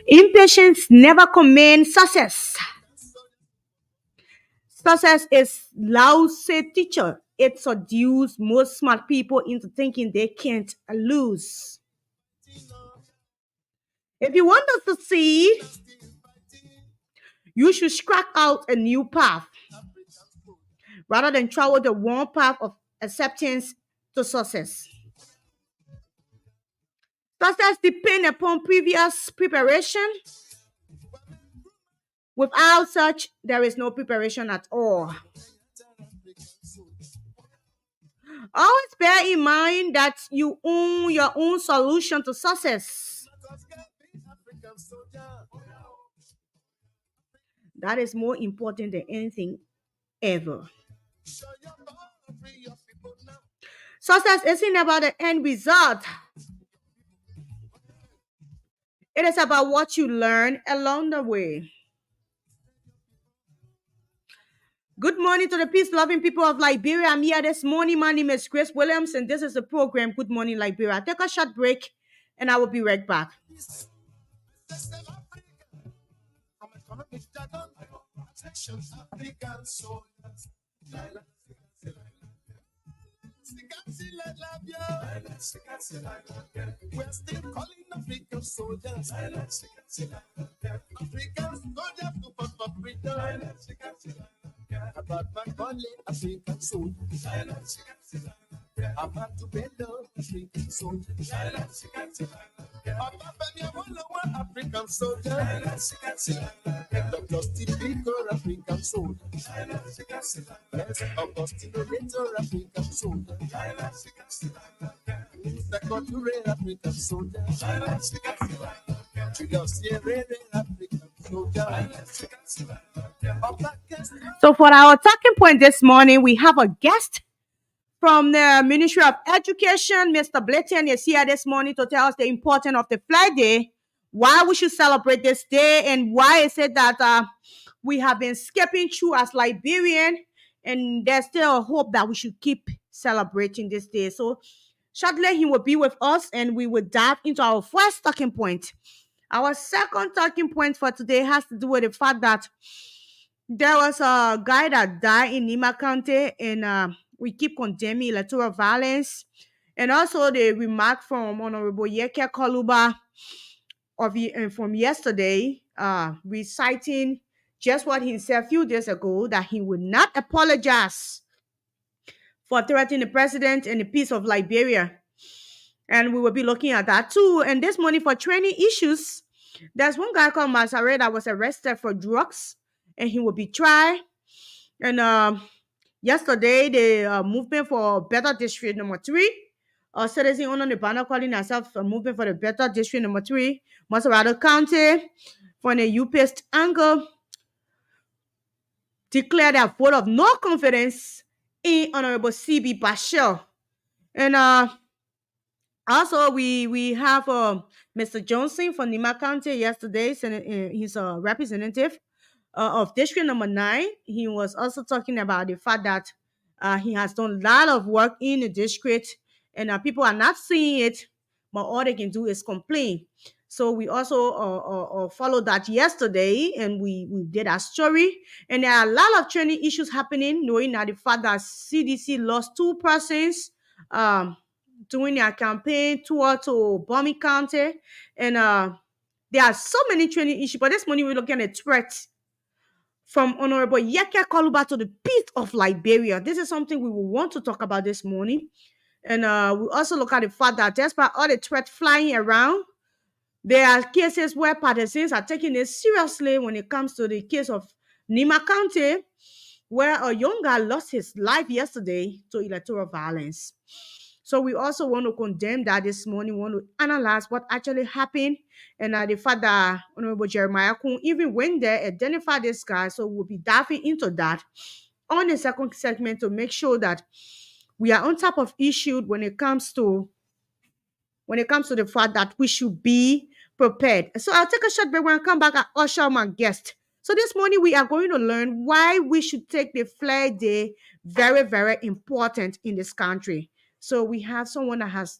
Impatience never commands success. Success is lousy teacher. It seduces most smart people into thinking they can't lose. If you want to succeed, you should scratch out a new path rather than travel the one path of acceptance to success. Success depends upon previous preparation. Without such, there is no preparation at all. Always bear in mind that you own your own solution to success. That is more important than anything ever. Success isn't about the end result. It is about what you learn along the way. Good morning to the peace-loving people of Liberia. I'm here this morning. My name is Grace Williams, and this is the program Good Morning Liberia. Take a short break, and I will be right back. We're still calling African soldiers. African soldiers to fight for freedom. About my calling African soldiers. I'm about to bend down African soldiers. African soldiers. Dr. Steve Biko, African soldiers. Augustine Loreto, African soldiers. Second to African soldiers. So for our talking point this morning, we have a guest from the Ministry of Education. Mr. Blayton is here this morning to tell us the importance of the Flag Day, why we should celebrate this day, and why is it that we have been skipping through as Liberian, and there's still a hope that we should keep celebrating this day. So shortly he will be with us, and we will dive into our first talking point. Our second talking point for today has to do with the fact that there was a guy that died in Nima County, and we keep condemning electoral violence. And also the remark from Honorable Yeke Koluba from yesterday, reciting just what he said a few days ago, that he would not apologize for threatening the president and the peace of Liberia. And we will be looking at that too. And this morning for training issues, there's one guy called Masare that was arrested for drugs, and he will be tried. And yesterday, the movement for Better District number 3, citizen on the banner calling herself a movement for the Better District number 3, Maserado County, from the UPist angle, declared a vote of no confidence in Honorable C.B. Bashir. And also, we have Mr. Johnson from Nima County yesterday. He's a representative of District number 9. He was also talking about the fact that he has done a lot of work in the district, and people are not seeing it, but all they can do is complain. So we also followed that yesterday, and we did a story. And there are a lot of training issues happening, knowing that the fact that CDC lost 2 persons during their campaign to Bombing County. And there are so many training issues. But this morning we're looking at threats from Honorable Yeke Koluba to the peace of Liberia. This is something we will want to talk about this morning. And we also look at the fact that despite all the threats flying around, there are cases where partisans are taking it seriously when it comes to the case of Nima County, where a young guy lost his life yesterday to electoral violence. So we also want to condemn that this morning. We want to analyze what actually happened, and the fact that Honorable Jeremiah Kun even went there, identified this guy. So we'll be diving into that on the second segment to make sure that we are on top of issues when it comes to the fact that we should be prepared. So I'll take a short break. When I come back, I'll usher my guest. So this morning we are going to learn why we should take the Flag Day very, very important in this country. So we have someone that has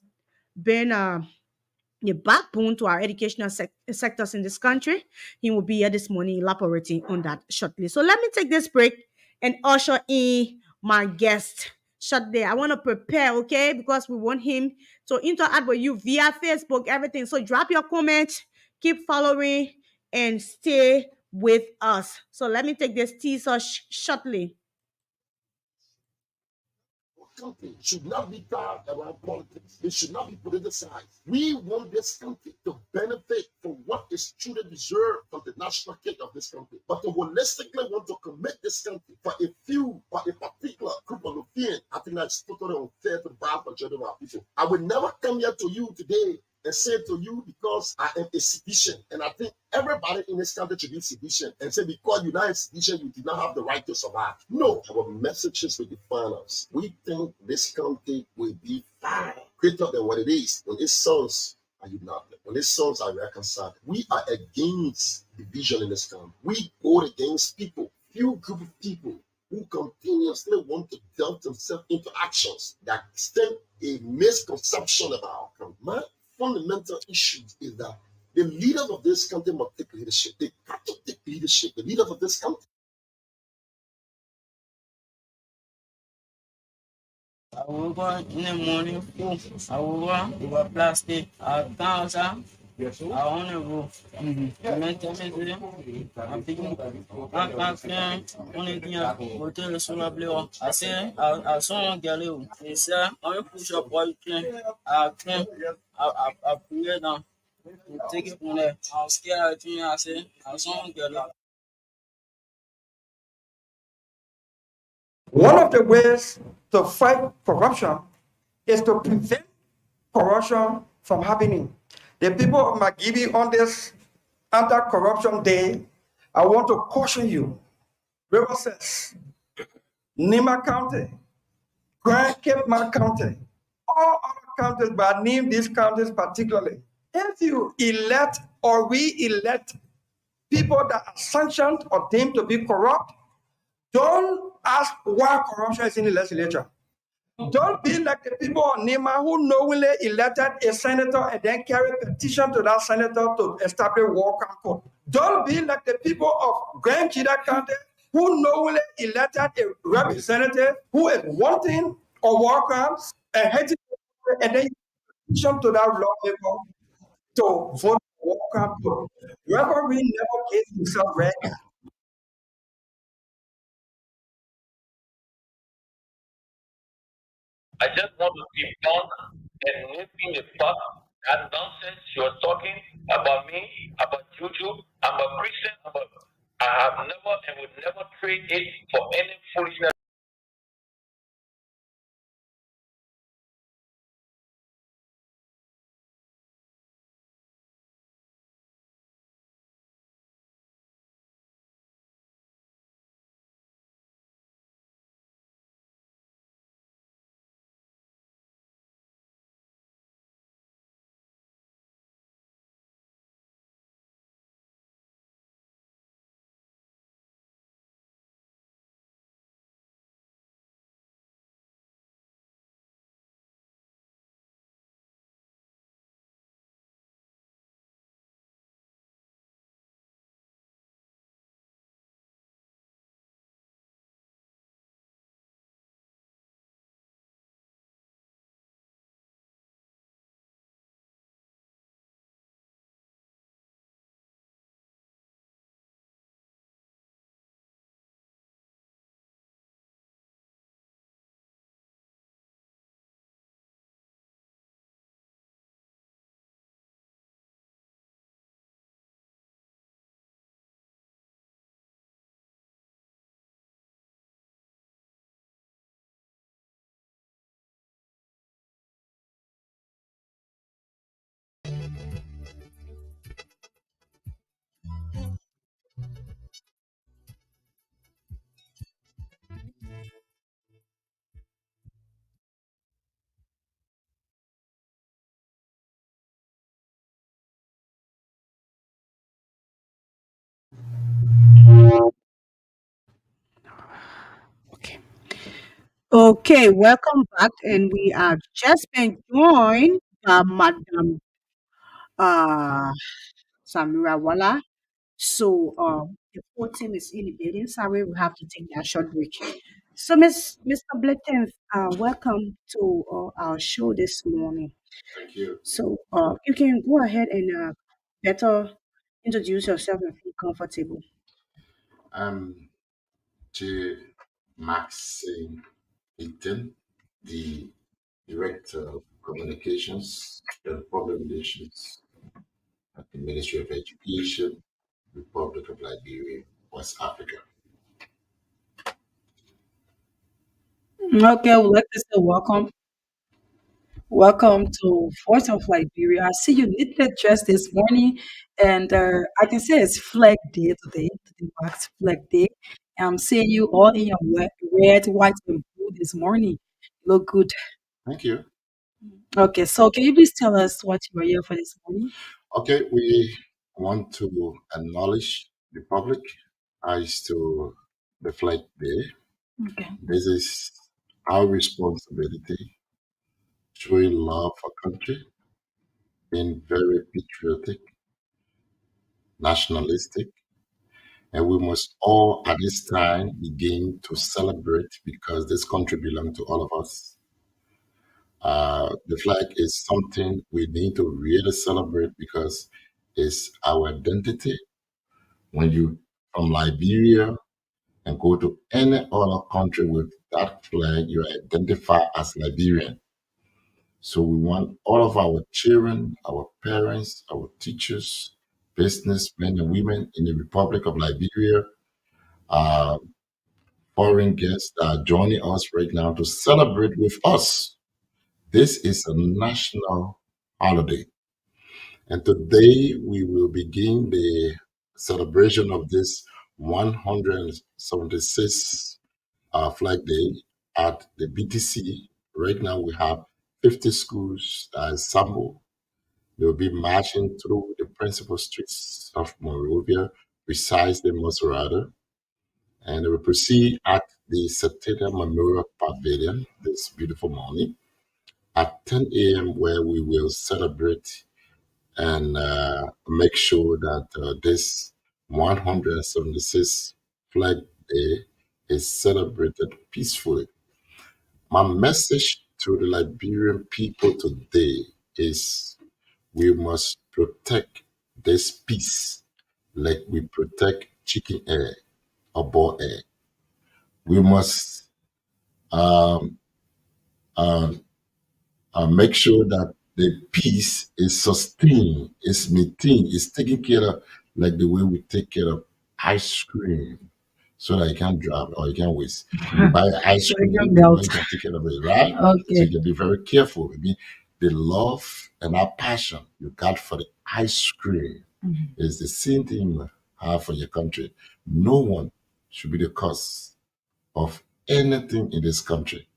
been the backbone to our educational sectors in this country. He will be here this morning elaborating on that shortly. So let me take this break and usher in my guest shortly. I want to prepare, okay, because we want him to interact with you via Facebook, everything. So drop your comments, keep following, and stay with us. So let me take this teaser shortly. Country should not be tied around politics. It should not be politicized. We want this country to benefit from what is truly deserved from the national cake of this country. But to holistically want to commit this country for a few, for a particular group of Europeans, I think that's totally unfair to the vast majority of our people. I would never come here to you today and say to you because I am a sedition. And I think everybody in this country should be sedition and say because you're not a sedition, you did not have the right to survive. No, our messages will define us. We think this country will be far greater than what it is. When its sons are united, when its sons are reconciled, we are against division in this country. We go against people, few group of people who continuously want to delve themselves into actions that stem a misconception about our country. My fundamental issue is that the leaders of this country must take leadership. They got to take leadership. The leaders of this country. I woke up in the morning, cool. I woke up over plastic. I found some. I want to go. Mentally, I'm thinking, I'm feeling only thing hotel solar blue. I say, I saw one girl. He said, I want to push up what you can. I can. I put it down. Take it from there. I was scared. I said, I saw one girl. One of the ways to fight corruption is to prevent corruption from happening. The people of Magibi on this anti-corruption day, I want to caution you. River says, Nima County, Grand Cape Mount County, all other counties, but I name these counties particularly. If you elect or re-elect people that are sanctioned or deemed to be corrupt, don't ask why corruption is in the legislature. Don't be like the people of Nima who knowingly elected a senator and then carried petition to that senator to establish war crime court. Don't be like the people of Grand Chida County who knowingly elected a representative who is wanting a war crimes and hating, and then petition to that lawmaker to vote for war crime court. Referee never gave himself right. I just want to keep on and nipping the fuck that nonsense you're talking about me, about YouTube. I'm a Christian. I have never and would never trade it for any foolishness. Okay, welcome back, and we have just been joined by Madam uh, Samira Wala. So, the whole team is in the building. Sorry, we have to take a short break. So, Mr. Blatton, welcome to our show this morning. Thank you. So, you can go ahead and better introduce yourself and feel comfortable. I'm J. Maxine Eaton, the Director of Communications and Public Relations at the Ministry of Education, Republic of Liberia, West Africa. Okay, I would like to say welcome. Welcome to Voice of Liberia. I see you knitted dress this morning, and I can say it's Flag Day today. Today marks Flag Day. I'm seeing you all in your red, white, and blue this morning. You look good. Thank you. Okay, so can you please tell us what you are here for this morning? Okay, we want to acknowledge the public as to the Flag Day. Okay. This is our responsibility, showing love for country, being very patriotic, nationalistic, and we must all at this time begin to celebrate because this country belongs to all of us. The flag is something we need to really celebrate because it's our identity. When you from Liberia and go to any other country with that flag, you identify as Liberian. So we want all of our children, our parents, our teachers, businessmen and women in the Republic of Liberia, uh, foreign guests that are joining us right now to celebrate with us. This is a national holiday. And today we will begin the celebration of this 176 Flag Day at the BTC. Right now we have 50 schools that are assembled. They will be marching through the principal streets of Monrovia, precisely Maserati, and they will proceed at the Satana Memorial Pavilion this beautiful morning at 10 a.m., where we will celebrate and make sure that this 176 Flag Day is celebrated peacefully. My message to the Liberian people today is we must protect this peace like we protect chicken egg or boiled egg. We must um, um, make sure that the peace is sustained, is maintained, is taken care of like the way we take care of ice cream so that you can't drop or you can't waste. When you buy ice So you cream, can you know melt. you can take care of it, right? So Okay. you can be very careful. I mean, the love and our passion you got for the ice cream is the same thing you have for your country. No one should be the cause of anything in this country.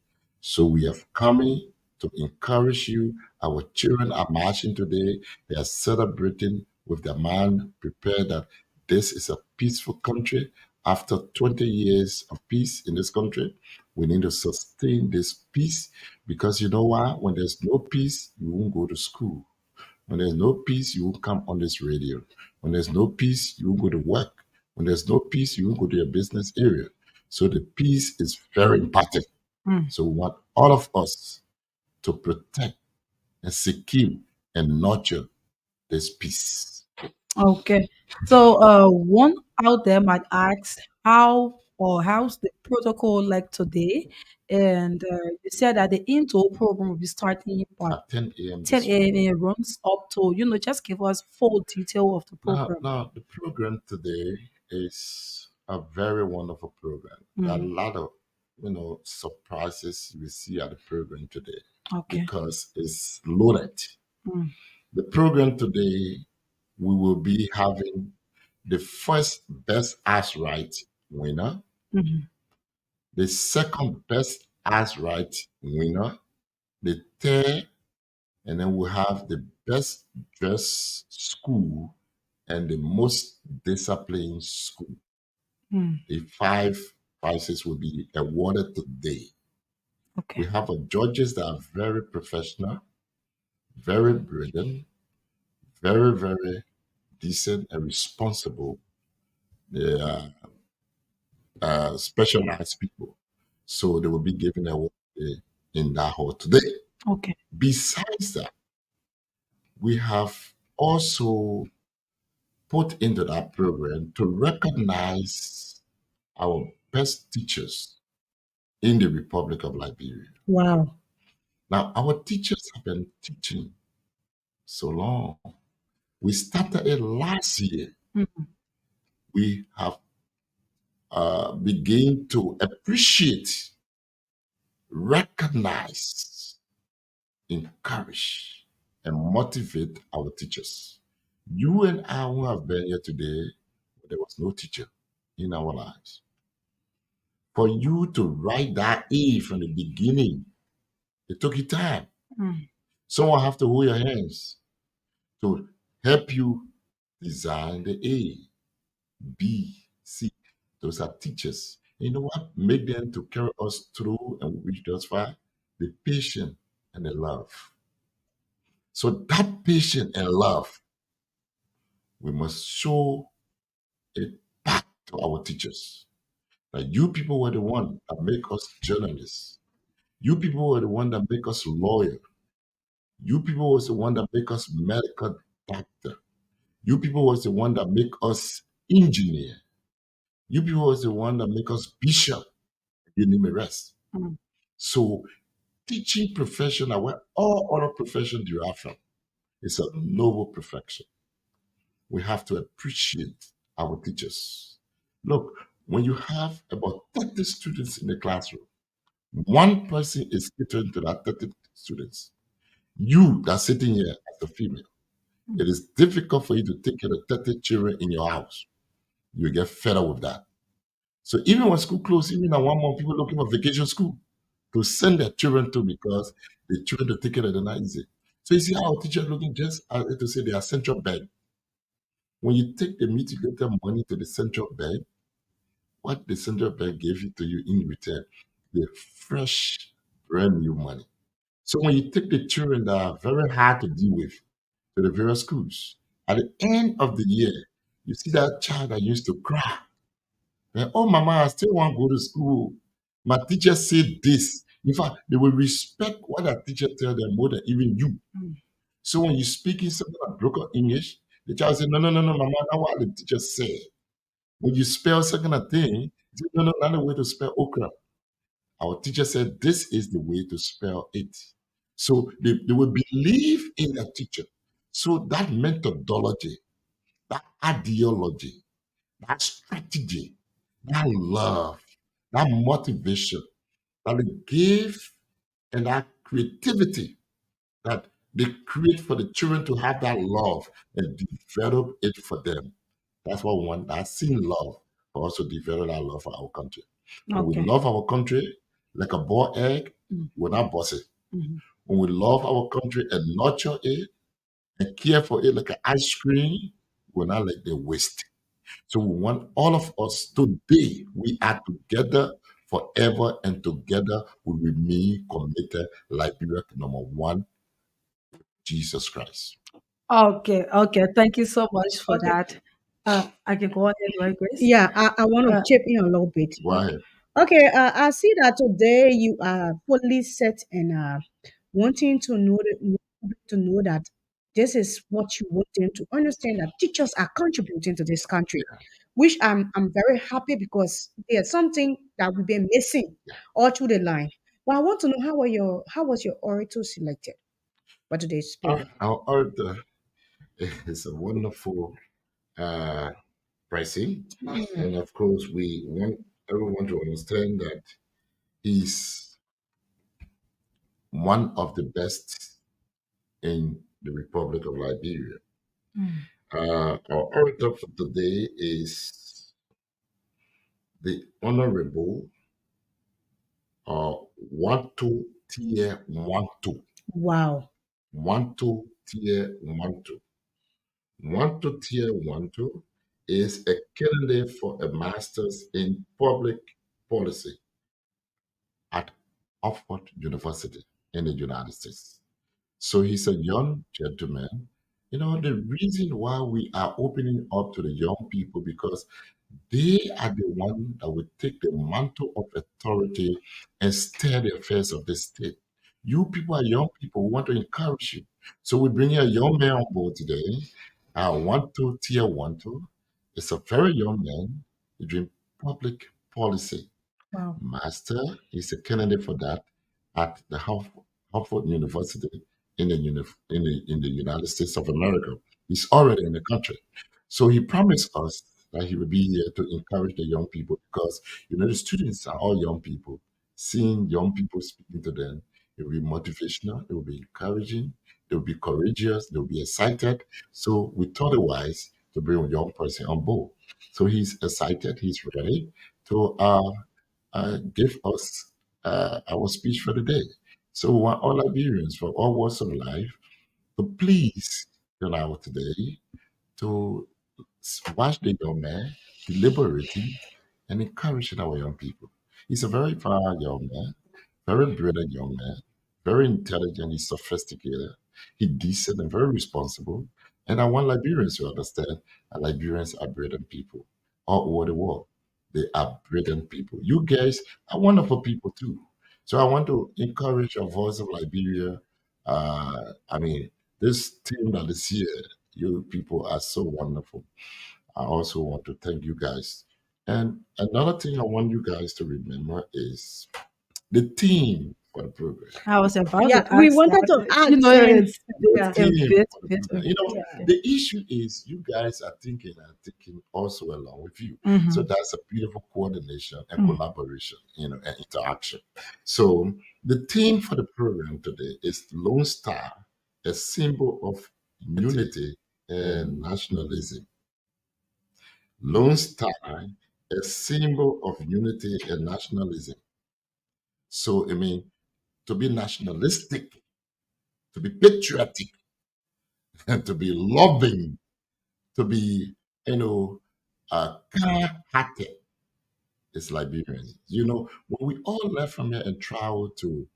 So we have coming to encourage you. Our children are marching today. They are celebrating with their mind prepared that this is a peaceful country. After 20 years of peace in this country, we need to sustain this peace because you know why? When there's no peace, you won't go to school. When there's no peace, you won't come on this radio. When there's no peace, you won't go to work. When there's no peace, you won't go to your business area. So the peace is very important. Mm. So we want all of us to protect and secure and nurture this peace. Okay. So, one out there might ask how or how's the protocol like today? And you said that the intro program will be starting at At 10 a.m. 10 this morning. a.m. and it runs up to, just give us full detail of the program. Now the program today is a very wonderful program. There are a Mm. lot of surprises you will see at the program today Okay. because it's loaded. Mm. The program today we will be having the first best ass right winner, Mhm. the second best ass right winner, the third, and then we have the best dress school and the most disciplined school. Mm. The five prizes will be awarded today. We Okay. have judges that are very professional, very brilliant, very, very decent and responsible. They are specialized people. So they will be given a award in that hall today. Okay. Besides that, we have also put into that program to recognize our best teachers in the Republic of Liberia. Wow. Now, our teachers have been teaching so long. We started it last year. Mm. We have begun to appreciate, recognize, encourage, and motivate our teachers. You and I who have been here today, there was no teacher in our lives. For you to write that A from the beginning, it took you time. Mm. Someone have to hold your hands to help you design the A, B, C. Those are teachers. And you know what? Make them to carry us through and reach us far. The patience and the love. So that patience and love, we must show it back to our teachers. That you people were the one that make us journalists. You people were the one that make us lawyer. You people was the one that make us medical doctor. You people was the one that make us engineer. You people was the one that make us bishop. You name the rest. Mm. So teaching profession, where all other professions derive from, is a noble profession. We have to appreciate our teachers. Look, when you have about 30 students in the classroom, one person is catering to that 30 students. You that's sitting here as a female, it is difficult for you to take care of 30 children in your house. You get fed up with that. So even when school closed, even at 1 month, people looking for vacation school to send their children to because the children to take care of the not easy. So you see how teachers looking just to say they are central bank. When you take the mitigated money to the central bank, what the central bank gave it to you in return, the fresh, brand new money. So when you take the children that are very hard to deal with to the various schools, at the end of the year, you see that child that used to cry. Oh, mama, I still want to go to school. My teacher said this. In fact, they will respect what a teacher tell them more than even you. Mm. So when you speak in something like broken English, the child say, no, no, no, no, mama, that's what the teacher said. When you spell some kind of thing, you say, no, no, not the way to spell okra. Our teacher said, this is the way to spell it. So they will believe in a teacher. So that methodology, that ideology, that strategy, that love, that motivation, that they give, and that creativity that they create for the children to have that love and develop it for them. That's what we want. That's seen love, but also develop that love for our country. When we Okay. love our country like a boiled egg, Mm. we're not bossy. Mhm. When we love our country and nurture it and care for it like an ice cream, we're not like the waste. So we want all of us today, we are together forever and together we remain committed. Liberia number one, Jesus Christ. Okay, okay. Thank you so much for Okay. that. I can go ahead, right, Grace? Yeah, I want to Uh, chip in a little bit. Go ahead. Okay, I see that today you are fully set and wanting to know that this is what you want them to understand that teachers are contributing to this country, which I'm very happy because there's something that we've been missing all through the line. But I want to know how was your orator selected for today's program? Our author is a wonderful uh, pricing. Mm. And of course, we want everyone to understand that he's one of the best in the Republic of Liberia. Mm. Our orator for today is the Honorable Wanto Tier Wanto. Wow. Wanto Tier Wanto. Wanto Tier Wanto is a candidate for a master's in public policy at Oxford University in the United States. So he's a young gentleman. You know, the reason why we are opening up to the young people because they are the one that will take the mantle of authority and steer the affairs of the state. You people are young people. We want to encourage you. So we bring a young man on board today. One two tier one two. It's a very young man. He's doing public policy. Wow. Master is a candidate for that at the Harvard University in the United States of America. He's already in the country. So he promised us that he will be here to encourage the young people because, you know, the students are all young people. Seeing young people speaking to them, it will be motivational, it will be encouraging, they will be courageous, they will be excited. So we thought it wise to bring a young person on board. So he's excited, he's ready to give us our speech for the day. So we want all Liberians from all walks of life to please turn out today to watch the young man deliberating and encouraging our young people. He's a very fine young man, very brilliant young man, very intelligent, he's sophisticated, he's decent and very responsible. And I want Liberians to understand that Liberians are brilliant people all over the world. They are brilliant people. You guys are wonderful people too. So I want to encourage a voice of Liberia. I mean, this team that is here, you people are so wonderful. I also want to thank you guys. And another thing I want you guys to remember is the theme for the program. I was about Yeah, to we ask wanted to that. ask, and The It's yeah, a theme bit, for the bit, program. You know, yeah. the issue is you guys are thinking and thinking also along with you. So Mm-hmm. that's a beautiful coordination and Mm. collaboration, you know, and interaction. So the theme for the program today is Lone Star, a symbol of unity and nationalism. Lone Star, a symbol of unity and nationalism. So, I mean, to be nationalistic, to be patriotic, and to be loving, to be, you know, kind-hearted is Liberians. You know, when we all left from here and traveled to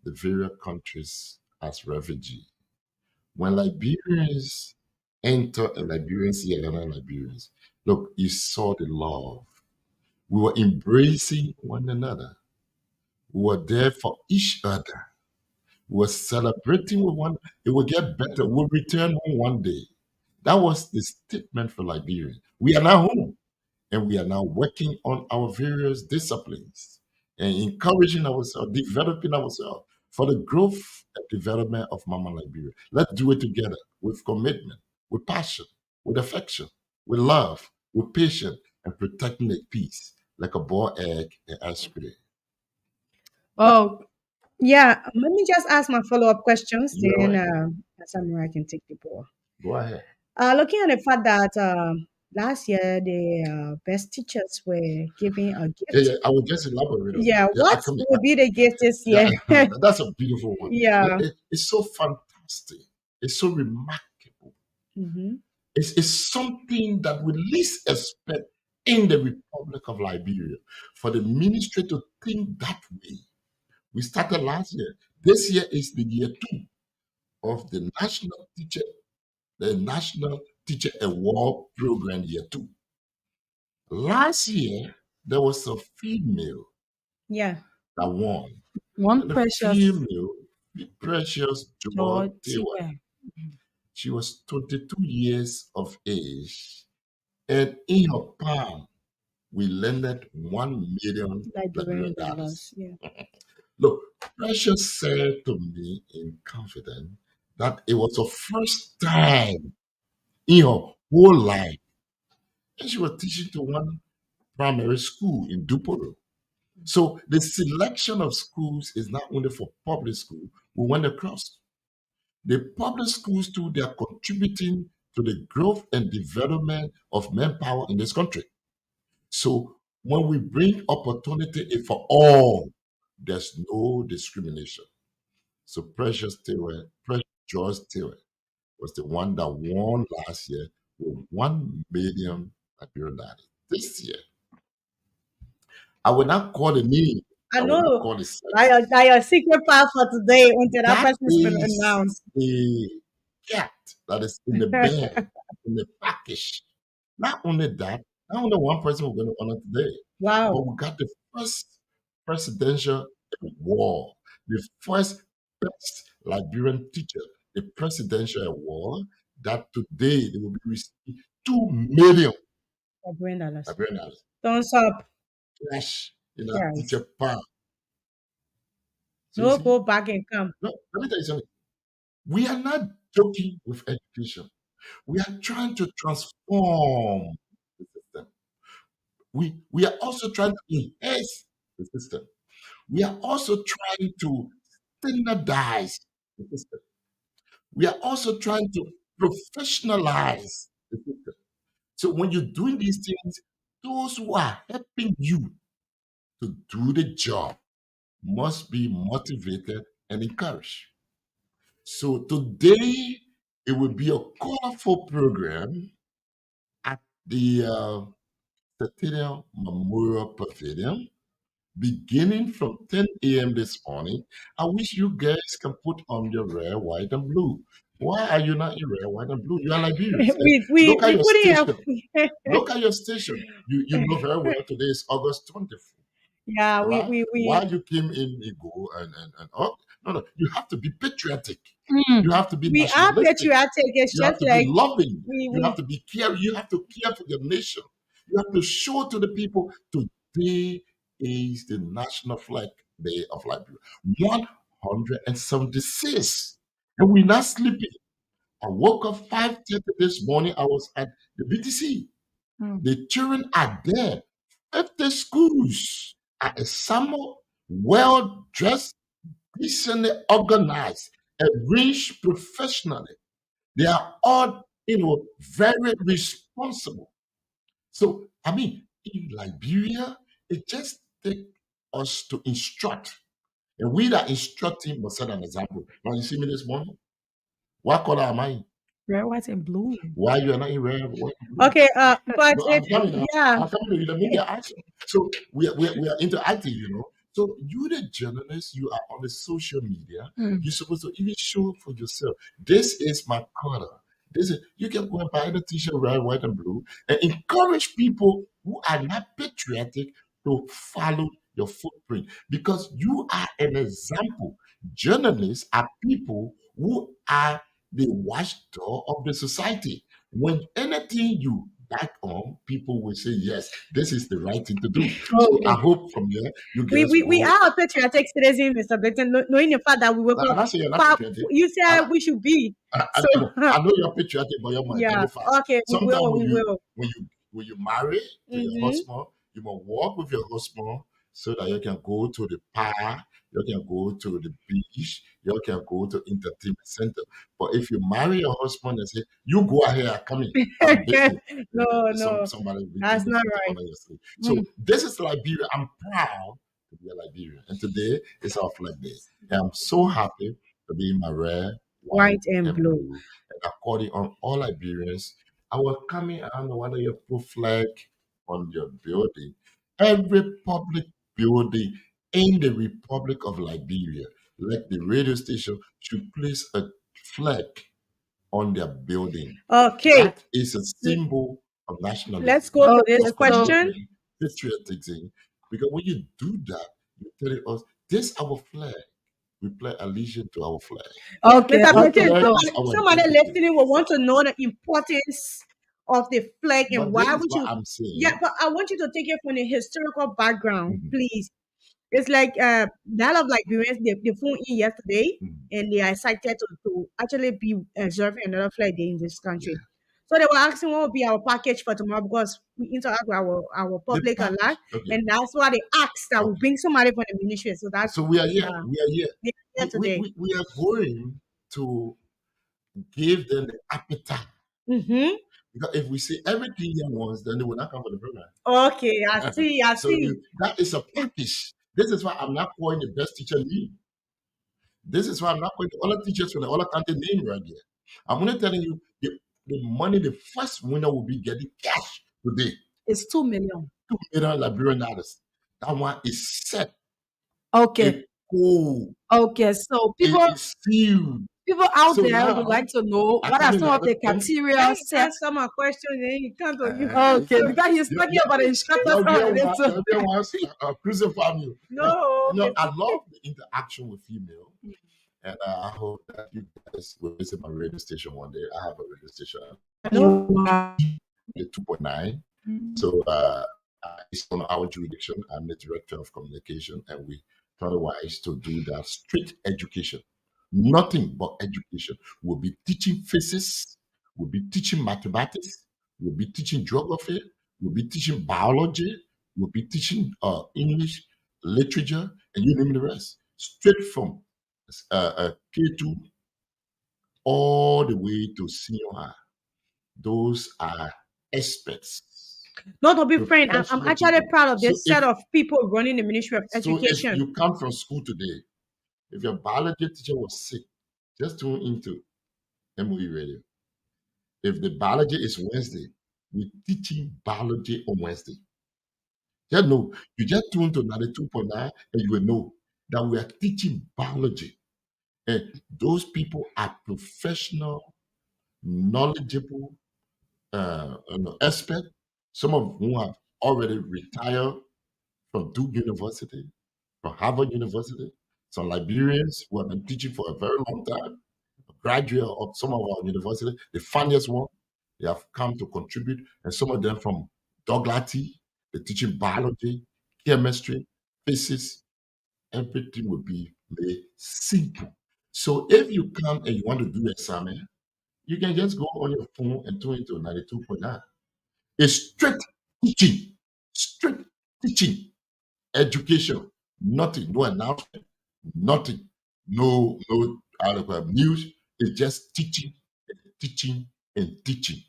the various countries as refugees, when Liberians enter and Liberians see another Liberians, look, you saw the love. We were embracing one another. We were there for each other. We were celebrating with one. It will get better. We'll return home one day. That was the statement for Liberia. We are now home and we are now working on our various disciplines and encouraging ourselves, developing ourselves for the growth and development of Mama Liberia. Let's do it together with commitment, with passion, with affection, with love, with patience, and protecting the peace like a boiled egg and ice cream. Oh, yeah. Let me just ask my follow-up questions, You're then right. Samurai can take the ball. Go ahead. Looking at the fact that last year the best teachers were given a Yeah, gift. yeah, I will just elaborate on that. Yeah, Yeah, I what come. will be the gift this Yeah, year? that's a beautiful one. Yeah. It's so fantastic. It's so remarkable. Hmm. It's something that we least expect in the Republic of Liberia for the ministry to think that way. We started last year. This year is the year two of the National Teacher Award Program year two. Last year, there was a female Yeah. that won. one And the precious female, the precious Joy Georgie. Taylor, she was 22 years of age. And in her palm, we lended 1 million Liberian Liberian dollars. dollars. Yeah. Look, Precious said to me in confidence that it was the first time in her whole life. And she was teaching to one primary school in Duporo. So the selection of schools is not only for public school. We went across. The public schools too, they are contributing to the growth and development of manpower in this country. So when we bring opportunity for all, there's no discrimination. So Precious George Taylor was the one that won last year with 1 million Liberian dollars. This year, I will not call the name I I will not know call it sex. that your secret part for today until that That person has been is announced. a cat that is in the bag, in the package. Not only that, not only one person we're going to honor today, Wow. but we got the first presidential award, the first best Liberian teacher, the presidential award that today they will be receiving 2 million $1 billion. Liberian dollars Thumbs up. cash in our Yes. teacher power. So you No, see, go back and come. no, let me tell you something. We are not joking with education. We are trying to transform the system. We are also trying to enhance the system. We are also trying to standardize the system. We are also trying to professionalize the system. So when you're doing these things, those who are helping you to do the job must be motivated and encouraged. So today it will be a colorful program at the Centennial Memorial Pavilion beginning from 10 a.m. this morning. I wish you guys can put on your red, white, and blue. Why are you not in red, white, and blue? You are Liberians. And we we look at we your put station. it. Look at your station. You know very well today is August 24th. Yeah, All right? we Why you came in, you go and oh no, you have to be patriotic. Mm. You have to be we are nationalistic. patriotic. It's You have just to be like loving. You have we to be care. You have to care for your nation. You have to show to the people today is the National Flag Day of Liberia. 176. And we're not sleeping. I woke up 5:30 this morning. I was at the BTC. Mm. The children are there. 50 schools are assembled, well dressed, decently organized, arranged professionally. They are all, very responsible. So, I mean, in Liberia, it just takes us to instruct. And we that instructing must set an example. Now, you see me this morning? What color am I? Red, white, and blue. Why you are not in red, white, and blue? okay. But No, it I'm coming now. yeah. I'm coming to you. Let me get action. So we are interacting. So you, the journalist, you are on the social media. Mm. You're supposed to even show for yourself. This is my color. This is you can go and buy the t-shirt red, white, and blue, and encourage people who are not patriotic to follow your footprint because you are an example. Journalists are people who are the watchdog of the society. When anything you back on, people will say, yes, this is the right thing to do. So I Okay. hope from here you We, guys we, we will. are a patriotic citizen, Mr. Britton, knowing the fact that we wake Now, I'm up. not saying you're not Far, patriotic. you said I, we should be. I, So I know you're patriotic, but you're my yeah. 25. Okay, we Sometimes will. when We you will. when you when you marry to your Mm-hmm. husband, you must walk with your husband so that you can go to the park, you can go to the beach, you can go to entertainment center. But if you marry your husband and say, "You go ahead, I'm coming, I'm busy," No, no, somebody will be that's doing not something right. honor your sleep. Mm. So this is Liberia. I'm proud to be a Liberian, and today is our flag day. And I'm so happy to be in my red, white, White and and blue. blue. And according on all Liberians, I will come in. I don't know whether you put flag on your building. Every public building in the Republic of Liberia, like the radio station, should place a flag on their building. Okay, That is a symbol of let's nationalism, go to Okay, this of so question. commitment, patriotism. Because when you do that, you're telling us, this our flag. We play allegiance to our flag. okay, Mr. The okay, Britton, flag so is our somebody identity. listening will want to know the importance of the flag and But this why is would what you. I'm Yeah, saying. but I want you to take it from the historical background, Mhm, please. It's like that of Liberians, they flew in yesterday mhm. and they are excited to actually be observing another flag day in this country. Yeah. So they were asking what would be our package for tomorrow because we interact with our The public a lot. package. Okay. And that's why they asked that we Okay. bring somebody from the ministry. So that's So we are here. yeah, We are here. they're here today. We are going to give them the appetite. Mm-hmm. Because if we say everything at once, then they will not come for the program. Okay, I see, I So see. that is a package. This is why I'm not calling the best teacher name. This is why I'm not calling the other teachers from the other country name right here. I'm only telling you the money the first winner will be getting cash today. it's 2 million. 2 million Liberian dollars. That one is set. Okay. cool. Okay. So It people is sealed. out So there would now like to know I what are come in some the of other the room. criteria set. Answer my question, then you can't you. Okay, because he's talking about the instructors already. So. There was crucify you. No, I love the interaction with female, and I hope that you guys will visit my radio station one day. I have a radio station, no. the 2.9. So it's on our jurisdiction. I'm the director of communication, and we try wise to do that straight education. Nothing but education. We'll be teaching physics, we'll be teaching mathematics, we'll be teaching geography, we'll be teaching biology, we'll be teaching English, literature, and you name the rest. Straight from K2 all the way to senior high. Those are experts. Not to be frank, I'm Professional actually people. proud of So this set of people running the Ministry of So if Education. you come from school today, if your biology teacher was sick, just tune into MOE Radio. If the biology is Wednesday, we're teaching biology on Wednesday. Just know, you just tune to 92.9 and you will know that we are teaching biology. And those people are professional, knowledgeable, expert. Some of whom have already retired from Duke University, from Harvard University. Some Liberians who have been teaching for a very long time, a graduate of some of our universities, the funniest one, they have come to contribute, and some of them from Douglas, they're teaching biology, chemistry, physics, everything will be made simple. So if you come and you want to do exam, you can just go on your phone and tune into 92.9. It's strict teaching, education, nothing, no announcement, nothing, no news. It's just teaching, teaching, and teaching.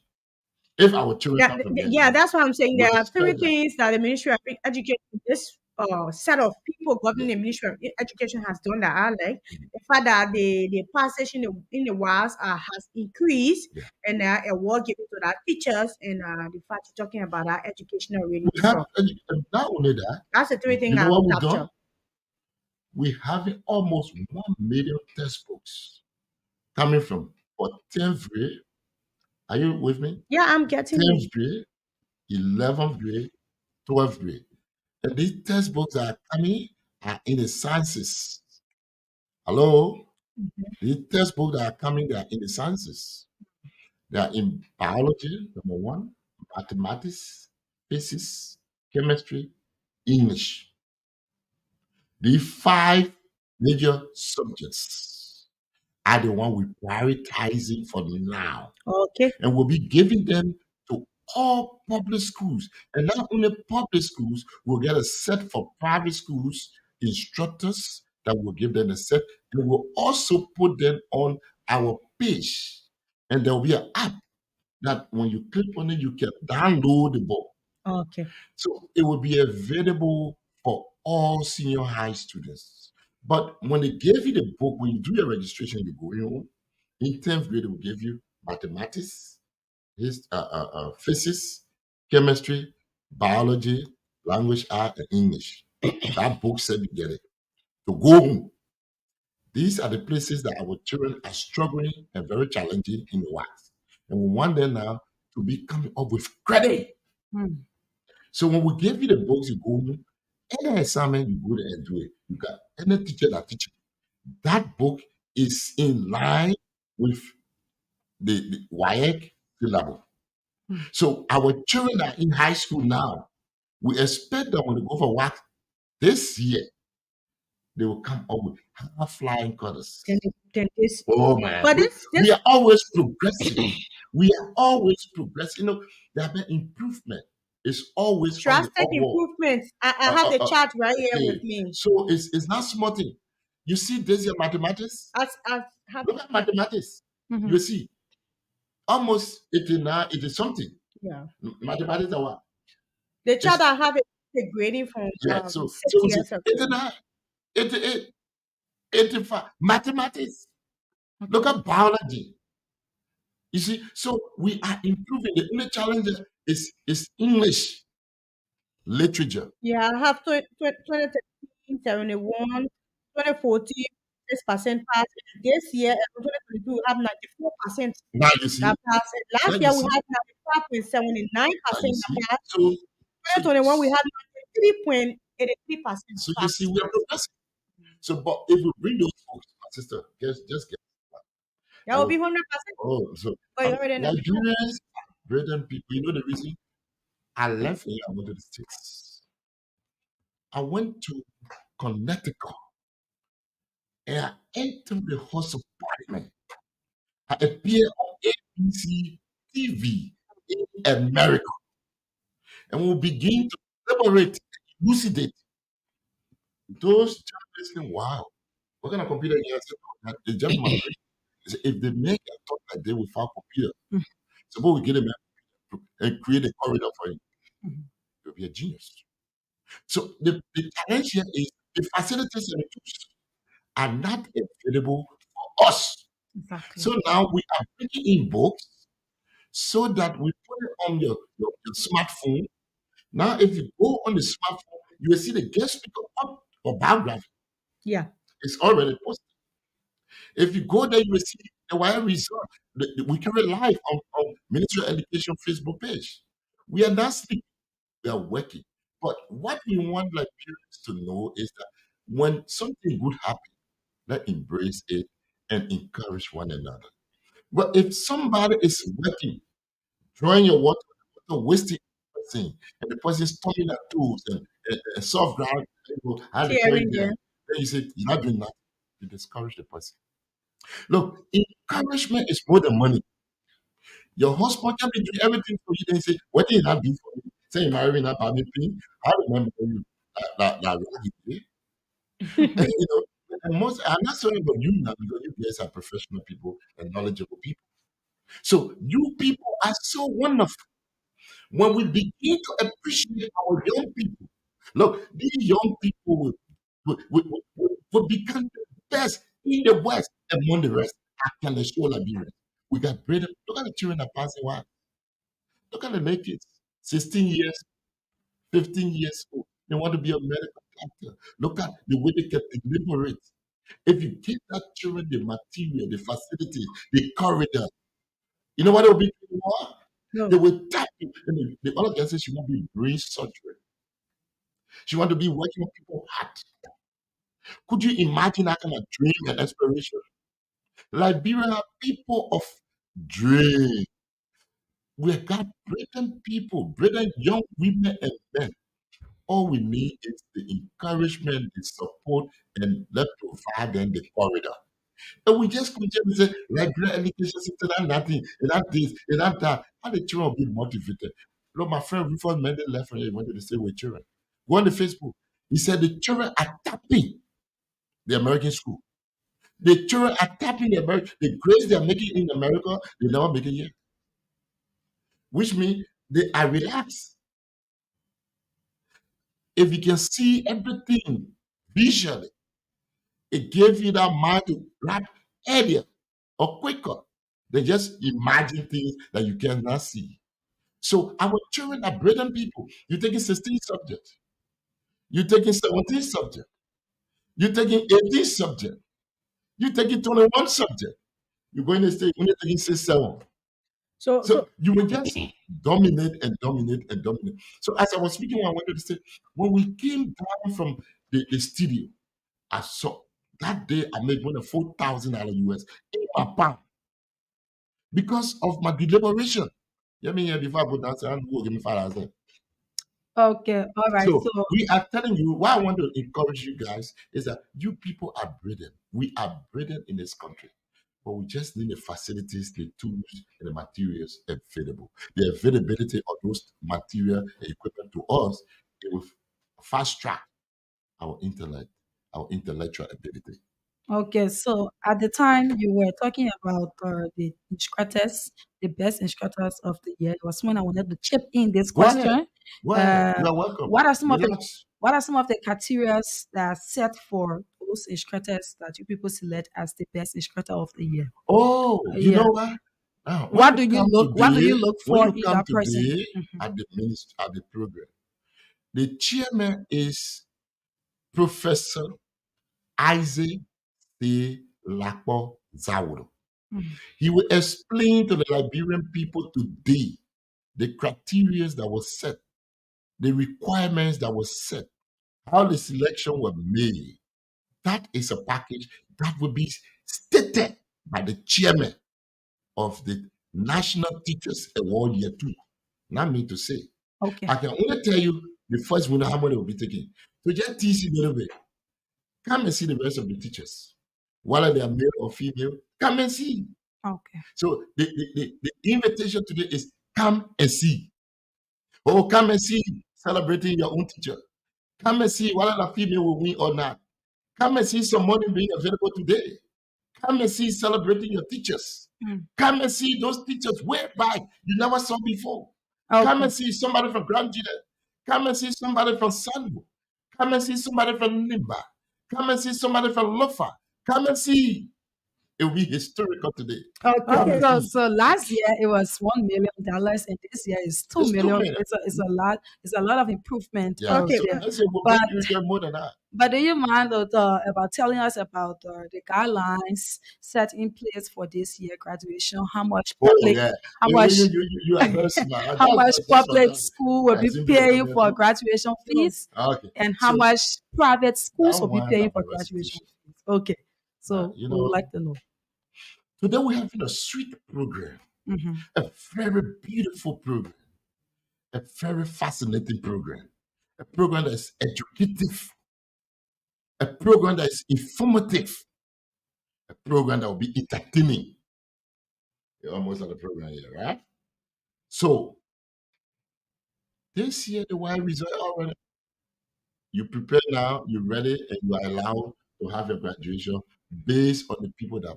If our children come from here, That's what I'm saying. we There are three expect that. things that the Ministry of Education, this set of people governing the Ministry of Education has done that I like. The fact that the passage in the WAS has increased, Yeah. and award given to our teachers, and the fact you're talking about our educational really. We have not only that, That's the three you things know I what will we've capture. done? We have almost 1 million textbooks coming from for 10th grade. Are you with me? Yeah, I'm getting you. 10th grade, 11th grade, 12th grade. And these textbooks that are coming are in the sciences. Hello? These textbooks that are coming, they are in the sciences. They are in biology, number one, mathematics, physics, chemistry, English. These 5 major subjects are the one we're prioritizing for now. Okay. And we'll be giving them to all public schools. And not only public schools, we'll get a set for private schools, instructors that will give them a set. And we'll also put them on our page. And there will be an app that when you click on it, you can download the book. Okay. So it will be available for all senior high students. But when they gave you the book, when you do your registration, you go in 10th grade, they will give you mathematics, physics, chemistry, biology, language art, and English. That book said you get it. To go home. These are the places that our children are struggling and very challenging in the world. And we want them now to be coming up with credit. So when we give you the books, you go home, any assignment, you go there and do it. You got any teacher that teaches. That book is in line with the WIEC syllabus. So our children are in high school now. We expect that when they go for work this year, they will come up with flying colors. Then this, Oh man, but this we are always progressing. We are always progressing. There have been improvement. It's always on the drastic upward. improvements. I have the chart right here Okay. with me. So it's not small thing. You see this year mathematics? As have Look at mathematics. You see, almost 89, 80 something. yeah. Mathematics are what? The chart I have it the grading from Yeah, so 6 we see years ago. 89, 88, 85. Mathematics. Look at biology. You see, so we are improving. The only challenge is English literature. Yeah, I have 20, 71, 2014, 6% passed. And this year, 2022, we have 94% Now you see, that passed. And now last you year, we see, had now you 95.79% see. that passed. So, so, 2021, we had 93.83% so you see, passed. we are progressing. So, but if we bring those folks, my sister, just get. That I will be will. 100%. Oh, so But you already know. Nigerians, Britain people. You know the reason? I left here. I went to the States. I went to Connecticut and I entered the House of Parliament. I appeared on ABC TV in America, and we'll begin to elaborate, elucidate those journalists. Think, wow, what kind of computer you have? The gentleman, he said, if they make a talk like they without computer, suppose we get them and create a corridor for him, you'll be a genius. So the challenge here is the facilities and the tools are not available for us. Exactly. So now we are bringing in books so that we put it on your smartphone. Now, if you go on the smartphone, you will see the guest speaker up or biography. Yeah. It's already posted. If you go there, you will see the wire result. We carry live on Ministry of Education Facebook page. We are not sleeping, we are working. But what we want like parents to know is that when something good happens, let's embrace it and encourage one another. But if somebody is working, drawing your wasting the person, and the person is turning their tools and soft ground, and the carry Tearing there, there. then you say, you're not doing nothing. You discourage the person. Look, encouragement is more than money. Your husband can be doing everything for you. Then say, what did that do for me? Say, you marry me, not by me. I remember you. That really, you know, and most, I'm not sorry about you now because you guys are professional people and knowledgeable people. So you people are so wonderful. When we begin to appreciate our young people, look, these young people will become the best in the West among the rest. I can assure Liberia. We got great. Look at the children that passing wild. Look at the little kids, 16 years, 15 years old. They want to be a medical doctor. Look at the way they can deliberate. If you give that children the material, the facilities, the corridor, you know what they'll be doing more? No. They will tap you. And the other girl says she won't be brain surgery. She want to be working on people's heart. Could you imagine that kind of dream and aspiration? Liberia are people of dream. We got brilliant people, brilliant young women and men. All we need is the encouragement, the support, and let's provide them the corridor. And we just continue to say, Liberia education system, and nothing, and that this, and that. How the children will be motivated. Look, my friend Rufus Mendel left from here, he wanted to stay with children. Go on the Facebook. He said the children are tapping the American school. The children are tapping the grades they are making in America, they never make it here. Which means they are relaxed. If you can see everything visually, it gives you that mind to grab earlier or quicker than just imagine things that you cannot see. So our children are brilliant people. You're taking 16 subjects. You're taking 17 subjects. You're taking 18 subjects. You're taking 21 subjects. You're going to stay only taking 6, 7. So you will just dominate and dominate and dominate. So as I was speaking when I went to the state, when we came down from the studio, I saw that day I made more than $4,000 US in my palm because of my deliberation. You mean here before I go down, I will give me 5,000. Okay. All right. So So we are telling you, what I want to encourage you guys is that you people are brilliant. We are brilliant in this country. But we just need the facilities, the tools, and the materials available. The availability of those material and equipment to us, it will fast track our intellect, our intellectual ability. Okay, so at the time you were talking about the instructors, the best instructors of the year, it was when I wanted to chip in this Go ahead. question. Go ahead. Uh, You are welcome. what are some of the Relax. what are some of the criteria that are set for those instructors that you people select as the best instructor of the year? Oh, you Yeah. know what? When What you do you come look what do you today, look when for you in come that person? today Mhm. at the ministry, at the program, the chairman is Professor Isaac C. Lapo Zawuro. He will explain to the Liberian people today the criteria that was set, the requirements that was set, how the selection was made. That is a package that will be stated by the chairman of the National Teachers Award Year 2. Not me to say. Okay. I can only tell you the first winner how many will be taken. So just tease you a little bit. Come and see the rest of the teachers. Whether they are male or female, come and see. Okay. So the invitation today is come and see. Oh, come and see celebrating your own teacher. Come and see whether the female will win or not. Come and see some money being available today. Come and see celebrating your teachers. Come and see those teachers way back you never saw before. Come and see somebody from Grand Judah. Come and see somebody from Sanbu. Come and see somebody from Nimba. Come and see somebody from Lofa. Come and see. It will be historical today. Okay, so last year it was $1 million, and this year is $2 It's $2 million. million. It's a lot. It's a lot of improvement. Yeah. Okay. So let's say we'll But- make you get more than that. But do you mind about telling us about the guidelines set in place for this year graduation? How much Oh public, yeah. how You- much, you are very smart. how That's- much that's public fantastic. school will be That's simple paying for information. graduation fees, Okay. and how So much private schools that will be one paying have for a graduation recitation. fees? Okay, so you we know, would like to know. Today we're having a sweet program, a very beautiful program, a very fascinating program, a program that is educative, a program that is informative, a program that will be entertaining. You're almost at the program here, right? So this year the Y result already. You prepare now, you're ready, and you are allowed to have your graduation based on the people that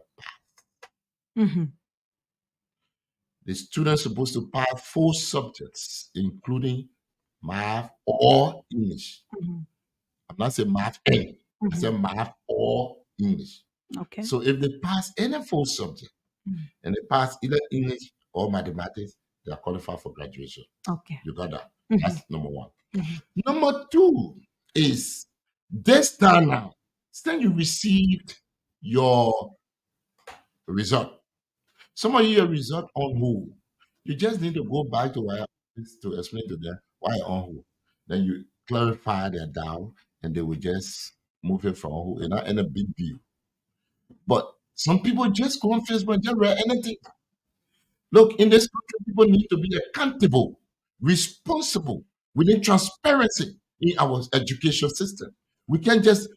the students supposed to pass 4 subjects, including math or English. I'm not saying math and, I said math or English. Okay. So if they pass any 4 subjects and they pass either English or mathematics, they are qualified for graduation. Okay. You got that? That's number 1. Number 2 is this time now, since you received your result. Some of you, your result on hold. You just need to go back to our office to explain to them why on hold. Then you clarify their doubt, and they will just move it from hold, and not in a big deal. But some people just go on Facebook and just write anything. Look, in this country, people need to be accountable, responsible. We need transparency in our education system. We can't just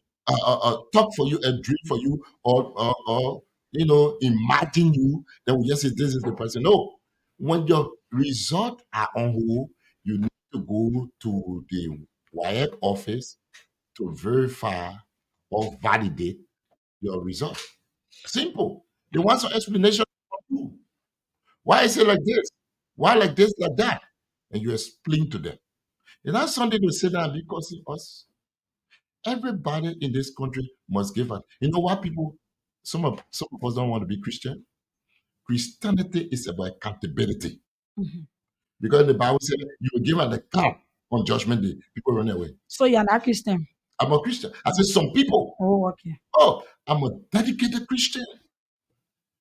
talk for you and dream for you, or imagine you. Then we just say this is the person. No, when your results are on hold, you need to go to the WIAC office to verify or validate your result. Simple. They want some explanation from you. Why is it like this? Why like this, like that? And you explain to them. It's not something to sit down because of us. Everybody in this country must give up. You know why people, some of us don't want to be Christian? Christianity is about accountability. Because the Bible said you will give an account on judgment day. People run away. So you're not Christian? I'm a Christian. I said some people. Oh, okay. Oh, I'm a dedicated Christian.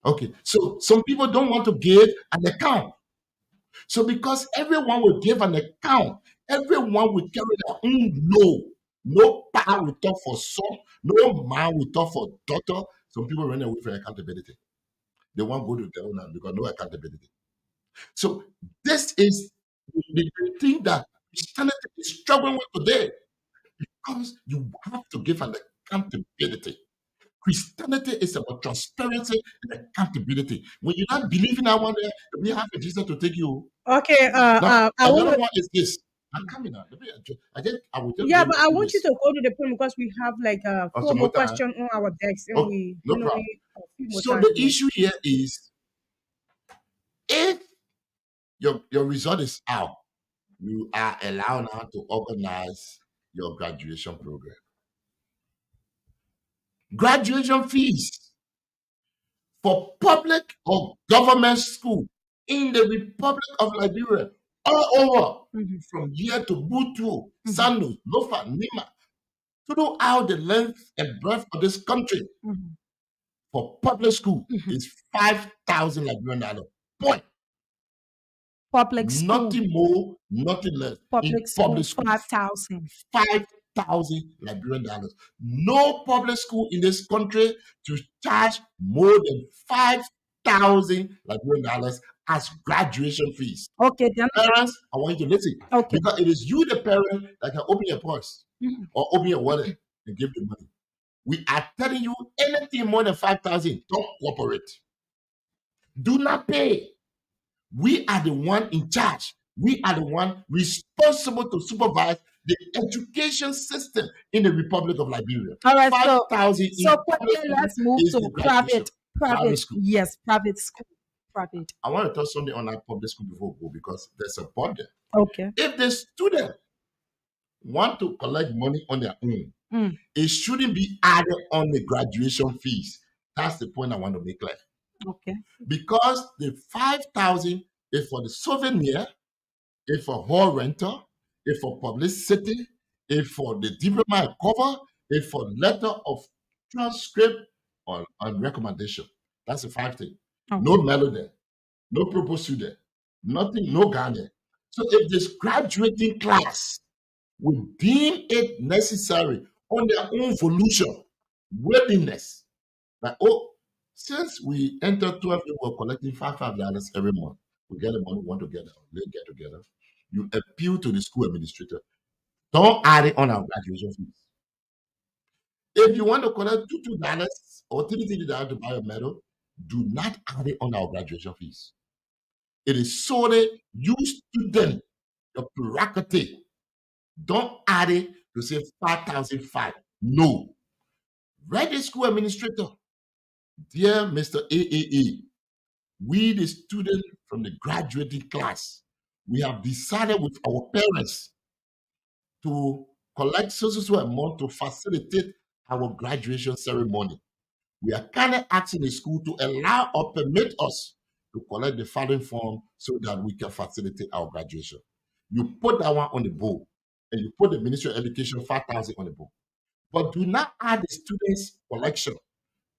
Okay, so some people don't want to give an account. So because everyone will give an account, everyone will carry their own load. No power will talk for son, no man will talk for daughter. Some people run away from accountability. They won't go to devil now because no accountability. So this is the thing that Christianity is struggling with today, because you have to give an accountability. Christianity is about transparency and accountability. When you're not believing that one there, we have a Jesus to take you. Okay. Now, I another want. one is this. I'm coming out. I will just Yeah, read but I through want you this. to go to the point because we have like Oh, 4 some more more time. questions on our decks, and Oh, we no we problem. need a few more So time the today. issue here is, if your result is out, you are allowed now to organize your graduation program. Graduation fees for public or government school in the Republic of Liberia, all over, from here to Butu, Sanu, Lofa, Nima, throughout the length and breadth of this country Mhm. for public school Mhm. is 5,000 Liberian dollars. Point. Public school. Nothing more, nothing less. In Public school, public schools, 5,000. 5,000 Liberian dollars. No public school in this country to charge more than 5,000 Liberian dollars as graduation fees. Okay, then. Parents, I want you to listen Okay. because it is you, the parent, that can open your purse Mhm. or open your wallet and give the money. We are telling you anything more than 5,000, don't cooperate. Do not pay. We are the one in charge. We are the one responsible to supervise the education system in the Republic of Liberia. All right, so 5,000 in so public quickly, school let's move is to the graduation. private. School. Yes, private school. Private. I want to touch something on our public school before we go because there's a point there. Okay. If the student want to collect money on their own, Mm. it shouldn't be added on the graduation fees. That's the point I want to make clear. Okay. Because the 5,000 is for the souvenir, is for hall rental, is for publicity, is for the diploma cover, is for letter of transcript on recommendation. That's the 5 thing. Okay. No medal there, no proposal there, nothing, no Ghana. So if this graduating class would deem it necessary on their own volition, willingness, that, oh, since we entered 12, we were collecting $5 every month. We get the money, we want to get together. You appeal to the school administrator. Don't add it on our graduation fees. If you want to collect $2 or $3 to buy a medal, do not add it on our graduation fees. It is solely you student, your prerogative. Don't add it to say 5,005. No. Write the school administrator. Dear Mr. AAA, we, the student from the graduating class, we have decided with our parents to collect so amount to facilitate our graduation ceremony. We are kind of asking the school to allow or permit us to collect the following form so that we can facilitate our graduation. You put that one on the board and you put the Ministry of Education 5,000 on the board. But do not add the students' collection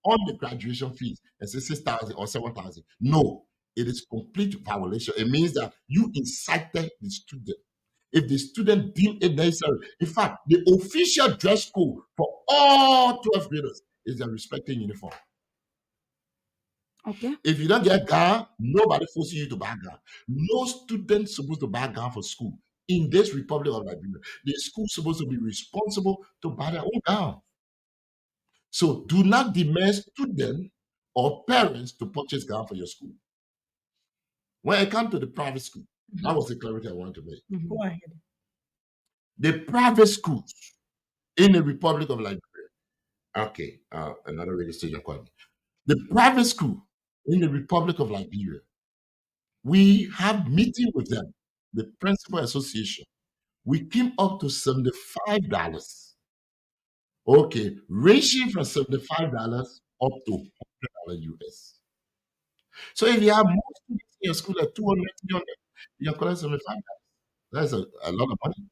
on the graduation fees and say 6,000 or 7,000. No, it is complete violation. It means that you incited the student. If the student deemed it necessary, in fact, the official dress code for all 12 graders is the respecting uniform. Okay. If you don't get gown, nobody forces you to buy gown. No student supposed to buy gown for school. In this Republic of Liberia, the school supposed to be responsible to buy their own gown. So do not demand students or parents to purchase gown for your school. When it comes to the private school, that was the clarity I wanted to make. Mhm. Go ahead. The private schools in the Republic of Liberia. Okay, another radio station called me. The private school in the Republic of Liberia, we have meeting with them, the principal association. We came up to $75. Okay, ranging from $75 up to $100 US. So if you have more students in your school at 200, 300, you can collect $75. That's a lot of money.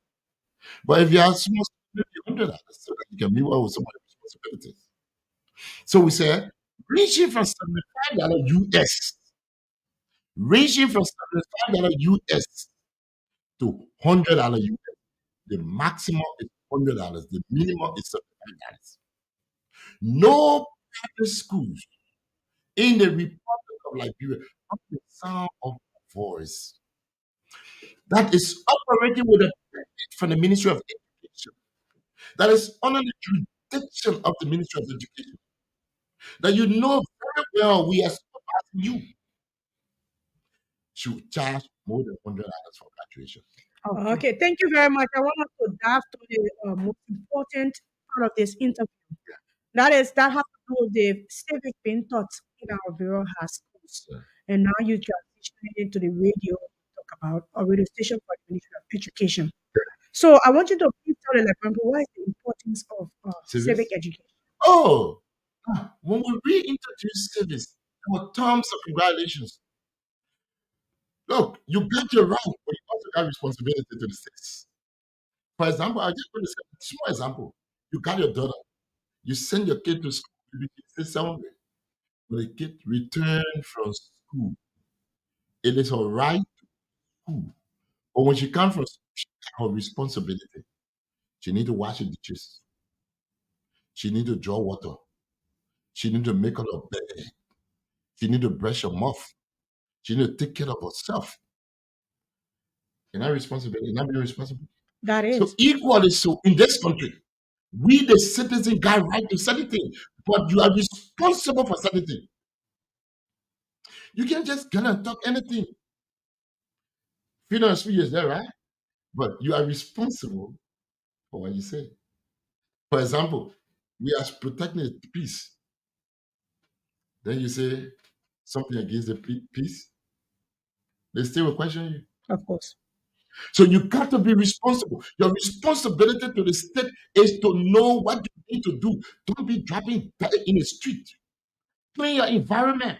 But if you have small students, maybe $100 so that you can meet well with some of the responsibilities. So we said, ranging from $75 US, ranging from $75 US to $100 US. The maximum is $100. The minimum is $75. No private schools in the Republic of Liberia have the sound of my voice that is operating with a permit from the Ministry of Education, that is under the jurisdiction of the Ministry of Education, that you know very well we are supervising you, should charge more than $100 for graduation. Okay. Okay, thank you very much. I want us to dive to the most important part of this interview. That has to do with the civic being taught in our rural high schools. Yeah. And now you transitioning into the radio to talk about a radio station for the Ministry of Education. So I want you to please tell the Liberian people what is the importance of civic education. Oh, when we reintroduce service, there were terms of congratulations. Look, you got your right, but you also got responsibility to the states. For example, I just want to say a small example. You got your daughter. You send your kid to school. You say somewhere. When the kid return from school, it is her right to school. But when she comes from school, she has her responsibility. She need to wash the dishes. She need to draw water. She need to make her bed. She need to brush her mouth. She need to take care of herself. You're not responsible. You're not being responsible. That So is. equally so in this country, we the citizen got right to certain things, but you are responsible for certain things. You can't just gonna talk anything. Freedom of speech is there, right? But you are responsible for what you say. For example, we are protecting the peace. Then you say something against the peace, they still will question you. Of course. So you got to be responsible. Your responsibility to the state is to know what you need to do. Don't be dropping dead in the street. Clean your environment.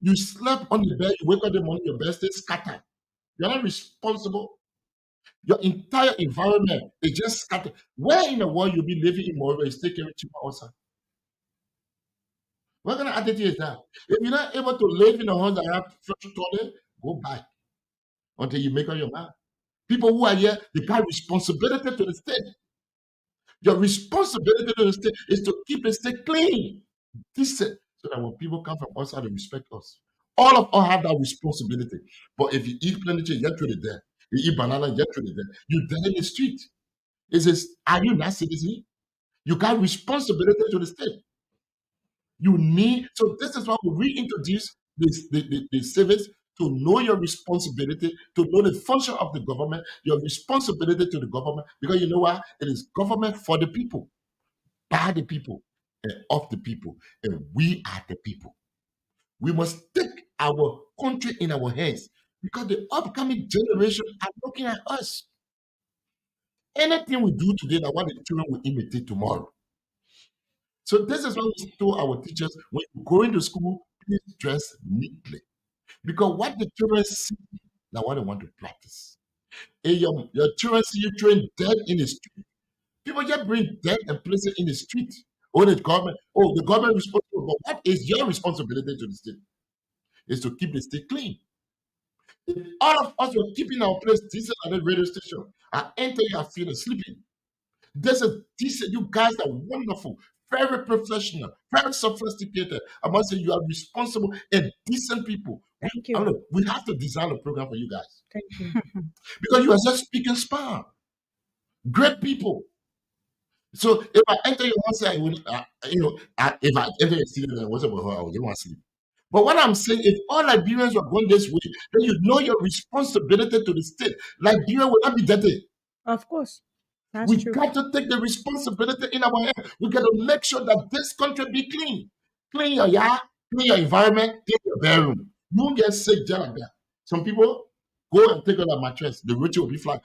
You slept on the bed, you wake up in the morning, your bed stays scattered. You're not responsible. Your entire environment is just scattered. Where in the world you'll be living in Moreover is taking cheaper outside? What kind of attitude is that? If you're not able to live in a house that have flush toilet, go back until you make up your mind. People who are here, they got responsibility to the state. Your responsibility to the state is to keep the state clean, decent, so that when people come from outside, they respect us. All of us have that responsibility. But if you eat plenty, you're truly there. You eat banana, you're truly there. You dead in the street. It says, are you not citizen? You got responsibility to the state. You need, so this is why we reintroduce the civics to know your responsibility, to know the function of the government, your responsibility to the government, because you know what? It is government for the people, by the people, and of the people. And we are the people. We must take our country in our hands because the upcoming generation are looking at us. Anything we do today, that what the children will imitate tomorrow. So this is why we told our teachers, when you go into school, please dress neatly. Because what the children see, now what they want to practice. And your children see you throwing dead in the street. People just bring dead and place it in the street. The government is responsible. But what is your responsibility to the state? Is to keep the state clean. If all of us were keeping our place decent at the radio station, I enter you, I feel sleeping. This is decent. You guys are wonderful, very professional, very sophisticated. I must say you are responsible and decent people. Thank I you. don't know, we have to design a program for you guys Thank you. because you are just speaking spam. Great people. So if I enter your house, I will, if I enter your city, then what's about her? I will just want to sleep. But what I'm saying, if all Liberians were going this way, then you know your responsibility to the state. Liberia will not be dirty. Of course. That's We true. got to take the responsibility in our hand. We got to make sure that this country be clean. Clean your yard, clean your environment, clean your bedroom. You won't get sick there and there. Some people go and take out a mattress. The roach will be flying.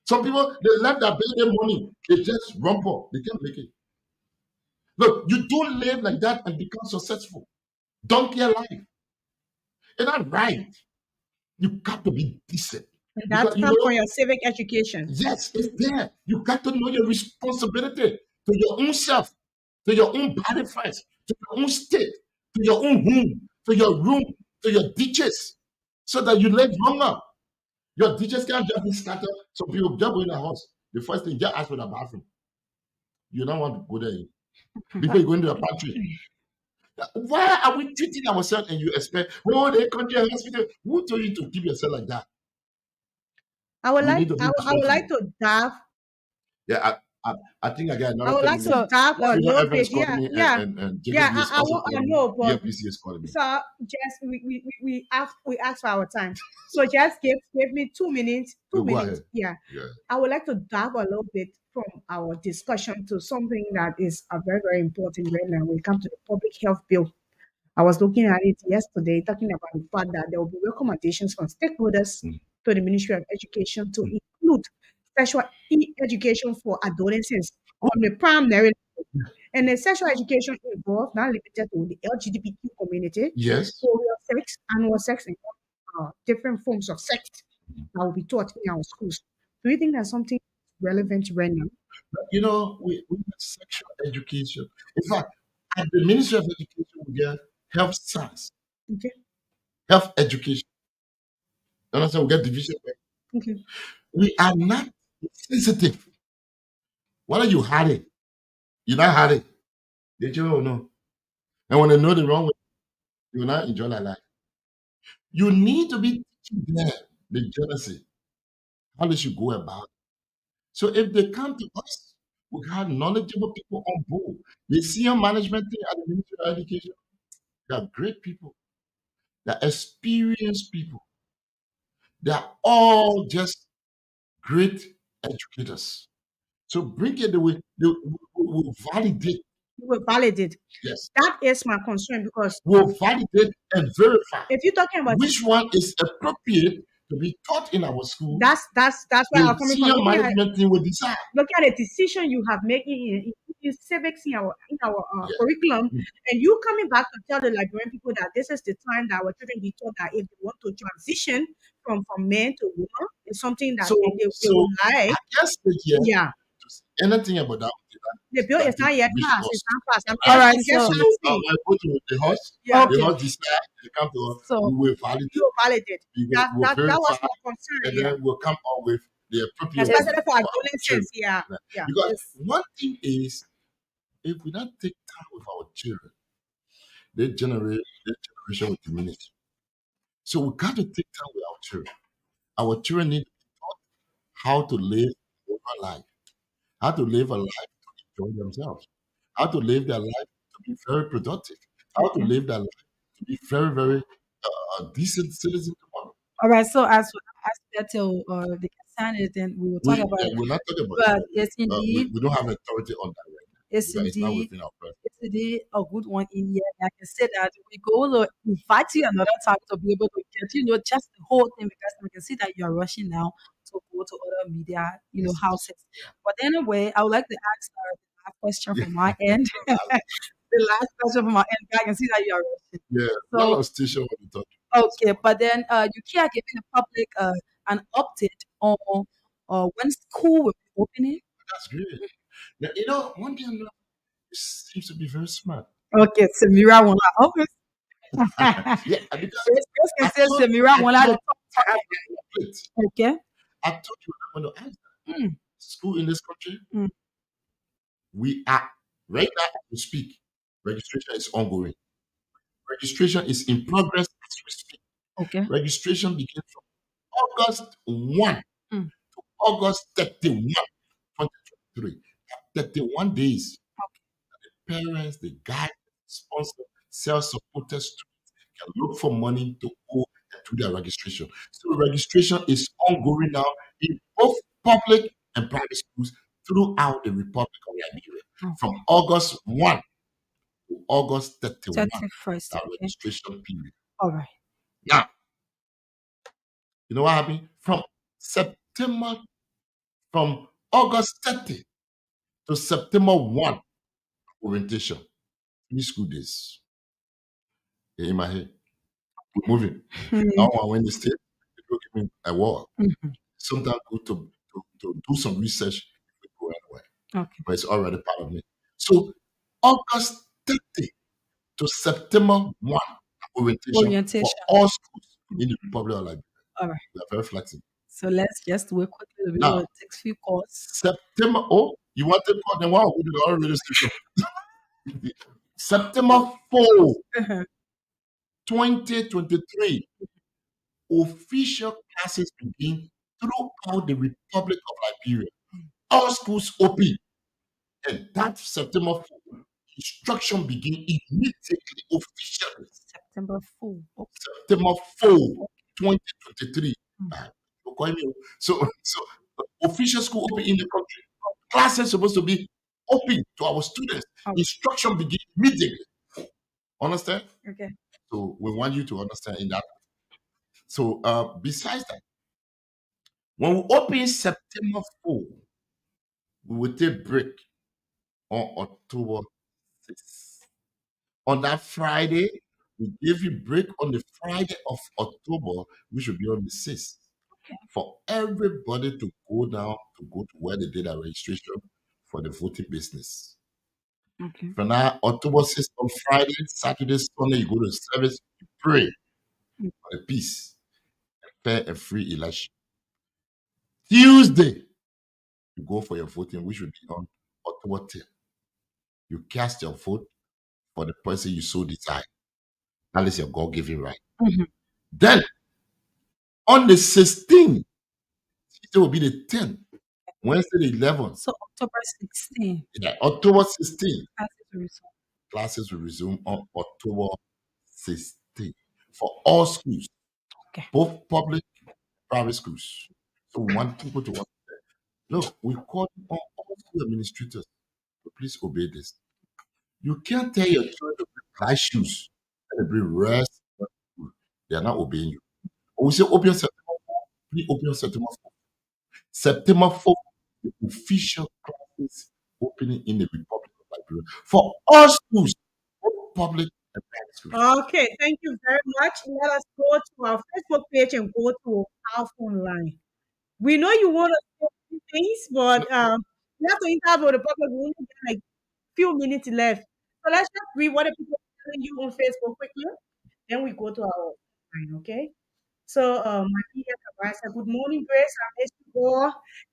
Some people, they left their baby money. They just rumble. They can't make it. Look, you don't live like that and become successful. Donkey life. It's not right. You got to be decent. And that Because, comes from your civic education. yes, it's there. You got to know your responsibility to your own self, to your own body first, to your own state, to your own home, to your room, to your ditches, so that you live longer. Your ditches can't just be scattered. So people just go in the house. The first thing, just ask for the bathroom. You don't want to go there before you go into the pantry. Why are we treating ourselves and you expect, oh, they come to your hospital? Who told you to keep yourself like that? I would We like need to be I would like responsible. to dive. Yeah, I think I got I another would 10 like to minutes. dive a Freedom little Evans bit. calling Yeah, me yeah. and Yeah, Jacob is I also want I calling me. know, but EFPC is calling me. so just we asked for our time. So just give me 2 minutes. So 2 go minutes. ahead. Yeah. Yeah. I would like to dive a little bit from our discussion to something that is very, very important right now when it comes to the public health bill. I was looking at it yesterday, talking about the fact that there will be recommendations from stakeholders Mm. to the Ministry of Education to include sexual education for adolescents from the primary level. And the sexual education involves not limited to the LGBTQ community, Yes. oral sex, anal sex, and different forms of sex that will be taught in our schools. Do you think that's something? relevant right now. You know, we have sexual education. In fact, at the Ministry of Education, we get health science, Okay. health education. You understand? We get division. Okay. We are not sensitive. Whether you had it, you not had it. The children will know. And when they know the wrong way, you will not enjoy their life. You need to be teaching them the jealousy, how they should go about it. So if they come to us, we have knowledgeable people on board. The senior management team at the Ministry of Education, they are great people. They are experienced people. They are all just great educators. So bring it the way they will validate. You will validate. Yes. That is my concern because Will validate and verify if you're talking about which one is appropriate to be taught in our school. that's where I'm The coming from. senior management team will decide. Looking at the decision you have made in civics in our Yeah. curriculum, Mm. and you coming back to tell the Liberian people that this is the time that our children be taught that if they want to transition from man to woman, it's something that So, they will I like. guess that here Yeah, to say anything about that. the bill is not yet Which passed. was It's not passed. All right, I'm just so asking. I go to the house. Yeah, The okay, house decide. They come to us. so We will validate. you will validate. We'll That was verify, my concern. and Yeah, then we'll come up with the appropriate it's one especially for for our children. adolescents. Yeah, yeah. Because it's one thing is, if we don't take time with our children, their generation will diminish. So we got to take time with our children. Our children need to be taught how to live a life, how to live a life to enjoy themselves, how to live their life to be very productive, how to okay. live their life to be very, very decent citizen tomorrow. All right, so as that till the consent is, then we will talk about it. We're not talking about But that. it's indeed, We don't have authority on that right now it's because it's not indeed, within our presence. it's indeed a good one in here. Like I can say that we go to invite you another time to be able to get, just the whole thing because we can see that you are rushing now to go to other media, Yes, it is. houses. But anyway, I would like to ask the last question from my end. The last question from my end. I can see that you are rushing. Yeah, a lot So of stations want to talk. okay, but then you can't giving the public an update on when school will be opening. That's great. Now, one thing I know, it seems to be very smart. Okay, Samira won't always. Yeah, because First I can say told, Samira I won't told, have I have my plate. Okay. I told you I'm going to ask Mm, school in this country. mm. We are right now as we speak. Registration is ongoing. Registration is in progress as we speak. Okay. Registration begins from August 1 Mm. to August 31, 2023. 31 days. Parents, the guide, sponsor, self-supported students can look for money to go and do their registration. So registration is ongoing now in both public and private schools throughout the Republic of Liberia. From Okay. August 1 to August 31, 31st. our Okay. registration period. All right. Now, you know what happened? From August 30 to September 1, orientation, 3 school days. In my head, we're moving. Mm, Now, when they stay, people give me a wall. mhm. Sometimes go to do some research, we go anywhere, Okay. but it's already part of me. So, August 30 to September 1, orientation for Orientation. all schools in the Republic of Liberia. All right. We are very flexible. So let's just wait quickly to be able Now, to take few calls. September, you want to call them? Wow, we did all registration. September 4, Uh-huh. 2023, official classes begin throughout the Republic of Liberia. All schools open, and that September 4, instruction begin immediately, officially. September 4. Okay. September 4, 2023. Mm. Don't call me. So official school open in the country. Classes supposed to be open to our students. Oh, Instruction begin immediately. Understand? okay. So we want you to understand in that. So besides that, when we open September 4, we will take break on October 6th. On that Friday, we give you break on the Friday of October, which will be on the 6th. for everybody to go down to go to where they did their registration for the voting business. Okay. From now, October 6th on Friday, Saturday, Sunday, you go to service, you pray for the peace, fair and free election. Tuesday, you go for your voting, which will be on October 10th. You cast your vote for the person you so desire. That is your God-given right. Mhm. Then, on the 16th, it will be the 10th, Wednesday the 11th. So October 16th, Yeah, October 16th, classes will resume. classes will resume on October 16th for all schools, Okay. both public and private schools. So we want people to want. Look, we call on all school administrators to please obey this. You can't tell your children to bring black shoes and they bring rest. They are not obeying you. We say open September 4th, please open September 4th. September 4th, the official classes opening in the Republic of Liberia for all schools, both public and private schools. Okay, thank you very much. Let us go to our Facebook page and go to our phone line. We know you want to say a few things, but we have to interview the public. We only got like few minutes left. So let's just read what the people are telling you on Facebook quickly. Then we go to our line, okay? So Maria Cabral said, good morning, Grace. I miss you all.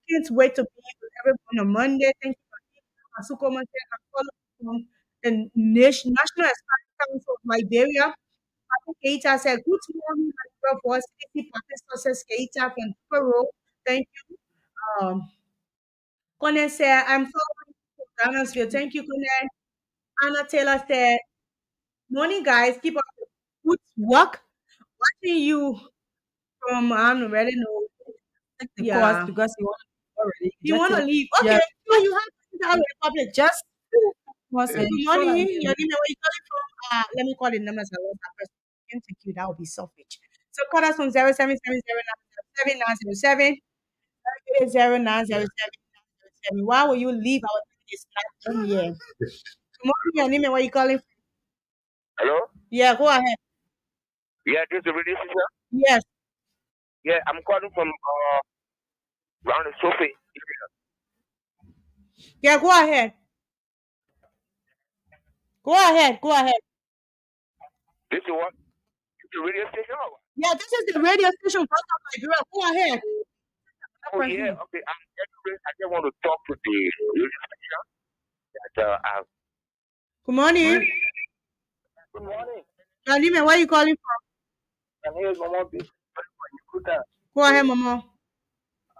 Can't wait to be with everyone on Monday. Thank you for being here. Masuko Monte, I'm calling from the National Aspiring Council of Liberia. Patrick Keita said, good morning, Liberia for CDC Patrick Success Keita from Peru. Thank you. Conan said, I'm following from Brownsville. Thank you, Conan. Anna Taylor said, morning, guys. Keep up the good work. Watching you from, I don't really know. Take the course Yeah. because you want to already. You want to leave? Yeah. Okay. So you have to interview the public. Just course and Good show morning. them Your name, where you calling from? Let me call the numbers. I lost that person. Can't take you. That would be selfish. So call us from 0770907907. 0907. Why will you leave our is not done yet? Good morning. Your name and where you calling from? Hello? Yeah, go ahead. Yeah, this is the radio station. Yes. Yeah, I'm calling from around the Sophie. Yeah, go ahead. Go ahead. Go ahead. This is what? This is the radio station or what? Yeah, this is the radio station. Go ahead. Oh yeah, okay. I just want to talk to the radio station. That, Good morning. good morning. Your name and where you calling from? And here's Mama B. Go ahead, Mama.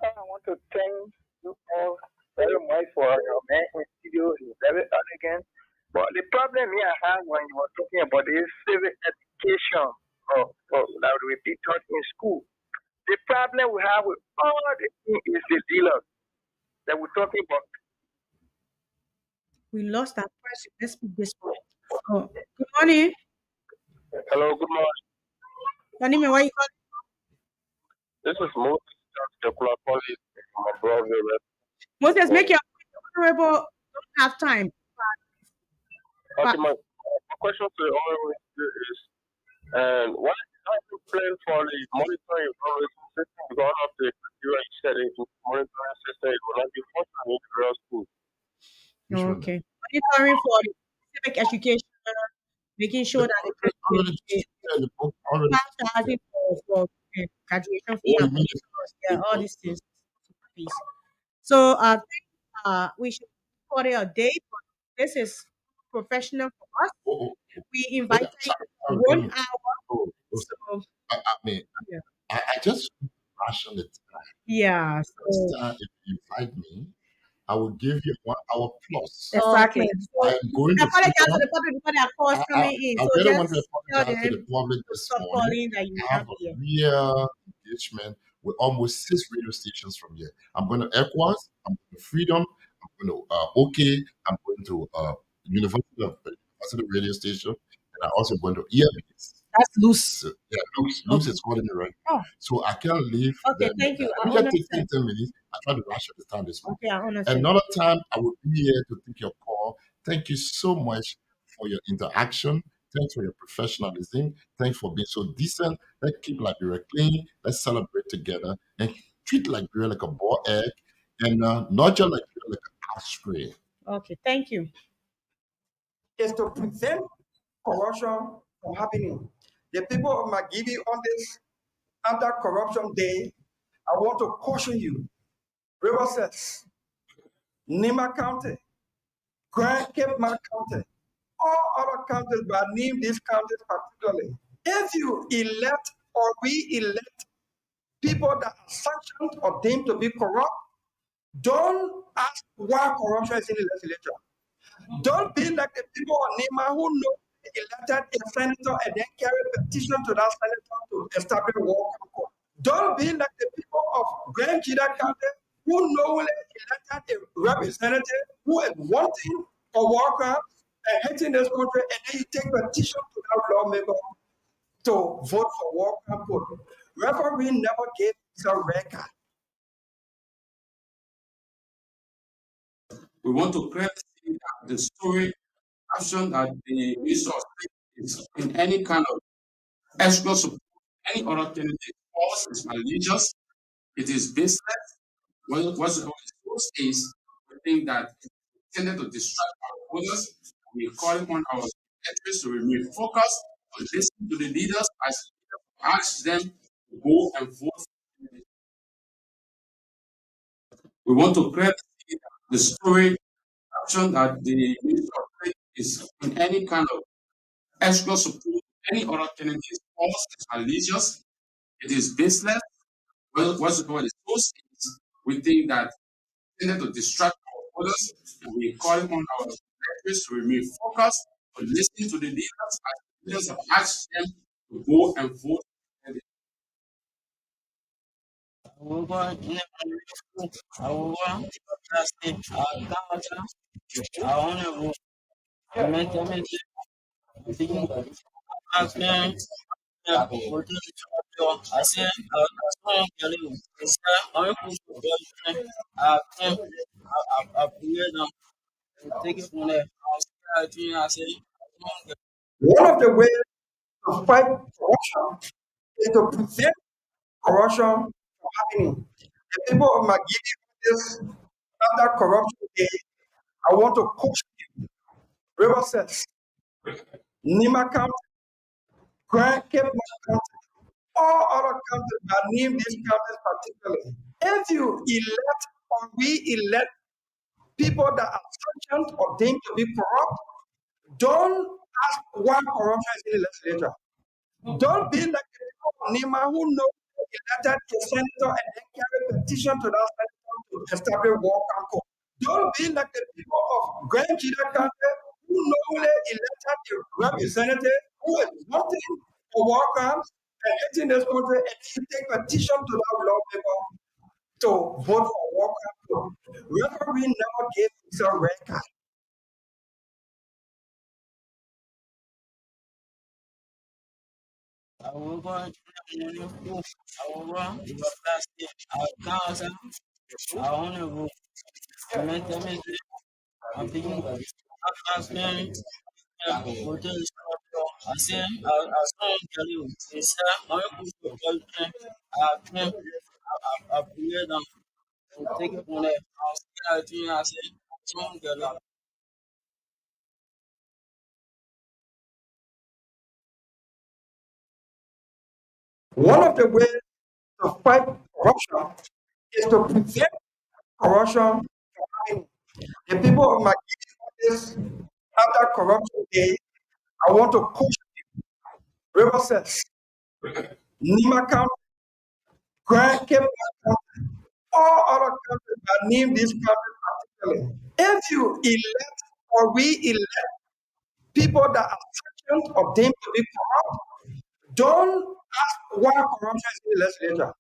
I want to thank you all very much for your man in studio. He's very elegant. But the problem here I have when you were talking about this civic education that will be taught in school. The problem we have with all the things is the dealers that we're talking about. We lost that person. Let's speak this one. Oh, good morning. Hello, good morning. Your name and where you calling? This is Moses the Club Police from my brother. Moses, make your honorable. Don't have time. Okay, my question to the honorable is, and what is the plan for the monitoring evaluation system? Because one of the criteria you said is monitoring system it will not be functioning in the real school. Which one? Okay. Monitoring for the civic education, making sure that The book already. charging for graduation Oh, fee you and mean yeah, all these things. So I think we should put it a date, but this is professional for us. Oh, We invited sorry, 1 sorry. hour. oh. So I mean, Yeah. I just ration it. yeah. Next So time, if you invite me, I will give you 1 hour plus. exactly. Okay. So I am going to apologize sit to down. the public because there are calls coming in. I So really want to just tell apologize to them the public to this stop morning. calling that you I have have a here. real engagement with almost 6 radio stations from here. I'm going to Equas, I'm going to Freedom, I'm going to OK, I'm going to University radio station, and I'm also going to EMBS. That's loose. So, yeah, Luce is calling me right now. Oh. So I can't leave. Okay, them. thank you. Let me I just take understand. 10 minutes. I try to rush at the time this morning. Okay, I understand. Another time, I will be here to take your call. Thank you so much for your interaction. Thanks for your professionalism. Thanks for being so decent. Let's keep Liberia clean. Let's celebrate together and treat Liberia like a ball egg and not just Liberia like an ashtray. Okay, thank you. Is to prevent corruption from happening. The people of Magibi on this anti-corruption day, I want to caution you. Riverside, Nima County, Grand Cape Mount County, all other counties, but I name these counties particularly. If you elect or re-elect people that are sanctioned or deemed to be corrupt, don't ask why corruption is in the legislature. Don't be like the people of Nima who know they elected a senator and then carry a petition to that senator to establish a war court. Don't be like the people of Grand Jida County who knowingly elected a representative who is wanting a war crime and hating this country, and then you take petition to that lawmaker to vote for war crime court. Referee never gave a record. We want to clearly see that the story action that the Minister of State is in any kind of extra support, any other candidate false is malicious, it is baseless. What the source is, we think that it tended to distract our voters. We call on our electors to remain focused on listening to the leaders as we ask them to go and vote. We want to clearly see that the story action that the Minister of State is in any kind of extra support, any other candidate false is malicious, it is baseless. What the source is, we think that tended to distract our voters, and we call on our electors to remain focused on listening to the leaders as the leaders have asked them to go and vote. However, in the morning, however, plastic, counter, honorable, mentally, thinking, acting, I say, I tell you, it's I'm take it from there. I say, One of the ways to fight corruption is to prevent corruption from happening. The people of Magidi this under corruption day, I want to caution you. Riverside, Nima County, Grand Cape Mount County, all other counties, but name these counties particularly. If you elect or re-elect people that are sanctioned or deemed to be corrupt, don't ask why corruption is in the legislature. Don't be like the people of Nima who know they elected a senator and then carry a petition to that senator to establish war council. Don't be like the people of Grand Jida County who knowingly elected a representative who is wanting for war crimes and hating this country, and then you take petition to that lawmaker to vote for war council. Referee never gave us a record. however, however, plastic, counter, honorable, mentally, I'm thinking, acting, I say, I saw you, it's I'm take it from there. I say, One of the ways to fight corruption is to prevent corruption from happening. The people of Magidi on this anti-corruption day, I want to caution you. Riverside, Nima County, Grand Cape County, all other counties, but name these counties particularly. If you elect or re-elect people that are sanctioned or deemed to be corrupt, don't ask why corruption is in the legislature.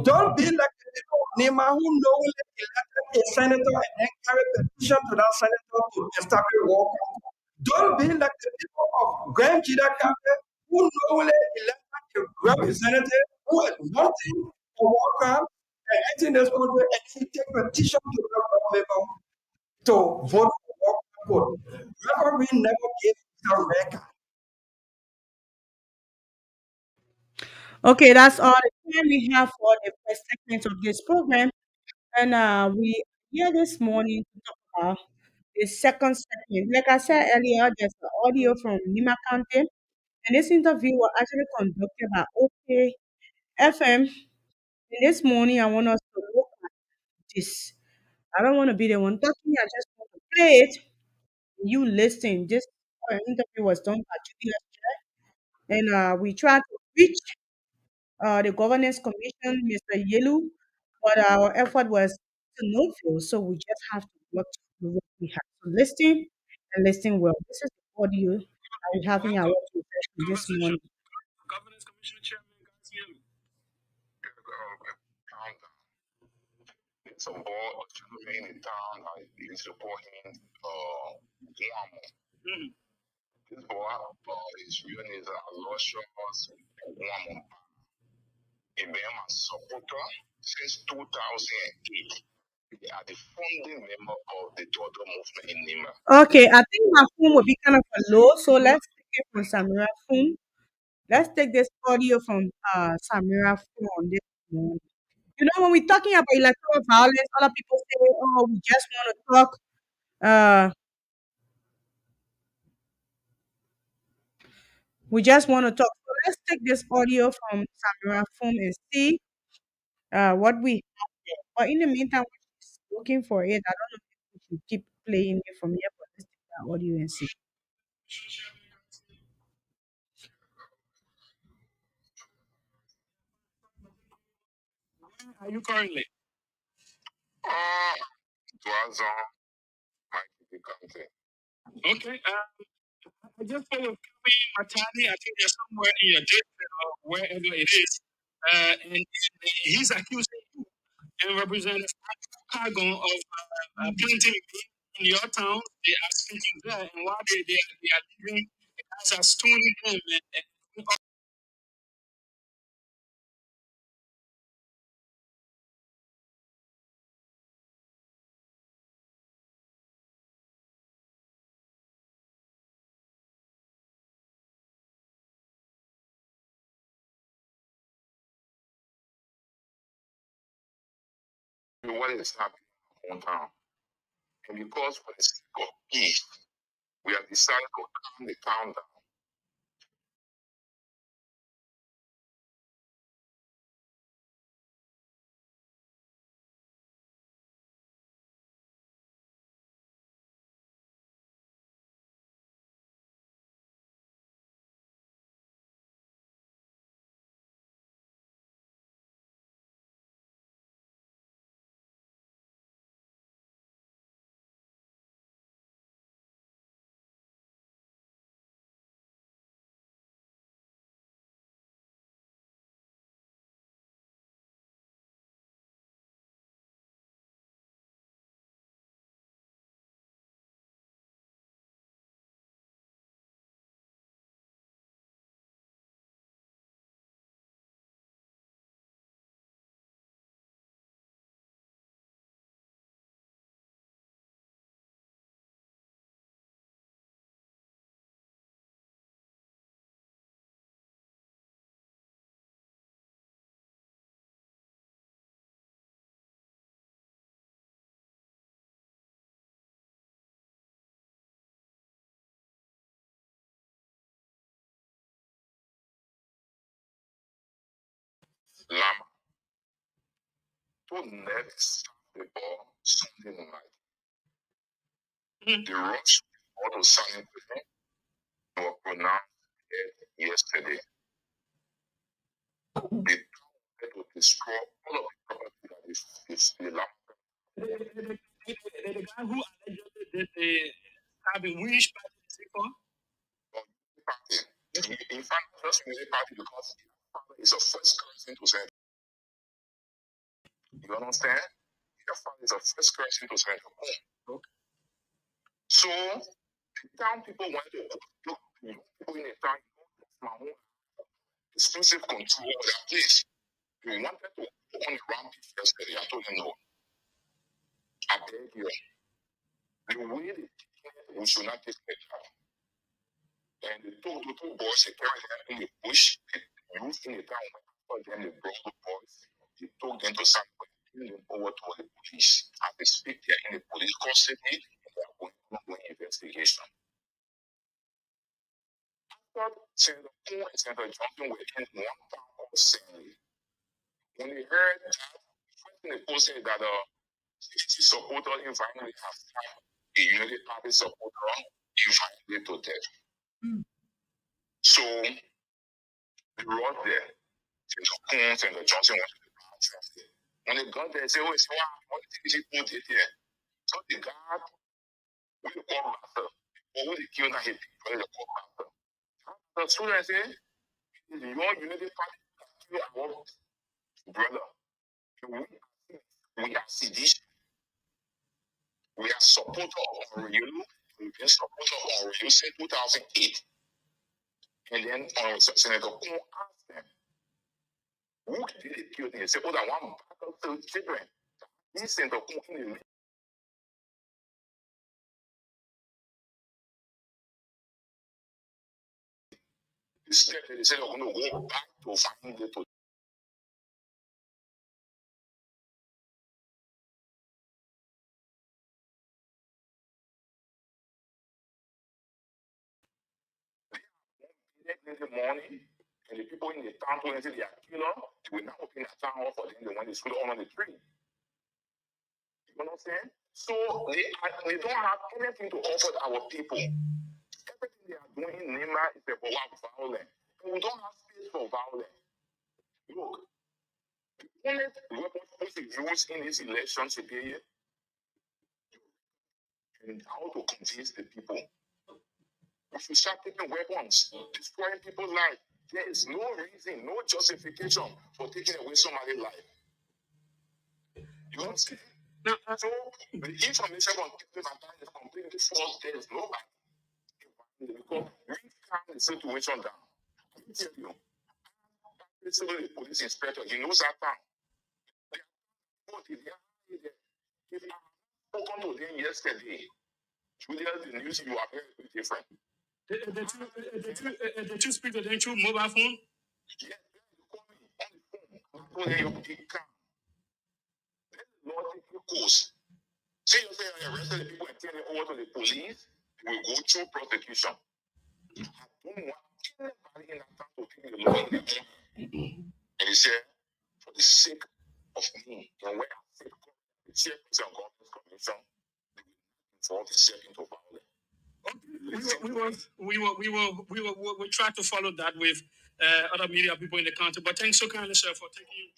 Don't be like the people of Nima who knowingly elected a senator and then carry a petition to that senator to establish war council. Don't be like the people of Grand Jida County who knowingly elected a representative who is wanting for war crime and hating this country, and then you take petition to the lawmaker to vote for war court. Referee never gave us a record. Okay, that's all the time we have for the first segment of this program. And we here this morning to talk about the second segment. Like I said earlier, there's the audio from Lima County. And this interview was actually conducted by OK FM. And this morning, I want us to look at this. I don't want to be the one talking. I just want to play it. You listen. This interview was done by Julius Chair. And we tried to reach the governance commission, Mr. Yelu, but our effort was to no avail. So we just have to work with what we have. So listen and listen well. This is the audio that we have in our session this morning. Governance Commission Chairman Garcia. Calm down. It's a board of gentlemen in town. I is reporting Guamo. This board is real is a Aloysius Guamo. A member supporter since 2008. They are the founding member of the Todo movement in Nima. Okay, I think my phone will be kind of low, so let's take it from Samira phone. Let's take this audio from Samira phone on this morning. You know, when we're talking about electoral violence, other people say, "Oh, we just want to talk." Uh, we just want to talk. So let's take this audio from Samira phone and see what we have there. But in the meantime, we're just looking for it. I don't know if we should keep playing it from here, but let's take that audio and see. Are you currently? Dwazon, Mike County. Okay. I just saw your Kelly Matani. I think they're somewhere in your district or wherever it is. And he's accusing you and Representative Kagon of planting in your town. They are speaking there, and while they are leaving, the guys are stoning them. And what is happening in my hometown. And because for the sake of peace, we have decided to calm the town down. Lama, to next the ball Sunday night. The rush auto signing were pronounced yesterday. They tried to destroy all of the property that is the Lama. The guy who allegedly did the stabbing, which party is he from? Party. In fact, just music party because his father is a first person to say. You understand? Your father is a first person to say. Okay. So the town people want to look people in the town, my own exclusive control of that place. We wanted to go on the rampage yesterday. I told him no. I beg you. The way they take it, we should not take it out. And the two boys, they carried them in the bush, the youth in the town. and then they brought the boys, they took them to somewhere, turned them over to the police. As they speak, they are in the police custody, and they are going on investigation. After Senator Cole and Senator Johnson were in one town called Stanley, when they heard that, the first thing they posted that CDC supporters invited have time, a United Party supporter invited to death. So they wrote there, Senator Coons and the Johnson went to the bathroom. When they got there, they said, oh, it's what did CDC put it here? So the guard, we call master, or we kill that hit, we call master. The student said, your United Party, you are what, brother? We are CDC. We are supporter of Oriolu. We've been supporter of Oriolu since 2008. And then Senator Kuhn asked them, who did it kill them? He said, oh, that one battlefield children. He Senator Kuhn in the step, they said, they're going to go back to find the to in the morning, and the people in the town told them they are killer, they will not open a town hall for them. They went to school on the tree. You know what I'm saying? So they don't have anything to offer our people. Everything they are doing in Nima is about violence. And we don't have space for violence. Look, the only weapon supposed to use in this election today and how to convince the people. We should start taking weapons, destroying people's lives. There is no reason, no justification for taking away somebody's life. You know what I'm saying? Now, so the information on people is completely false. There is nobody. Because we calm the situation down. I tell you, the police inspector, he knows that town. If I spoken to them yesterday, Julia, the news you are very different. Did you speak to them through mobile phone? Yes, you call me on the phone. I told them you calm. Let the law take your course. Say you say I arrested the people and turn them over to the police, they will go through prosecution. I don't want anybody in that town to take the law in their own hand. And he said, for the sake of me, and when I said the chairperson of government commission, they will involve themselves into violence. We try to follow that with other media people in the country. But thanks so kindly, sir, for taking.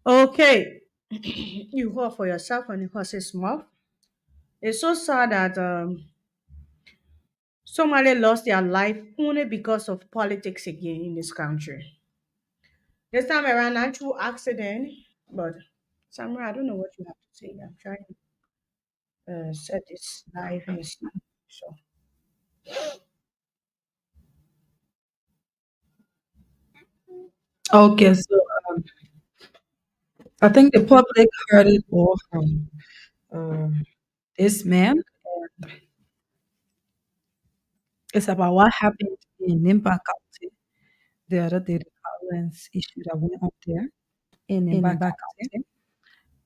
Okay. You heard for yourself on the horse's mouth. It's so sad that somebody lost their life only because of politics again in this country. This time around, not through accident, but Samuel, I don't know what you have to say. I'm trying to set this live in so. Okay, so I think the public heard it all from this man. It's about what happened in Nimba County the other day, the violence issue that went up there in Nimba County.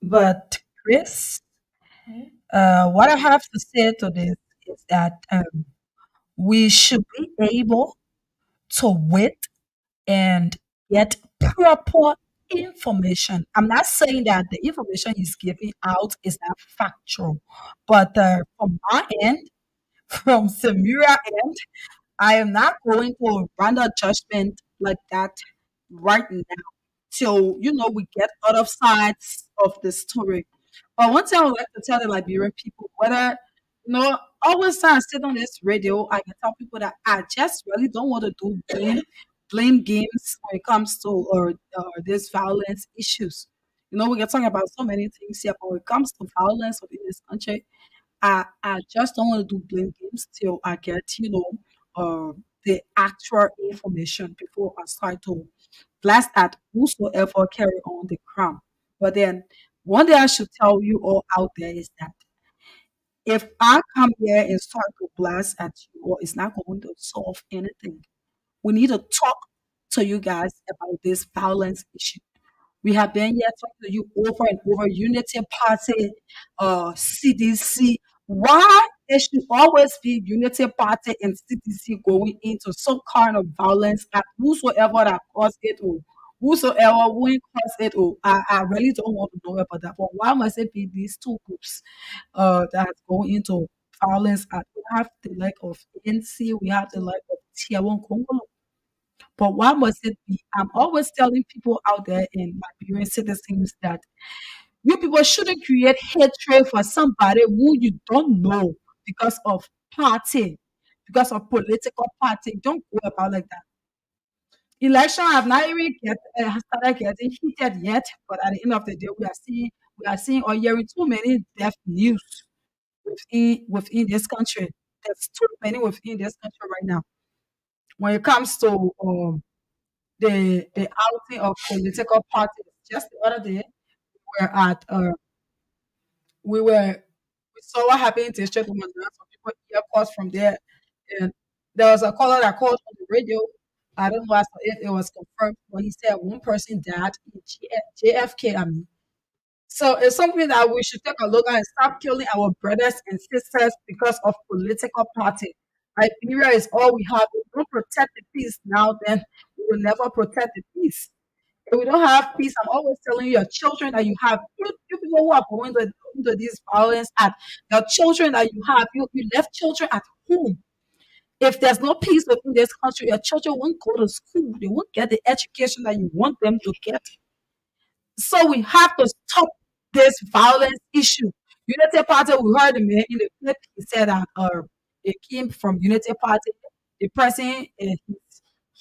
But Chris, what I have to say to this is that we should be able to wait and get proper information. I'm not saying that the information he's giving out is not factual, but from my end, from Samira end, I am not going to render judgment like that right now. So, we get other sides of the story. But one thing I would like to tell the Liberian people, whether, always time I sit on this radio, I can tell people that I just really don't want to do blame games when it comes to or this violence issues. We can talk about so many things here, but when it comes to violence within this country, I just don't want to do blame games till I get, the actual information before I start to blast at whosoever carry on the crime. But then one thing I should tell you all out there is that if I come here and start to blast at you, or it's not going to solve anything. we need to talk to you guys about this violence issue. We have been here talking to you over and over. Unity Party, CDC. Why it should always be Unity Party and CDC going into some kind of violence at whosoever that caused it or whosoever will cause it or I really don't want to know about that. But why must it be these two groups that go into violence at we have the like of NC, we have the like of Tier 1 Congo, but why must it be? I'm always telling people out there in Liberian citizens that you people shouldn't create hatred for somebody who you don't know because of party, because of political party. Don't go about like that. Election have not even started getting heated yet, but at the end of the day, we are seeing or hearing too many death news within this country. There's too many within this country right now. When it comes to the outing of political parties. Just the other day, we were at we saw what happened in District Women. Some people hear calls from there, and there was a caller that called on the radio. I don't know as to if it was confirmed, but he said one person died in JFK. I mean, so it's something that we should take a look at and stop killing our brothers and sisters because of political party. Liberia is all we have. If we don't protect the peace now, then we will never protect the peace. If we don't have peace, I'm always telling you, your children that you have, you people who are going into this violence at your children that you have, you left children at home. If there's no peace within this country, your children won't go to school. They won't get the education that you want them to get. So we have to stop this violence issue. Unity Party, we heard the man in the clip, he said that it came from Unity Party. The person,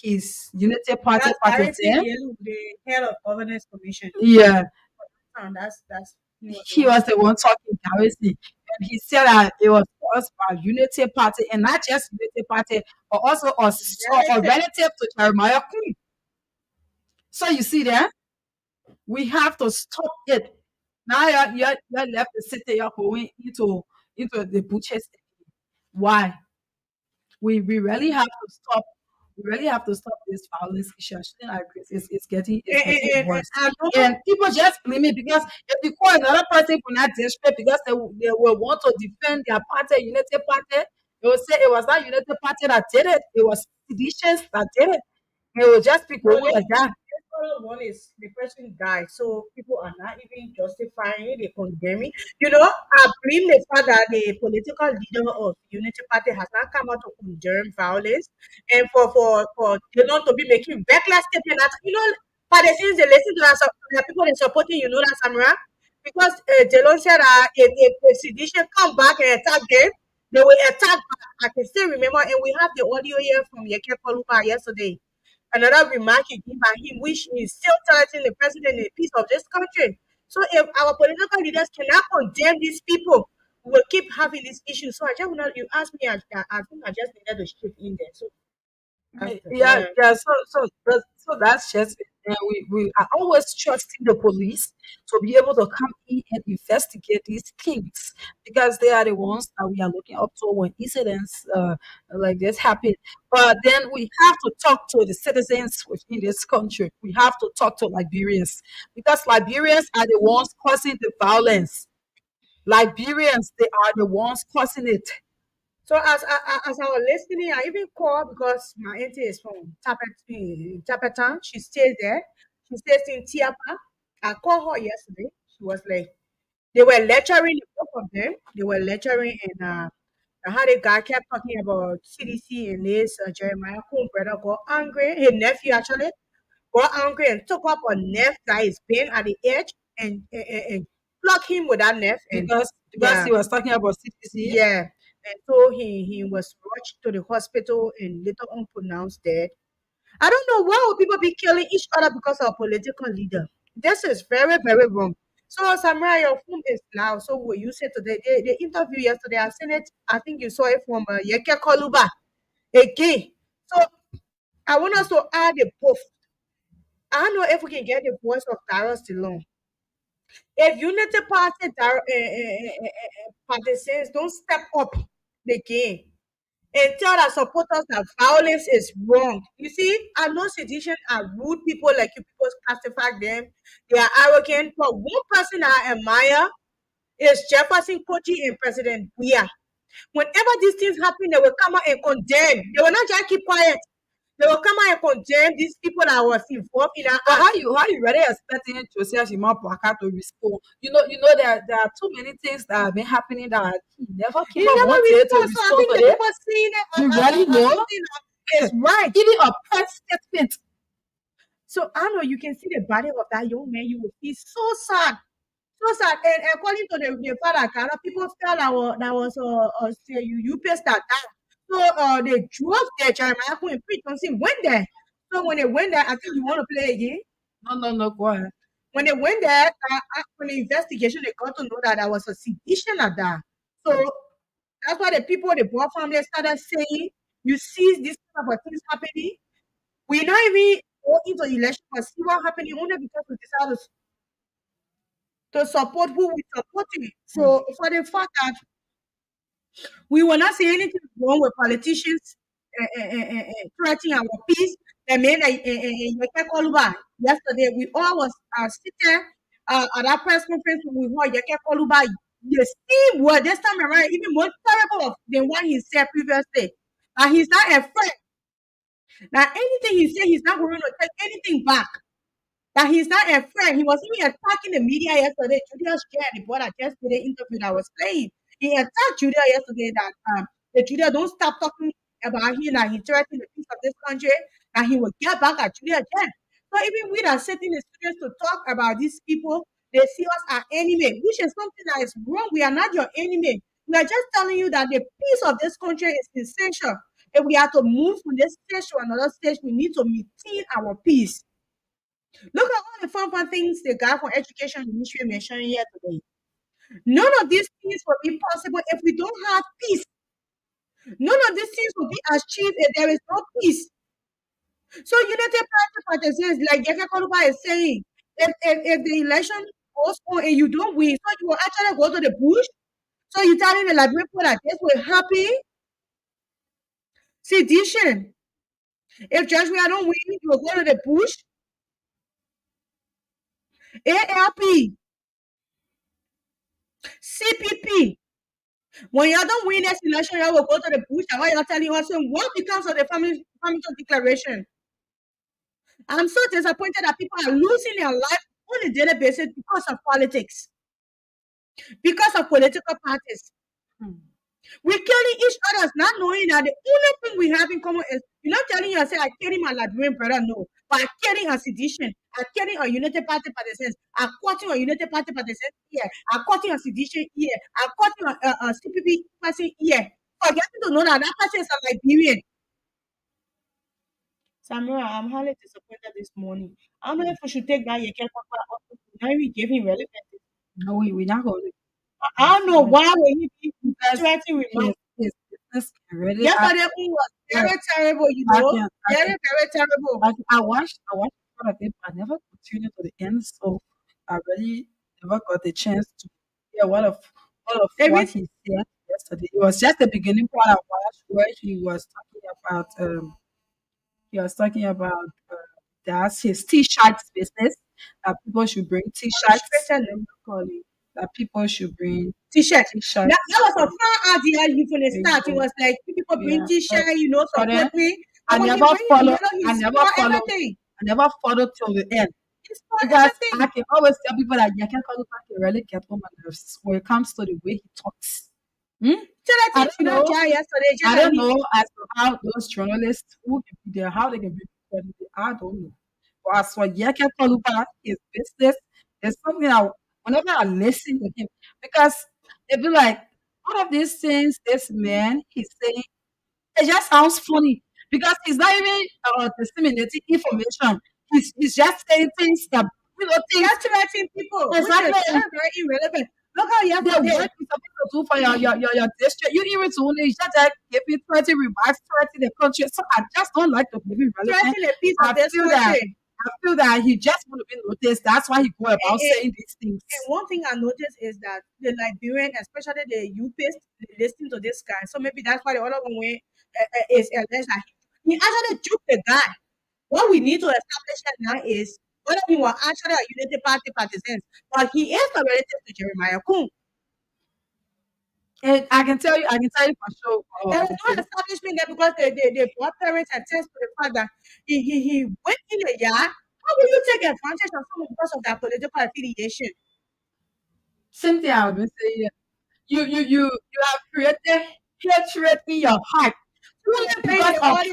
his Unity Party That's directly partisan. the head of governance commission. Yeah, That's he was the one talking directly. And he said that it was caused by Unity Party, and not just Unity Party, but also a relative to Jeremiah Queen. So you see there, we have to stop it. Now you're left to sit there, you're going into the butcher's. Why? We really have to stop. We really have to stop this violence issue. I shouldn't agree. It's getting worse. I know. And people just blame it because if you call another person from that district because they will want to defend their party, Unity Party, they will say it was not Unity Party that did it. It was seditions that did it. It will just be going like that. Other one is the person died, so people are not even justifying it, they condemning. I blame the fact that the political leader of Unity Party has not come out to condemn violence and for to be making backlash statement that partisans they listen to that the people they supporting that Samra because Jelon said that if sedition come back and attack them, they will attack back. I can still remember, and we have the audio here from Yeke Koluba yesterday. Another remark he gave by him, which is still threatening the president and the peace of this country. So if our political leaders cannot condemn these people, we will keep having this issue. So I just want you asked me, I think I just needed to shift in there. So Yeah, yeah. So that's just it. And we are always trusting the police to be able to come in and investigate these things because they are the ones that we are looking up to when incidents like this happen. But then we have to talk to the citizens within this country. We have to talk to Liberians because Liberians are the ones causing the violence. Liberians, they are the ones causing it. so as I was listening, I even called because my auntie is from Tapetan. She stays there. She stays in Tiapa. I called her yesterday. She was like, they were lecturing both of them. They were lecturing and how the guy kept talking about CDC and this Jeremiah Coon brother got angry. His nephew actually got angry and took up a knife that is bent at the edge and plucked him with that knife. And Because yeah, he was talking about CTC. yeah. And so he was rushed to the hospital and later on pronounced dead. I don't know why would people be killing each other because of political leader. This is very, very wrong. So Samurai, your phone is loud. So what you said today, the interview yesterday, I seen it. I think you saw it from Yeke Koluba again. So I want us to add the both. I don't know if we can get the voice of Darius alone. If Unity Party partisans don't step up the game and tell our supporters that violence is wrong. You see, I know sedition are rude people like you people classify them. They are arrogant. But one person I admire is Jefferson Kochi and President Weah. Whenever these things happen, they will come out and condemn. They will not just keep quiet. They will come out and condemn these people that was involved in that But act. how you really expecting Josiah Shima Bwaka to respond? There are too many things that have been happening that he never He came up never one day to responds. So I respond think to the it. people seeing it, You really know? is right. Even a press statement. So I know you can see the body of that young man. You will feel so sad. So sad. And according to the father, kind of people felt that was say you passed that down. So they drove there, Jeremiah who and preach and see went there. So when they went there, I think you want to play again. No, go ahead. When they went there, when the investigation, they got to know that there was a sedition at that. So that's why the people, the Boer family started saying, you see this kind of things happening. We not even go into election and see what happening only because we decided to support who we supporting. So for the fact that we will not say anything wrong with politicians threatening our peace. The man Yeke Koluba yesterday, we all was sitting at that press conference when we heard Yeke Koluba. The same word this time around, even more terrible than what he said previously. And he's not afraid. Now anything he said, he's not going to take anything back. That he's not a friend. He was even attacking the media yesterday. Julius shared the boy that just did the interview that I was playing. He attacked Julia yesterday that the Julia don't stop talking about him, that he threatened the peace of this country, that he will get back at Julia again. So even we that sit in the studios to talk about these people, they see us as enemy, which is something that is wrong. We are not your enemy. We are just telling you that the peace of this country is essential. If we have to move from this stage to another stage, we need to maintain our peace. Look at all the fun things the guy from Education Ministry mentioned here today. None of these things will be possible if we don't have peace. None of these things will be achieved if there is no peace. So United Party partisans, like Yeke Koluba is saying, if the election goes on and you don't win, so you will actually go to the bush. So you're telling the Liberian people that this will happen. Sedition. If Judge we don't win, you will go to the bush. ALP, CPP. When y'all don't win this election, y'all will go to the bush. And why y'all telling us what becomes of the family declaration? I'm so disappointed that people are losing their life on a daily basis because of politics, because of political parties. We're killing each other, not knowing that the only thing we have in common is you're not telling yourself, I'm killing my Liberian brother, no. But I'm killing a sedition, I'm killing a United Party partisans, I'm quoting a United Party partisans here, I'm quoting a sedition here, I'm quoting a CPP person here. Forgetting to know that that person is a Liberian. Samira, I'm highly disappointed this morning. I don't know if we should take that Yeke Papa off. Now we gave him relevant. No, we're not going to. I don't know why when he be Because threatening remarks. his business can really Yesterday was very terrible, you I know. can, I Very, can, very terrible. I watched part of it, but I never continued to the end, so I really never got the chance to hear Every what he said yesterday. It was just the beginning part I watched where he was talking about that's his t-shirts business, that people should bring t-shirts, that people should bring t-shirt. t-shirts. That was a far idea you from the start. It was like people bring Yeah, t-shirt, you know, but then support me. I And when he never bring it follow. together, he I never spoil follow. everything. I never followed till the end He spoil because I everything. can always tell people that Yeke Koluba can really get on my nerves when it comes to the way he talks. Tell that I thing don't know. yesterday. I don't know as to how those journalists who can be there, how they can be recording it. I don't know. But as for Yeke Koluba, his business, there's something whenever I listen to him, because it be like all of these things this man he's saying, it just sounds funny because he's not even disseminating information. He's just saying things that things That's threatening people, which is exactly very, very irrelevant. Look how the yesterday, work you're supposed to do for your district. You even to only just like give me 30 remarks, 30 the country. So I just don't like to give it relevant. threatening the peace I of this feel that country. I feel that he just want to be noticed. That's why he go about saying these things. And one thing I noticed is that the Liberian, especially the youthist, they listen to this guy. So maybe that's why the other one went, is alleged that he actually juked the guy. What we need to establish that now is whether he was actually a Unity Party partisan, but he is a relative to Jeremiah Kuhn. And I can tell you for sure. There is no establishment there because they brought parents and test to the fact that he went in the yard. How will you take advantage of someone because of their political affiliation? Same thing I was saying. You have created hatred in your heart. Only because of party.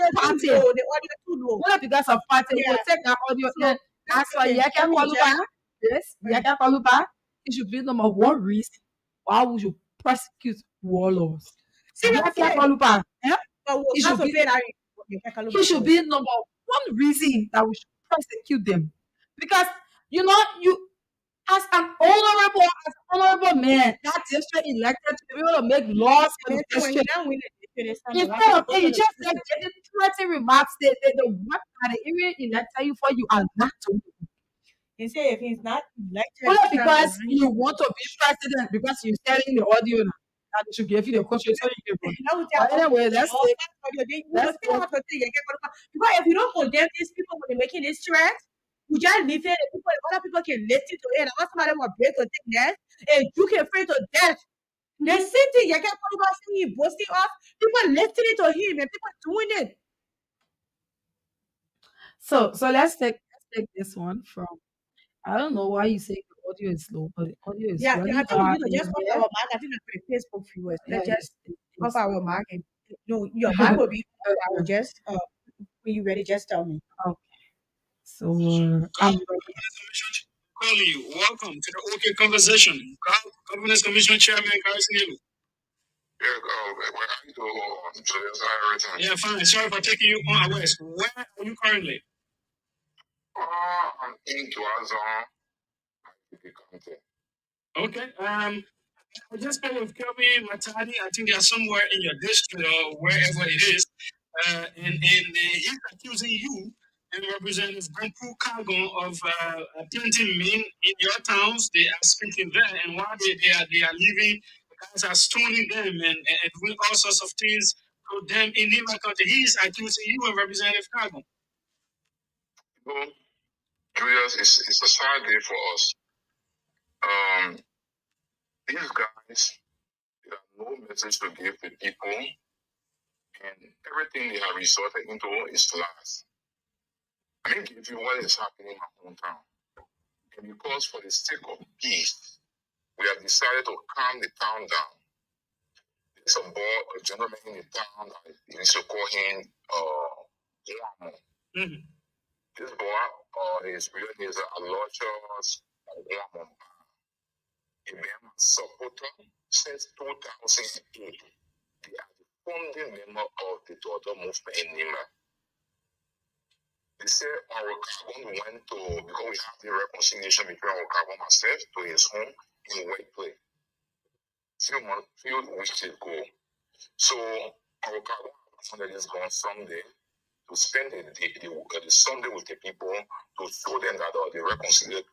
The audio too low. Only because of party. You Yeah. take that audio. So, And that's why okay, Yaka let me Kwaluba. Yes, Yaka Kwaluba. It should be number one reason why would you prosecute warlords. Yaka seriously, Kwaluba. but we'll It have should to be pay that. he should be number one reason that we should prosecute them. Because you know, you as an honorable man, that district elected to be able to make laws for the When you district. don't win it, Instead of it, you just said getting 30 remarks, the what that the area elected you for, you are not doing it. He say if he's not elected, Only because you want to be president, because you said in the audio now that they should give you the country so you can run. But anyway, let's take because if you don't condemn these people when they're making this threat, you just leave it. Other people can listen to it. And once somebody will break or take that, and you can free to death. The same thing, you get saying he boasting off. People listening to him and people doing it. So let's take this one from. I don't know why you say the audio is low, but the audio is Yeah, really I think we high need to just in off here. our mic. I think for the Facebook viewers, Yeah, let's just off it's our mic. And, no, your mic will be off. I will just when you ready, just tell me. okay. So I'm ready. Calling you. Welcome to the OK Conversation. Governance Commission Chairman Guys Neal. Yeah, where are you doing? Everything. Yeah, fine. Sorry for taking you unawares. Where are you currently? I'm in Tuazon. Okay. I just spoke with Kelvin Matadi. I think they are somewhere in your district or wherever it is. And he's accusing you and Representative Gumpu Kagon of planting men in your towns. They are speaking there, and while they are leaving, the guys are stoning them and doing all sorts of things to them in Nima County. He's accusing you and Representative Kagon. Well, Julius, it's a sad day for us. These guys, they have no message to give the people, and everything they have resorted into is lies. I mean, give you what is happening in my hometown. And because for the sake of peace, we have decided to calm the town down. There's a gentleman in the town that we used to call him Guamo. Mm-hmm. This boy, his real name is Alochas Guamo. A man supporter since 2008. They are the founding member of the Daughter Movement in Nima. They say our Kagon went to, because we have the reconciliation between our Kagon myself to his home in Whiteplay. Few weeks ago. So our Kagon that is going Sunday to spend the Sunday with the people to show them that the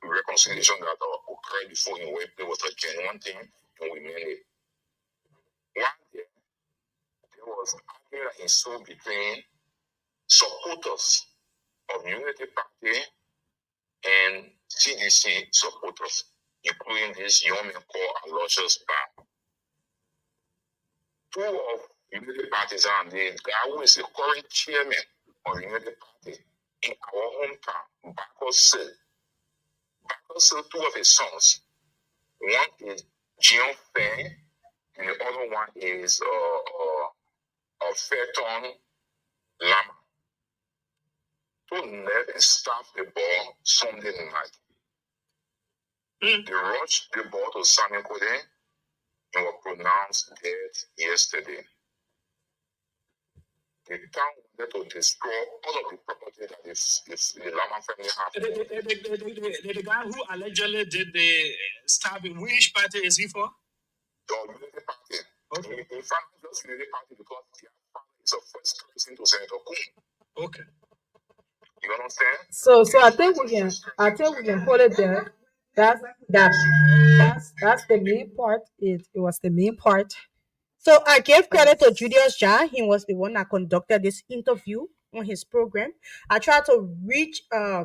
reconciliation that occurred before in Whiteplay was a genuine thing, and we meant it. One day, there was argument and so between supporters of Unity Party and CDC supporters, including this young man called Aloysius Bar. Two of Unity Partisans, the guy who is the current chairman of Unity Party in our hometown, Bakos Bakos, two of his sons. One is Jean Fain, and the other one is Fairton Lama. To left and stopped the ball Sunday night. They rushed the ball to Samuel Kode and were pronounced dead yesterday. The town wanted to destroy all of the property that the Lama family have. The guy who allegedly did the stabbing, which party is he for? The Unity Party. Okay. In fact, just Unity Party because their father is a first cousin to Senator Kuhn. Okay. The You understand? So I think we can hold it there. That's the main part. It was the main part. So I gave credit to Yes. Julius Jar. He was the one that conducted this interview on his program. I tried to reach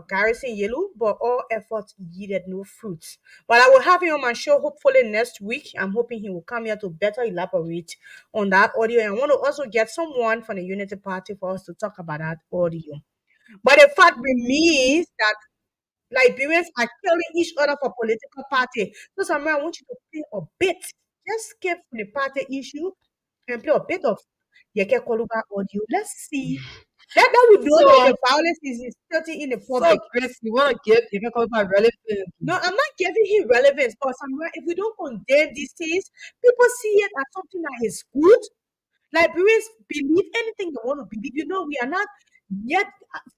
Garrison Yellow, but all efforts yielded no fruits. But I will have him on my show hopefully next week. I'm hoping he will come here to better elaborate on that audio. And I want to also get someone from the Unity Party for us to talk about that audio. But the fact remains that Liberians are killing each other for political party. So, Samara, I want you to play a bit. Just skip from the party issue and play a bit of Yeke Koluba audio. Let's see. That we know that So the violence is still in the so public. Chris, you want to give you can call it my relevant. No, I'm not giving him relevance, but Samara, if we don't condemn these things, people see it as something that is good. Liberians believe anything they want to believe. You know, we are not yet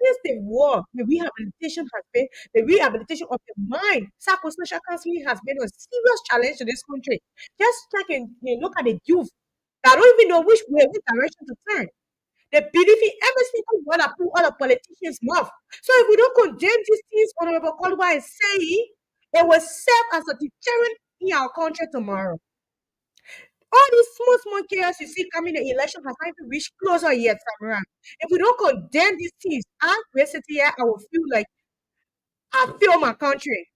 since the war, the rehabilitation has been the rehabilitation of the mind. Psychosocial counseling has been a serious challenge to this country. Just like you look at the youth that don't even know which way, which direction to turn. They believe in every single word that put all the politicians' mouth. So if we don't condemn these things, Honorable Koluba is saying, it will serve as a deterrent in our country tomorrow. All these small, small chaos you see coming, the election has not even reached closer yet, Samara. If we don't condemn these things, I basically here, I will feel like I feel my country.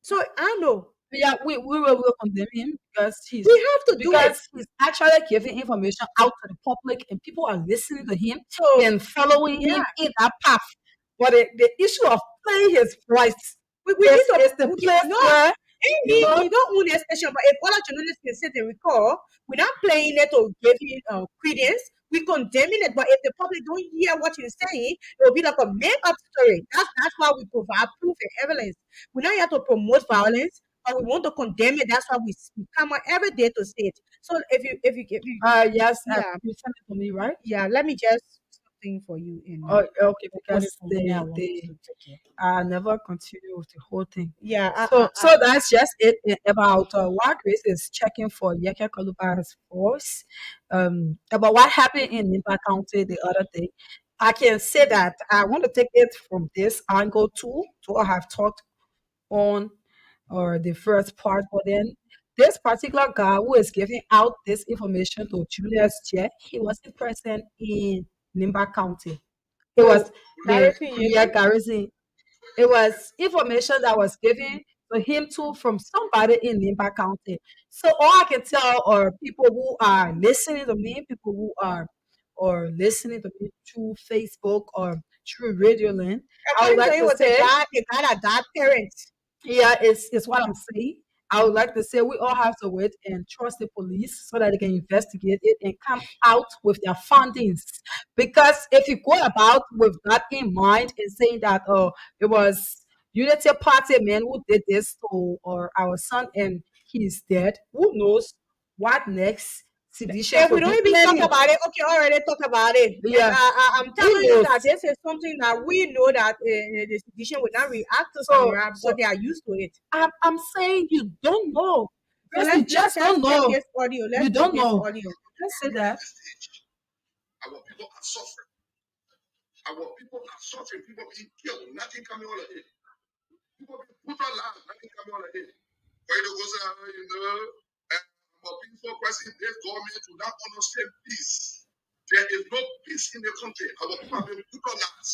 So I know Yeah, we will condemn him we have to do it. because he's actually giving information out to the public and people are listening to him So and following yeah, him in that path. But the issue of playing his voice we need to is the place no. where you know He don't own the station, but if all our journalists can sit and record, we're not playing it to give him credence. We condemning it, but if the public don't hear what he's saying, it will be like a make-up story. That's why we provide proof and evidence. We're not here to promote violence, but we want to condemn it. That's why we come out every day to say it. So if you yes, yeah you sent it to me, right? yeah, let me just something for you and Oh, okay, put it because from where I they want they to take it. I never continue with the whole thing. Yeah, So that's just it about what Grace is checking for Yeke Kaluba's force. About what happened in Nimba County the other day. I can say that I want to take it from this angle too. To I have talked on or the first part, but then this particular guy who is giving out this information to Julius J, he wasn't present in Nimba County. It was oh, the Garrison yeah, Yelu. Garrison. It was information that was given to him too from somebody in Nimba County. So all I can tell are people who are listening to me, people who are or listening to me through Facebook or through Radio Land. I would According to like him, to was say a guy that got parents. yeah, it's what I'm saying. I would like to say we all have to wait and trust the police so that they can investigate it and come out with their findings. Because if you go about with that in mind and saying that it was Unity Party man who did this to or our son and he's dead, who knows what next? Sedition If we could don't be even talk planning. about it, okay, already talk about it. And Yeah, I'm who telling you knows? that this is something that we know that the sedition will not react to So Samara because so they are used to it. I'm saying you don't know. So Because you just let's don't take know. this audio. Let's You take don't this know. audio. Let's say that. Our people are suffering. Our people are suffering. People being killed. Nothing coming all ahead. People being put on land. Nothing coming all ahead. For you to go say, but peaceful person, this government will not understand peace. There is no peace in the country. Our people have been put on land.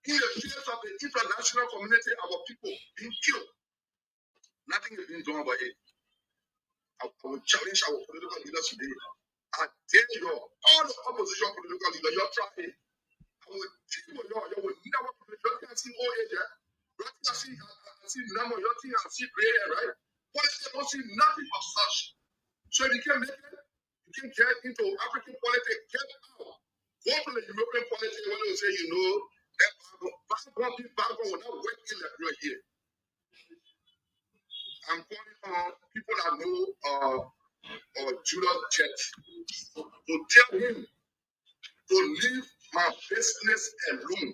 In the face of the international community, our people being killed. Nothing is being done about it. I will challenge our political leaders today. I dare you, all the opposition political leaders, you're trying. I will team with you will never put your thing see old age. Right? I see number your thing, I see gray hair, right? Politics don't see nothing of such. So if you can make it, you can get into African politics, get out. Go to the European politics when they say, that background will not work in that right here. I'm calling on people that know Julius Church to tell him to leave my business alone.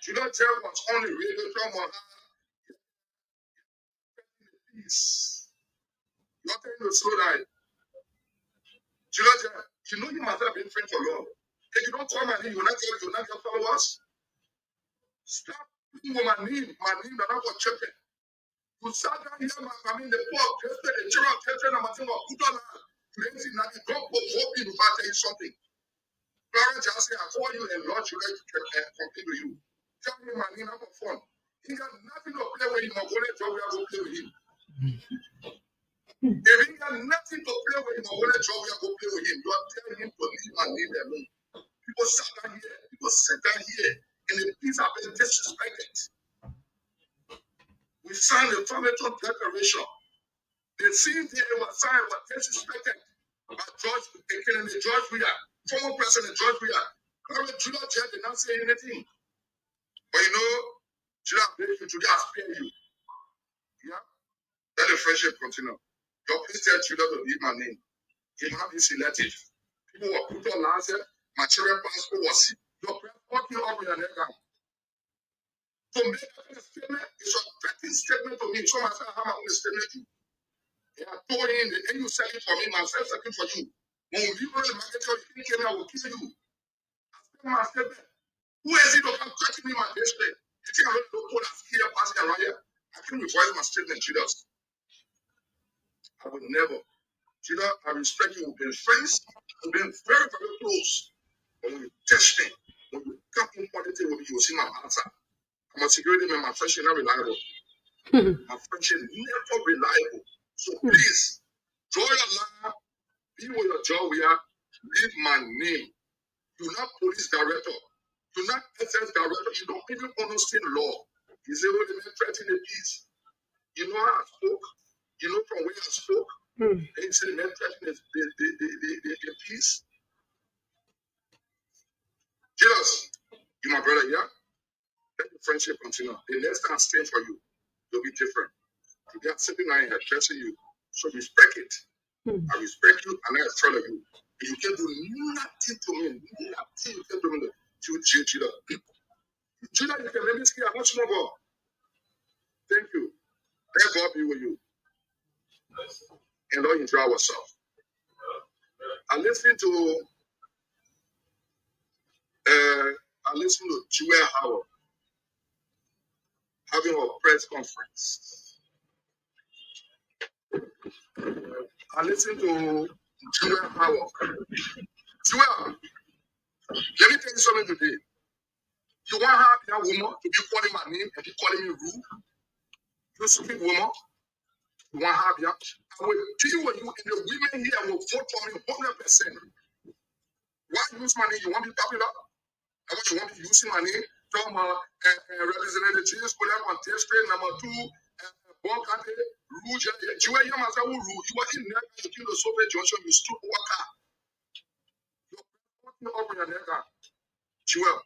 Julius Church was only radio from peace. Nothing to slow down. Julius Church, you know you must have been friends for long. If you don't come and you will not get followers. Stop putting my name that I was checking. You sat down here, I mean, the poor, tested, the children, tested, and Martin was put on crazy. Now, you don't put hope in if I tell you something. Parents just say, I call you and Lord, you like to compete with you. Tell me my name, I'm fun. He got nothing to play with him. I'm going to job, we are going to play with him. If he got nothing to play with him, I'm going to job, we are going to play with him. You are telling him to leave my name alone. People sit down here, and the peace have been disrespected. We signed the Farmington Declaration. The same thing was signed was disrespected by George Kennedy, George Weah, former President George Weah. Current Judah Judge did not say anything. But you know, Judah begged you, Judah spare you. Yeah? Let the friendship continue. Your please tell Judah to leave my name. He will not be selective. People were put on answer. My children passport was your breath walking up with an egg. To make that kind of statement is a threatening statement to me. So I said, how am I going to statement you? They are told him, and you sell it for me, myself selling for you. When we go to the market, you think I will kill you. I statement. Who is it to come threaten me my district? You think I don't know that here passing around here? I can revise my statement, Judas. I would never. Judas, I respect you. We've been friends. We've been very, very close. But when you test me, when you come in politics with me, you will see my answer. I'm a security man, my friendship not reliable. My friendship never reliable. So please, draw your line, be with your job we are, leave my name. You're not police director. You're not SS director. You don't even understand law. You say, well, the man threatening the peace. You know how I spoke. You know from where I spoke. And you say the man threatening the peace. Jesus, you my brother, yeah? Let the friendship continue. The next time I stand for you, it'll be different. Today I'm sitting down here addressing you. So respect it. I respect you and I follow you. And you can do nothing to me. Nothing you can do me. Judah. Judah, you can let me see how much more God. Thank you. Let God be with you. And Lord, enjoy ourselves. I listened to Joel Howard having a press conference. I listened to Joel Howard. Joel, let me tell you something today. You want to have that woman to be calling my name and be calling me rude? You stupid woman. You want to have that? I will deal with you and the women here will vote for me 100%. Why use my name? You want to be popular? I want you want to be using my name. From Representative Jesus Colem on district number 2, Bon Country, Rouge. You are Yamaza Rouge. You are in there. You kill the Soviet Junction. You stood worker. You're up in your neck. Joel,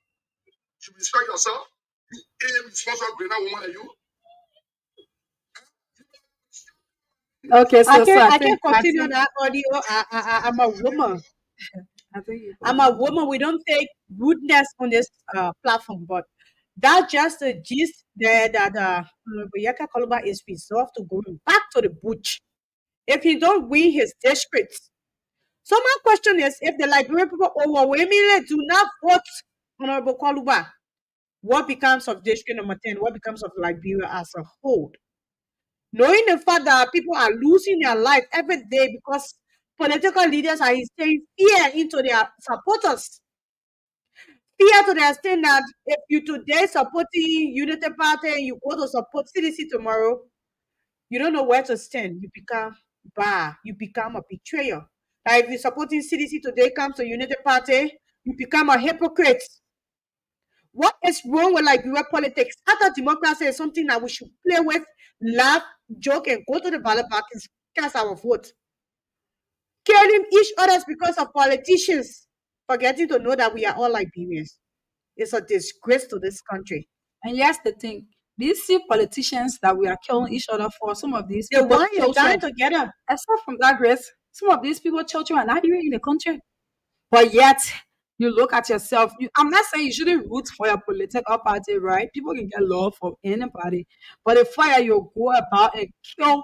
you respect yourself. You ain't responsible greater woman than you. Okay, so I can continue that audio. I'm a woman. I'm a woman. We don't take rudeness on this platform, but that's just a gist there that Yaka Koluba is resolved to going back to the bush if he don't win his district. So my question is, if the Liberian people overwhelmingly do not vote Honorable Koluba, what becomes of district number 10? What becomes of Liberia as a whole? Knowing the fact that people are losing their life every day because political leaders are instilling fear into their supporters. Fear to the extent that if you today supporting Unity Party and you go to support CDC tomorrow, you don't know where to stand. You become bar. You become a betrayer. Like if you're supporting CDC today, comes to Unity Party, you become a hypocrite. What is wrong with Liberia politics? I thought democracy is something that we should play with, laugh, joke, and go to the ballot box and cast our vote. Killing each other because of politicians, forgetting to know that we are all Liberians. It's a disgrace to this country. And here's the thing: these same politicians that we are killing each other for, some of these The people, one you're dying together. aside from that, Grace, some of these people, children, are not even in the country. But yet, you look at yourself. I'm not saying you shouldn't root for your political party, right? People can get love from anybody. But the fire you go about and kill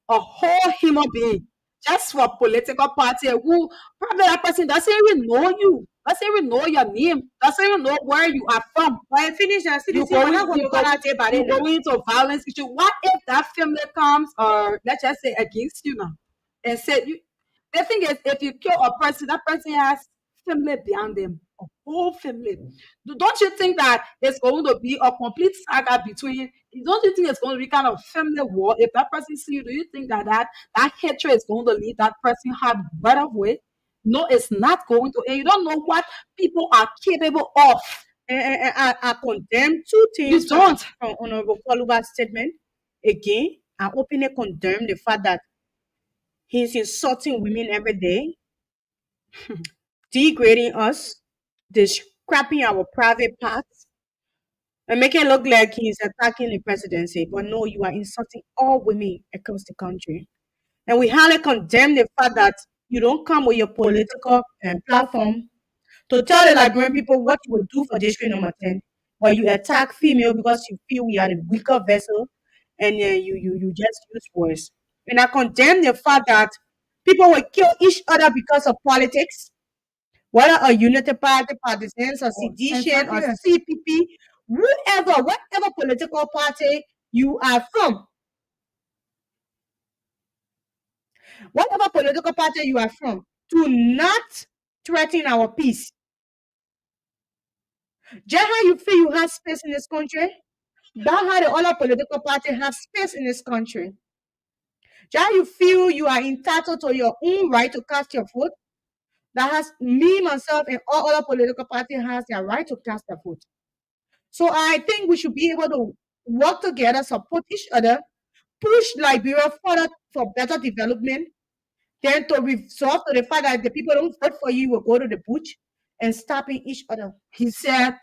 a whole human being, just for political party who probably that person doesn't even know you, doesn't even know your name, doesn't even know where you are from. But finish and see the You thing, we're going, not going you to go go, out there by you then. go into violence issue. What if that family comes, or let's just say against you now, and said you? The thing is, if you kill a person, that person has family behind them, a whole family. Don't you think that it's going to be a complete saga between? Don't you think it's going to be kind of family war if that person see you? Do you think that that hatred is going to lead that person have right of way? No, it's not going to. And you don't know what people are capable of. And I condemn two You things don't. from Honorable Kaluba's statement. Again, I openly condemn the fact that he's insulting women every day, degrading us, scrapping our private parts, and making it look like he's attacking the presidency. But no, you are insulting all women across the country. And we highly condemn the fact that you don't come with your political platform to tell the Liberian people what you will do for district number 10, but you attack female because you feel we are the weaker vessel, and you just use words. And I condemn the fact that people will kill each other because of politics, whether a United Party, partisans, or sedition, or Exactly. CPP, whatever political party you are from, whatever political party you are from, do not threaten our peace. Just how you feel you have space in this country, that's how the other political party have space in this country. Just how you feel you are entitled to your own right to cast your vote, that has me, myself, and all other political parties has their right to cast their vote. So I think we should be able to work together, support each other, push Liberia further for better development, then to resolve to the fact that the people don't vote for you will go to the bush and stopping each other. He said,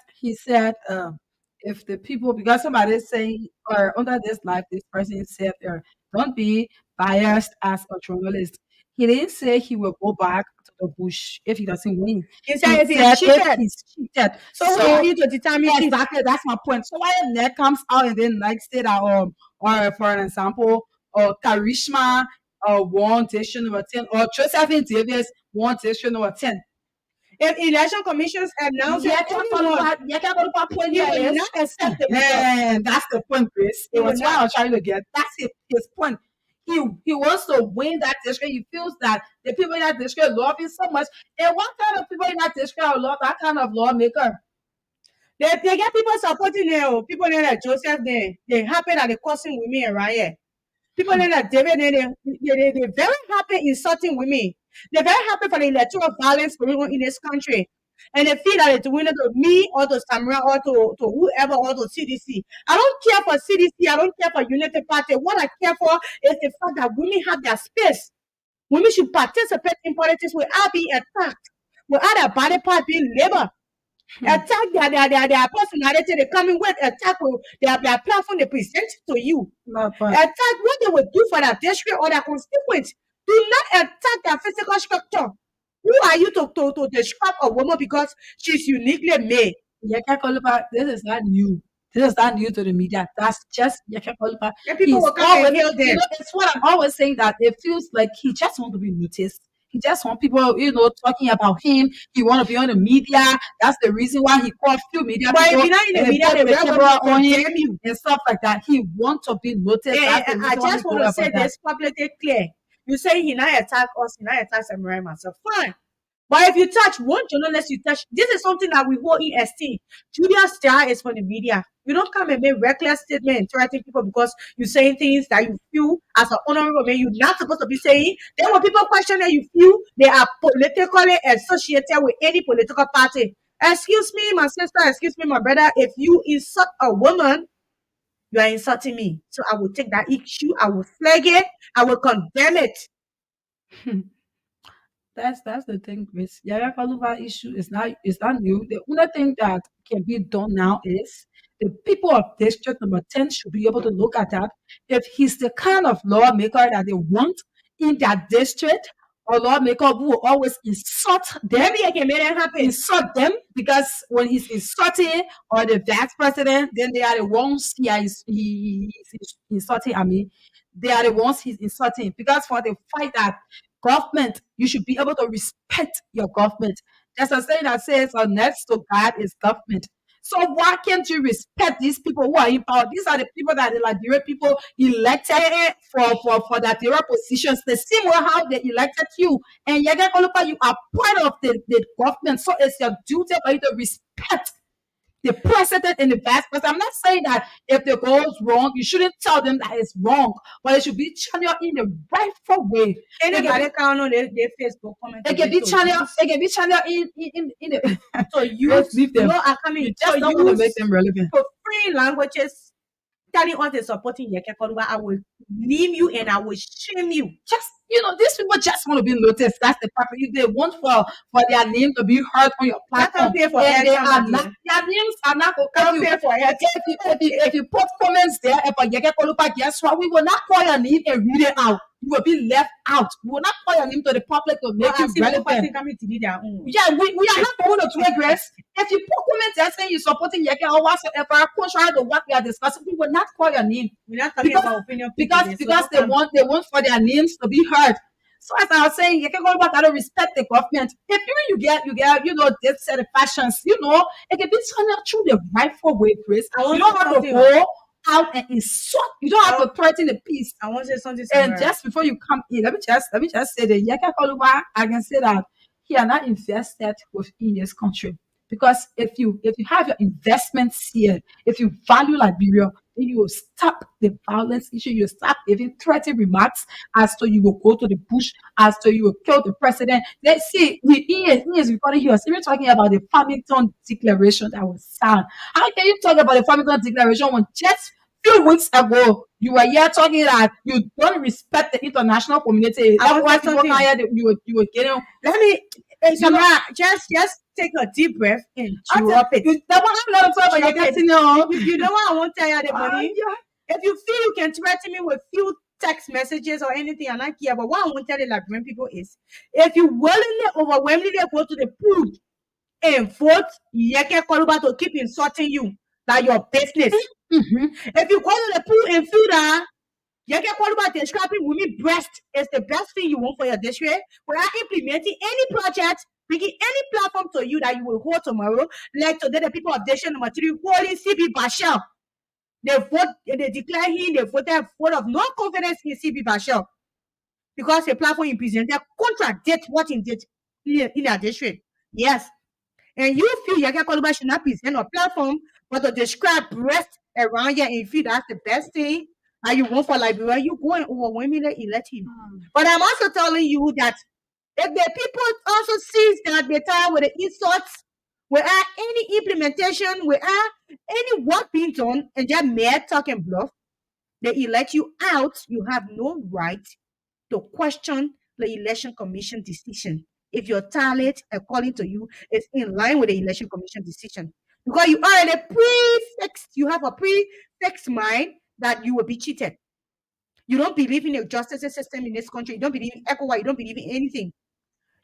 if the people, because somebody is saying, or under this life, this person said, don't be biased as a journalist. He didn't say he will go back to the bush if he doesn't win. He said if He he's said if cheated, he's cheated. so who are you to determine cheat? Exactly, that's my point. So why if Ned comes out and then like say that, or for an example, or Karishma won district number 10, or Josephine Davis won district number 10. If election commissions announce it, anyone, he will not accept the result. And that's the point, Chris. He It will was what not. I was trying to get. That's his point. He wants to win that district. He feels that the people in that district love him so much. And what kind of people in that district love that kind of lawmaker? They get people supporting them. People like Joseph, they happy that they causing women around here. People like David, they're very happy insulting women. They're very happy for the electoral violence going on in this country. And they feel that they're doing it to me or to Samra or to whoever or to CDC. I don't care for CDC. I don't care for United Party. What I care for is the fact that women have their space. Women should participate in politics without being attacked, without their body part being labor. Attack their personality they coming with, attack with their platform they present to you. Attack what they will do for their district or their constituents. Do not attack their physical structure. Who are you to describe a woman because she's uniquely made? Yaka Kolupa, this is not new. This is not new to the media. That's just Yaka Kolupa. And people He's will come and always, hail them. it's what I'm always saying, that it feels like he just wants to be noticed. He just wants people, talking about him. He want to be on the media. That's the reason why he called few media But if people. you're not in the and media, put they the will camera on him condemn you. and stuff like that. He wants to be noticed. That's the And reason I why just he want go to up say with that. this publicly clear. You say he not attack us, he not attack Samurai myself. Fine. But if you touch one journalist, you touch, this is something that we hold in esteem. Julia Star is for the media. You don't come and make reckless statement and threaten people because you're saying things that you feel as an honorable man you're not supposed to be saying. Then when people question that you feel they are politically associated with any political party. Excuse me, my sister, excuse me, my brother. If you insult a woman, you are insulting me. So I will take that issue, I will flag it, I will condemn it. That's the thing with Yaya Kaluva issue is not new. The only thing that can be done now is the people of district number 10 should be able to look at that. If he's the kind of lawmaker that they want in their district, or lawmaker who will always insult them, Maybe I can make that happen. insult them, because when he's insulting or the vice president, then they are the ones he's insulting. I mean, they are the ones he's insulting. Because for the fight that government, you should be able to respect your government. There's a saying that says, next to God is government. So why can't you respect these people who are in power? These are the people that the Liberian people elected for that their positions. The same way how they elected you. And Yege Kolupa, you are part of the government. So it's your duty for you to respect the president and the vice president. I'm not saying that if the goes wrong, you shouldn't tell them that it's wrong, but it should be channeled in the rightful way. Anybody can on their Facebook comment. It can be channeled. It can be channeled in the. So you Just leave them. know, I come in. You just So don't want to use make them relevant. for free languages telling us they're supporting Yeke Koluba. I will name you and I will shame you. Just these people just want to be noticed. That's the purpose. If they want for their name to be heard on your platform, pay for and they airtime are again. not, their names are not going Can't to pay for it. if you put comments there about Yeke Koluba, guess what? We will not call your name and read it out. You will be left out. We will not call your name to the public to make you relevant. Yeah, we are not going to regress. If you put comments there saying you're supporting Yeke or whatsoever, contrary to what we are discussing, we will not call your name. We're not talking about opinion because they want for their names to be heard. So as I was saying, you can go back and respect the government. If you get this set of fashions, it can be done through the rightful way, Chris. You don't have to go out and insult. You don't have to threaten the peace. I want to say something. And just before you come in, let me just say that Yeke Koluba, I can say that he are not invested within this country. Because if you have your investments here, if you value Liberia, then you will stop the violence issue. You will stop giving threatening remarks as to you will go to the bush, as to you will kill the president. Let's see, he is recording. He was even talking about the Farmington Declaration that was signed. How can you talk about the Farmington Declaration when just few weeks ago you were here talking that you don't respect the international community? That's why you were getting. Let me. Just take a deep breath and drop it. You don't know what I want to tell you, everybody? If you feel you can threaten me with few text messages or anything, I don't care. But what I want to tell the Liberian people is, if you willingly, overwhelmingly go to the pool and vote Yeke Koluba to keep insulting you, that's your business. If you go to the pool and feel that Yeke Koluba describing women breast is the best thing you want for your district, without implementing any project, bringing any platform to you that you will hold tomorrow, like today the people of District Number 3 holding CB Bashir. They declare him, they voted vote of no confidence in CB Bashir because the platform he presented contradict what he did in their district. Yes. And you feel Yeke Koluba should not present a platform, but to describe breast around here and you feel that's the best thing that you want for Liberia, you go and overwhelmingly elect him. But I'm also telling you that if the people also sees that they tired with the insults, without any implementation, without any work being done, and just mere talk and bluff, they elect you out. You have no right to question the election commission decision if your talent, according to you, is in line with the election commission decision. Because you already prefixed, you have a prefixed mind that you will be cheated. You don't believe in the justice system in this country. You don't believe in ECOWAS. You don't believe in anything.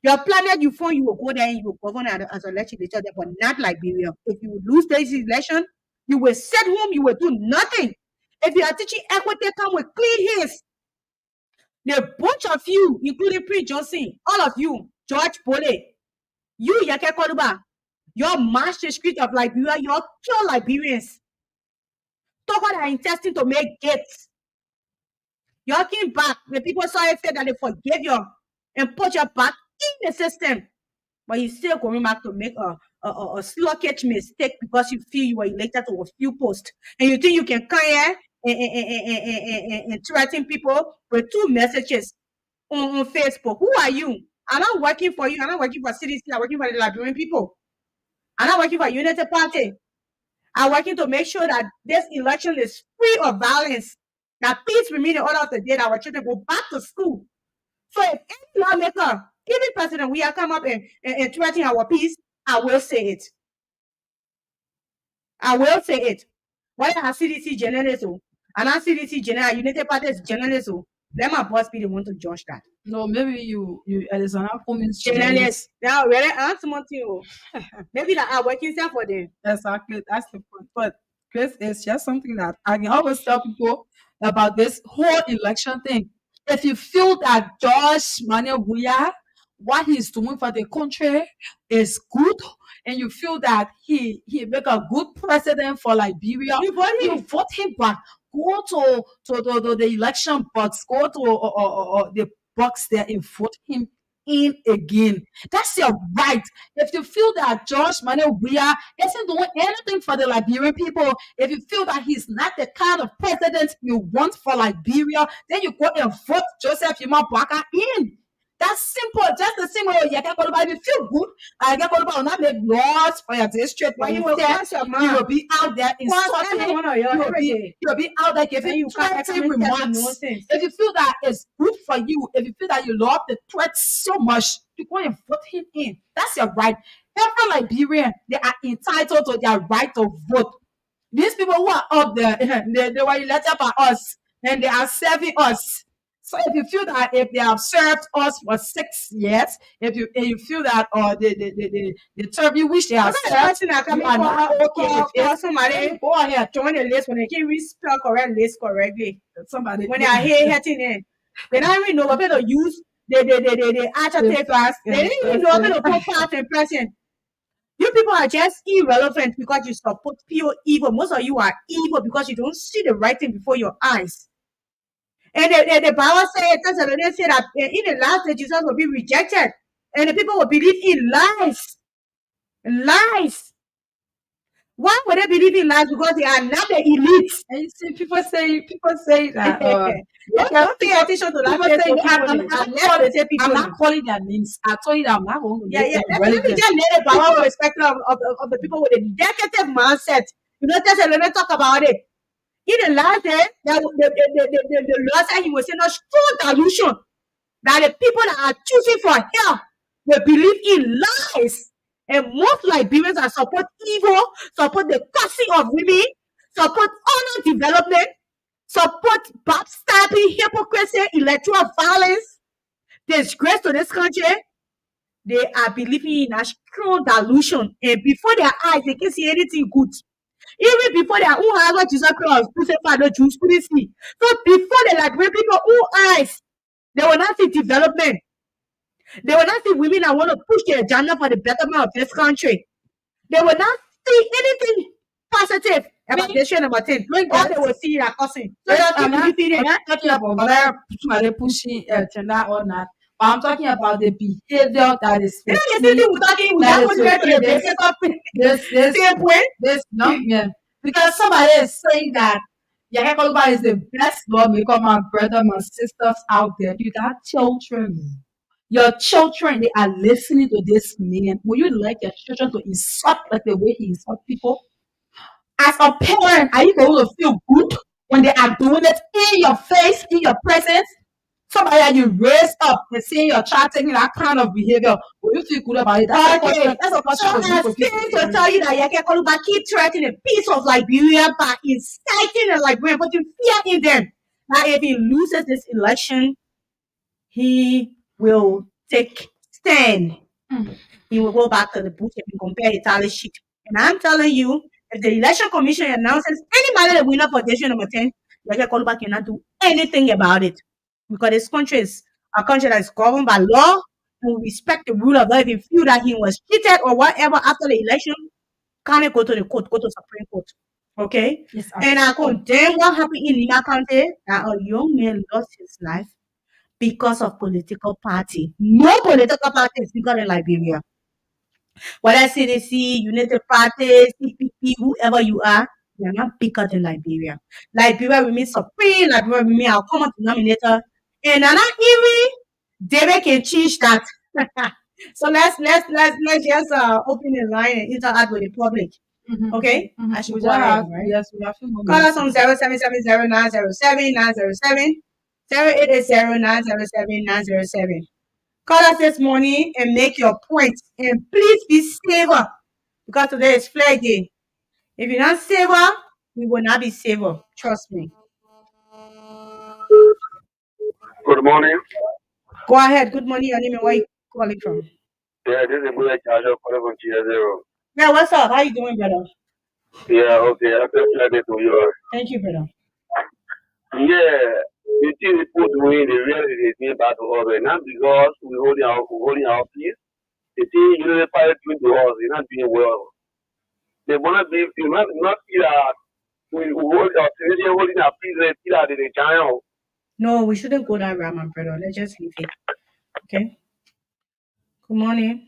Your planet you found, you will go there and you will govern as a legislator, but not Liberia. If you lose this election, you will sit home, you will do nothing. If you are teaching equity, come with clean hands. The bunch of you, including Prince Johnson, all of you, George Bole, you, Yeke Koluba, your march the street of Liberia, your kill Liberians. Talk about intestine to make gates. You came back. The people saw it said that they forgave you and put you back in the system. But you're still going back to make a sluggish mistake because you feel you were elected to a few posts. And you think you can come here and threaten people with 2 messages on Facebook. Who are you? I'm not working for you. I'm not working for CDC. I'm working for the Liberian people. I'm not working for United Party. I'm working to make sure that this election is free of violence. That peace remain in order of the day that our children go back to school. So if any lawmaker, even president, we are come up and threaten our peace, I will say it. I will say it. Why are CDC journalists and our CDC general, United Party's journalists, let my boss be the one to judge that. No, maybe you as an journalist. Now, really, I'm something. Maybe that I'm working for them. Exactly, that's the point. But Chris, it's just something that I can always tell people. about this whole election thing. If you feel that George Manuel Weah, what he's doing for the country is good, and you feel that he make a good president for Liberia, you vote him back. Go to the election box, go to the box there and vote him in again. That's your right. If you feel that George Manuel Weah isn't doing anything for the Liberian people, if you feel that he's not the kind of president you want for Liberia, then you go and vote Joseph Yuma Baka in. That's simple. Just the same way you can if you feel good, I can will not make laws for your district, but you will be out there insulting. You'll be out there giving threatening remarks. If you feel that it's good for you, if you feel that you love the threat so much, you go and vote him in. That's your right. Every Liberian, they are entitled to their right to vote. These people who are up there, they were elected by us, and they are serving us. So if you feel that if they have served us for 6 years, if you feel that the term you wish they have served, you are not okay with it, somebody go ahead, join the list when they can spell correct list correctly. Somebody when they are here hitting in, they don't even know what to use the adjective class. They didn't even know what to put past and present. You people are just irrelevant because you support pure evil. Most of you are evil because you don't see the right thing before your eyes. And the Bible says that in the last day, Jesus will be rejected. And the people will believe in lies. Lies. Why would they believe in lies? Because they are not the elite. And you see, people say that. Don't pay attention to that. I'm not calling their names. I told you that I'm not going to. Let me just lay the power perspective of the people with a negative mindset. Let me talk about it. In the last day, the Lord said he was in a strong delusion that the people that are choosing for hell will believe in lies. And most Liberians are support evil, support the cursing of women, support honor development, support backstabbing, hypocrisy, electoral violence, disgrace to this country. They are believing in a strong delusion. And before their eyes, they can't see anything good. Even before their own eyes, what Jesus Christ crucified, the Jews couldn't see. So before the Liberian people own eyes, they will not see development. They will not see women that want to push their agenda for the betterment of this country. They will not see anything positive about this year number 10. All they will see is a cussing. So I'm not talking about whether somebody pushing agenda or not. But I'm talking about the behavior that is this young man. Because somebody is saying that Yakakoluba is the best lawmaker, my brother, my sisters out there. You got children. Your children, they are listening to this man. Will you like your children to insult like the way he insults people? As a parent, are you going to feel good when they are doing it in your face, in your presence? Somebody that you raise up and seeing your child taking that kind of behavior, will you feel good about it? That's a question. So I'm to tell you that Yakakoluba keep threatening the peace of Liberia by inciting the Liberian, putting fear in them. Now, if he loses this election, he will take stand. He will go back to the bush and compare the tally sheet. And I'm telling you, if the election commission announces anybody the winner for district number 10, Yakakoluba cannot do anything about it. Because this country is a country that is governed by law and we respect the rule of law. If you feel that he was cheated or whatever after the election, can't go to the court, go to Supreme Court. Okay? Yes, and I condemn what happened in Lima County that a young man lost his life because of political party. No political party is bigger in Liberia. Whether CDC, United Party, CPP, whoever you are, they are not bigger than Liberia. Liberia remains supreme, Liberia remains our common denominator. And I'm not even David can change that. So let's just open the line and interact with the public. Okay? I should go ahead, right? Yes, we have to Call us on 0770907907 0880907907. Call us this morning and make your point. And please be saver because today is Flag Day. If you're not saver, we will not be saver. Trust me. Good morning. Go ahead. Good morning. Your name and where you calling from? Yeah, this is Mulek Charger calling from Chia Zero. Yeah, what's up? How you doing, brother? Yeah, okay. Happy Friday to you all. Thank you, brother. Yeah, the thing they put away, they really they think about to us, not because we holding our peace. The thing you know the pilot doing to us, they're not doing well. They wanna be not feel that we hold our civilian holding our peace, they feel that they giant. No, we shouldn't go that route, my brother. Let's just leave it. Okay. Good morning.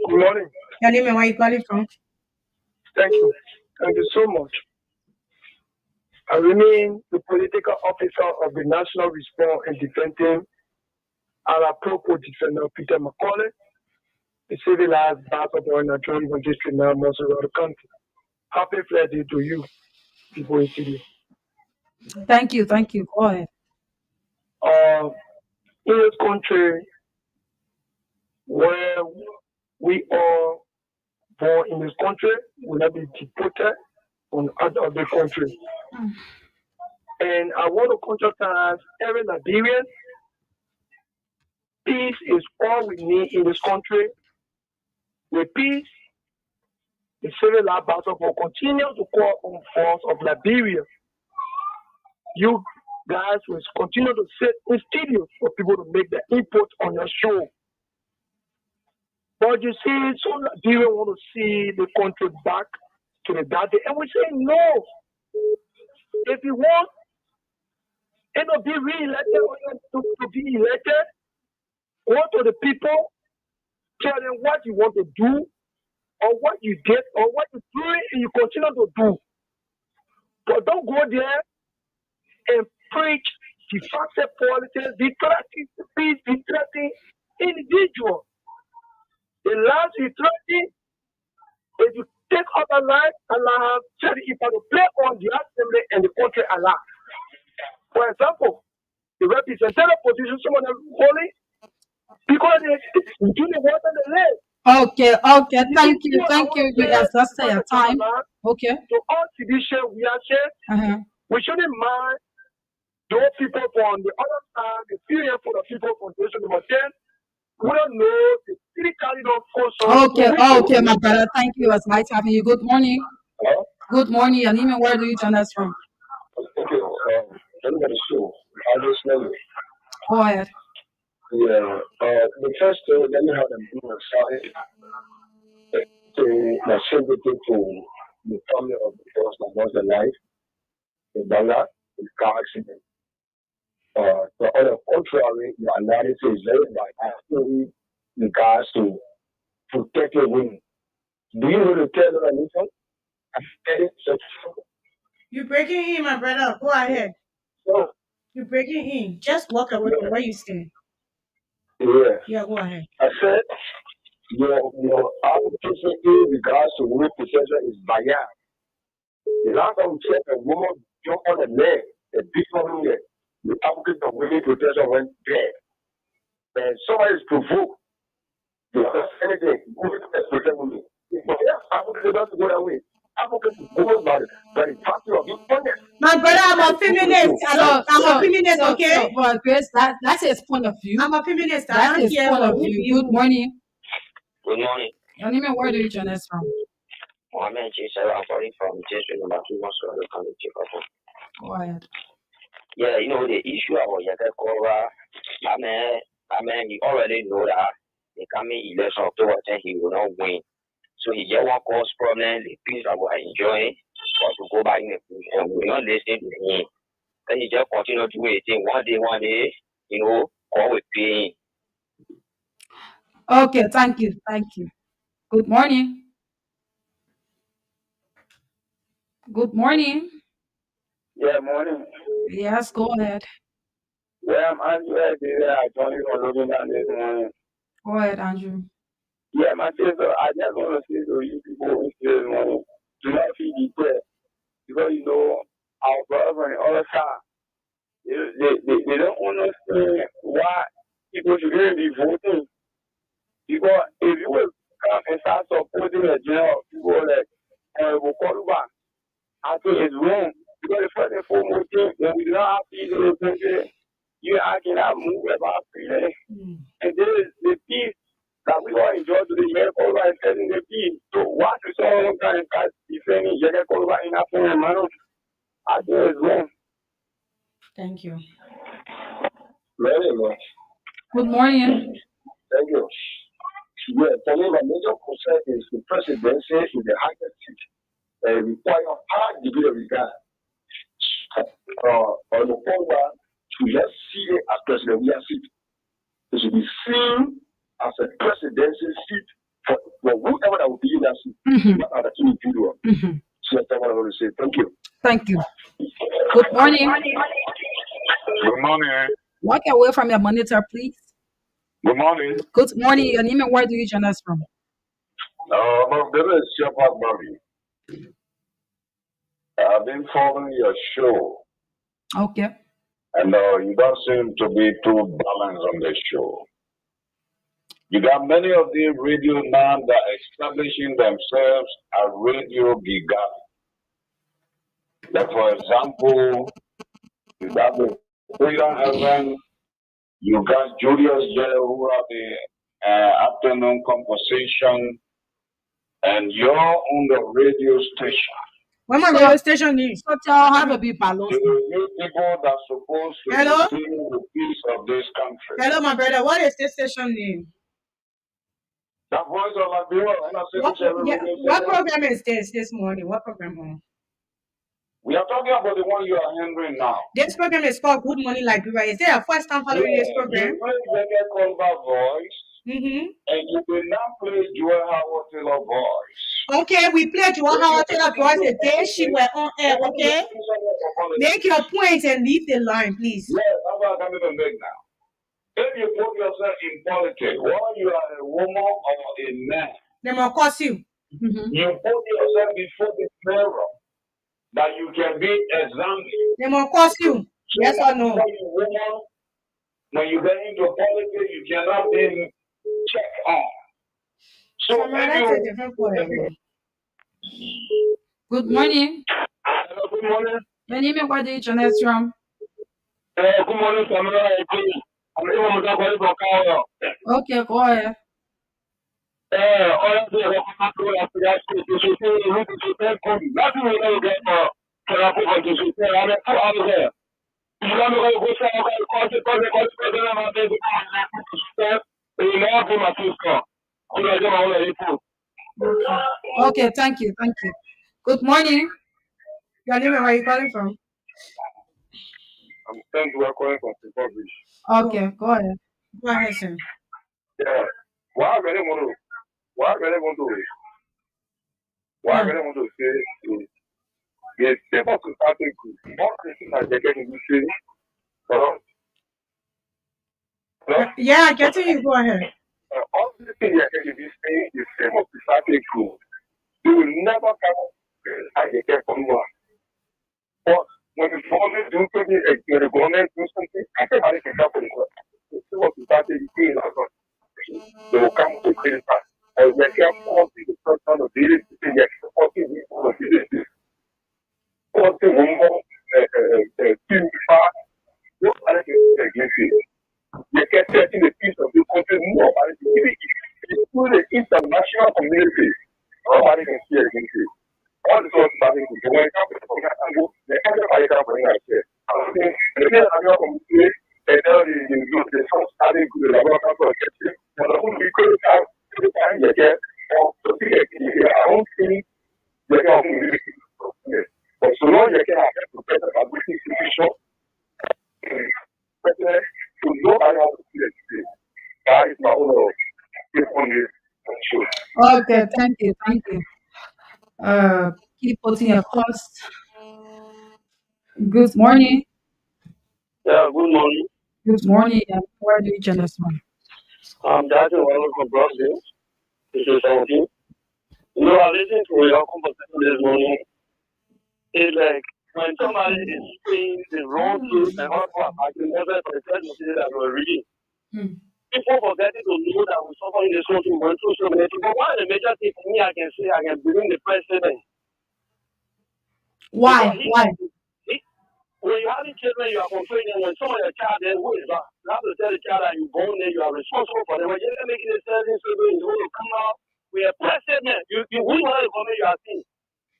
Good morning. Your name and where you calling from? Thank you. Thank you so much. I remain the political officer of the National Response and Defense Team, and appropriate defender Peter McCauley, the civilized battle boy in the Jordan District now, most of the country. Happy Friday to you, people in studio. Thank you. Thank you. Go ahead. In this country where we are born in this country, will not be deported on other country. And I want to contrast every Liberian. Peace is all we need in this country. With peace, the civil battle will continue to call on force of Liberia. You guys will continue to sit in studios for people to make the input on your show. But you see, some Liberia want to see the country back to the that day. And we say no. If you want and to be re-elected or to be elected, go to the people, tell them what you want to do, or what you get, or what you're doing, and you continue to do. But don't go there and preach defensive politics, be threatening peace, be threatening individual. The last you threaten, if you take other life, Allah said if I play on the assembly and the country Allah. For example, the representative position, someone is holy because they do the water the land. Okay. Thank you. Thank you. You exhausted your time. Okay. So all tradition we are saying, we shouldn't mind those people from the other side, the Syrian for the people from Nation number 10. We don't know the criticality of force. Okay, my brother. Thank you. It was nice having you. Good morning. Hello? Good morning. Your name and where do you join us from? Okay, everybody show. I just know you. Go ahead. Yeah, the first thing, let me have them do a to my sympathy to the family of the person that lost their life in Banga, in car accident. So on the contrary, the analysis is very bad. Actually, regards to protect your women. Do you know the tell of anything? You're breaking in, my brother. Go ahead. So, You're breaking in. Just walk away from where you stand. yeah. Yeah, go ahead. I said, your application in regards to women possession is biased. The last time we checked, a woman jumped on the leg, a big woman there. The applicant of women protection went dead. And somebody is provoked. Because anything, women protect women. But yeah, applicant doesn't go that way. Applicant goes by the party of the opponent. My brother, I'm a feminist. I'm a feminist, okay? Well, Grace, that's his point of view. I'm a feminist. I That's don't his care point of what view. Good morning. Good morning. Your name and where do you join us from? Mohammed Chisel, I'm calling from district number 2, Moscow, County, Chicago. Go ahead. Yeah, you know the issue about Yakakova. I mean, you already know that the coming election October 10, he will not win. So he just want cause problem, the peace that we're enjoying, but to go back in the peace, and we're not listening to him. Then he just continue to wait. One day, you know, all will pay. Okay, thank you. Good morning. Good morning. Yeah, morning. Yes, go ahead. Yeah, I'm Andrew. I told you for looking at this morning. Go ahead, Andrew. Yeah, my sister, I just want to say to you people this morning, do not feel depressed. Because, you know, our brothers on the other side, they don't understand why people should even be voting. Because if you will come and start supporting the general people like Bukoluba, I think it's wrong. Because the first and foremost thing, when we do not have peace in the country, you and I cannot move about freedom. And this is the peace that we all enjoy to the Jericho is getting the peace. So why do someone come and start defending Jericho in Africa? man. I just went. Thank you. Very much. Good morning. Thank you. Yeah, for me, my major concern is the presidency is the highest seat. Require high degree of regard. On the forward to just see it as presidential seat. It should be seen as a presidency seat for whoever that will be in that seat. Not other two individuals. So that's what I want to say. Thank you. Thank you. Good morning. Good morning. Walk away from your monitor, please. Good morning. Good morning. Your name and where do you join us from? My name is Shepherd Bobby. I've been following your show, Okay. and you don't seem to be too balanced on the show. You got many of the radio now that are establishing themselves as radio gigas. Like, for example, you got the Freedom Heaven, you got Julius J, who have the afternoon conversation, and you're on the radio station. What my radio station is? So tell have a bit balance. You need people that's supposed to Hello? be the peace of this country. Hello, my brother. What is this station name? That voice of Liberia, and I said, What program is this morning? What program on? we are talking about the one you are handling now. This program is called Good Morning Liberia. Is there a first time following this program? You play the Colbert voice, Mm-hmm. and you will not play Joel Howard Taylor voice. Okay, we played Joel Howard Taylor voice the day she were on air, okay? Make your points and leave the line, please. Yes, that's what I'm going to make now. If you put yourself in politics, whether you are a woman or a man, They will cost you. you put yourself before the mirror that you can be examined. They will cost you. Yes or no? When you get into politics, you cannot be checked on. So That's a different point. Good morning. Hello, good morning. Your name and where do you join us from? Good morning, Samara. I'm here on the call for Kyle. Okay, go ahead. All of the people have to ask you to say, look at your pen, come. That's what I get for a book to say. I'm a two out of there. You don't know go say, I'm going to call I'm going to say, you know, I'm my sister. I'm going to get all the people. Okay, thank you. Thank you. Good morning. Your name and where you calling from? I'm sent to work calling from Zimbabwe. Okay, go ahead. Go ahead, sir. Yeah. Why I really want to say is the stable to starting good. All Christians are getting this thing. Yeah, I get you. Go ahead. All the things you're getting this thing is stable to starting good. They will never come and they get from one. But when the government do something, the government do something, everybody can come from one. Stable to starting good. They will come to criticize. Or they can force the person of the thing they can force the people of the force the woman purify. Nobody can against it. They can take the peace of the country. Nobody can even through the international community. Nobody can see against it. All the sort of starting to when it comes to everybody can bring us here. I think the international community and now the some starting to the laboratory project. But the whole because the time you get or to see I don't think they can but so long you can have to better public institution president to know how to see it. That is my own Okay, thank you. Thank you. Keep putting your cost. Good morning. Yeah, good morning. Good morning. Where do you join us from? That's one from Brazil. This is something. You know, I listened to your conversation this morning. It's like when somebody is saying the wrong thing and all that, I can never pretend to say that we're reading. People forgetting to know that we're suffering this country, we're through so many things. But one of the major things for me, I can say, I can blame the president. Why? Why? When you have children, you are complaining. When some of your child, then who is that? You have to tell the child that you born there, you are responsible for them. When you're making a certain children, you want to come out with a president. You wouldn't want to come in, you are seeing.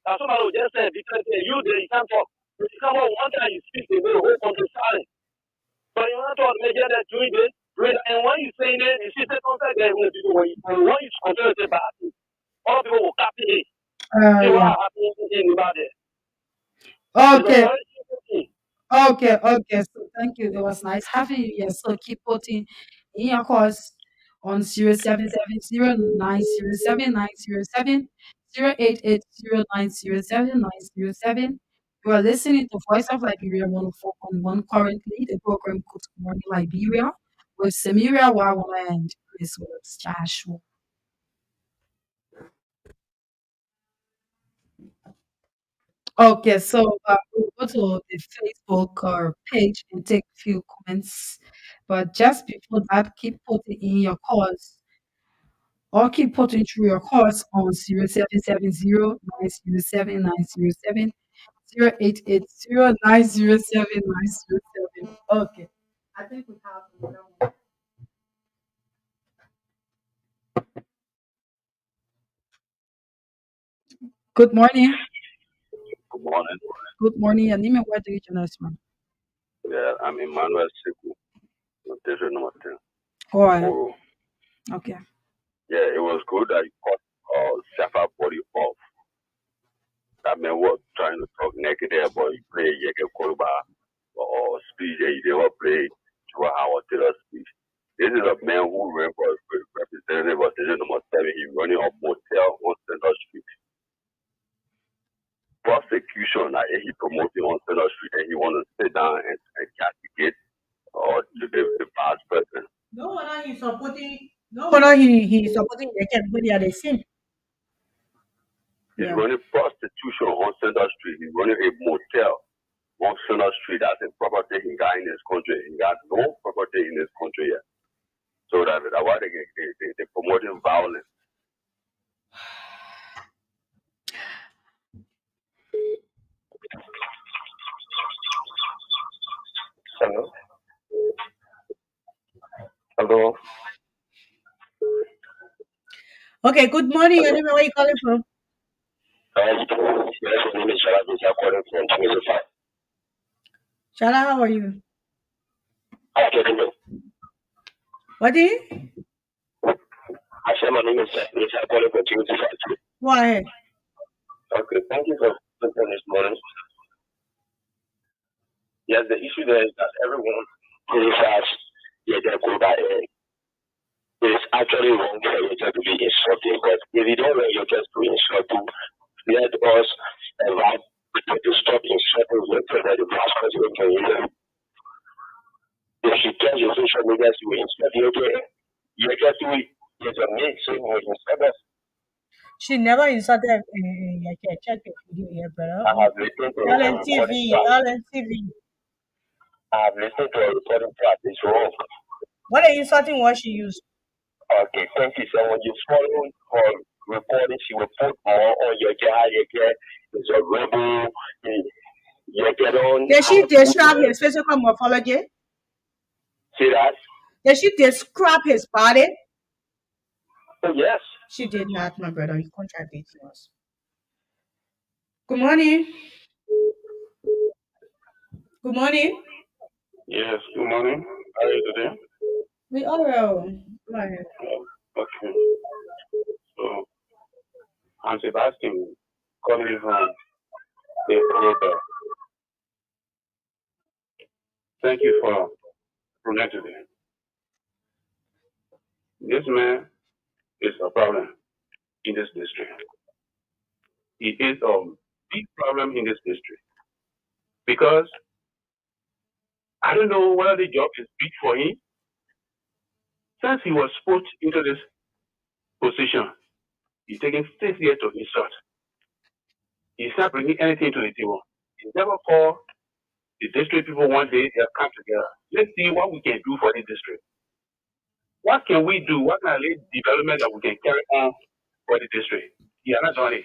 Now somebody will just say, because you there, you can't talk. If you come out one time, you speak, they will whole country silent. But you want to talk, major that doing this, and when you say that, you see that sometimes there when people when you consider it bad, all people will copy it. See what Yeah. happening about it. Okay. Very simple thing. Okay. Okay. So thank you. It was nice having you here. So keep putting in your calls on 0770907907 You are listening to Voice of Liberia 104.1 currently, the program Good Morning Liberia with Samiria Wawa and Chris Willis Joshua. Okay, so we'll go to the Facebook page and take a few comments. But just before that, keep putting in your calls or keep putting through your calls on 0770-907-907, Okay. I think we have another one. Good morning. Good morning. Good morning. Your name and where do you join us from? Yeah, I'm Emmanuel Seku, notation number 10. Go ahead. Oh, Okay. yeah, it was good that you cut Shafa body off. That man was trying to talk negative about you play Yeke Koruba or speech, and you never play to our Taylor speech. This is a man who ran for representative of station number 7. He's running a motel on Center Street. Prosecution, like he promoting on Center Street, and he want to sit down and castigate the past president. No wonder he's supporting. No wonder he's supporting everybody at the same. He's Yeah. running prostitution on Center Street. He's running a motel on Center Street. That's a property he got in this country. He got no property in this country yet. So that's why they promoting violence. Hello? Hello? Okay. Good morning. Your name and where you calling from? Yes, my name is Shalabis. I'm calling from 25. Shala, how are you? I'm getting it. What is? I said my name is Shalabis. I'm calling from 25. Go ahead. Okay, thank you for listening this morning. Yes, the issue there is that everyone criticizes Yeke it is actually wrong for you to be insulting, but if you don't want your guests to insult you, let us invite people to stop insulting your president, the past president can hear. If she tells your social media she will insult you, you get to it. There's a mix saying you will insult us. She never insulted Yeke. Check your video here, brother. I have listened to a recording track. LNTV. I have listened to a recording track. It's wrong. What are you insulting what she used? Okay, thank you. So when you follow her recording, she will put more on your guy. Your guy is a rebel. You get on. Did she describe his physical morphology? See that? Did she describe his body? Oh, yes. She did not, my brother. You contradicting us. Good morning. Good morning. Yes, good morning. How are you today? We are well. Go ahead. Okay. So, I'm Sebastian, calling from the Europa. Thank you for connecting today. This man is a problem in this district. He is a big problem in this district because I don't know whether the job is big for him. Since he was put into this position, he's taken 6 years to insult. He's not bringing anything to the table. He never called the district people one day. They have come together. Let's see what we can do for the district. What can we do? What kind of development that we can carry on for the district? He has not done it.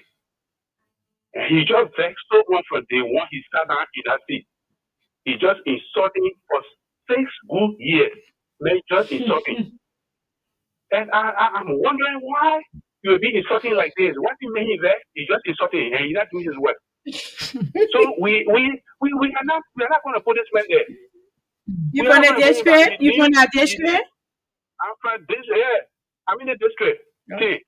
And he just vexed so much from day one he sat down in that seat. He just insulting for 6 good years. Man, just insulting. And I'm wondering why he will be insulting like this. What he made him vex? He just insulting and he's not doing his work. So we are not going to put this man there. You from the district? You from that district? I'm from this. Yeah, I'm in the district. Okay,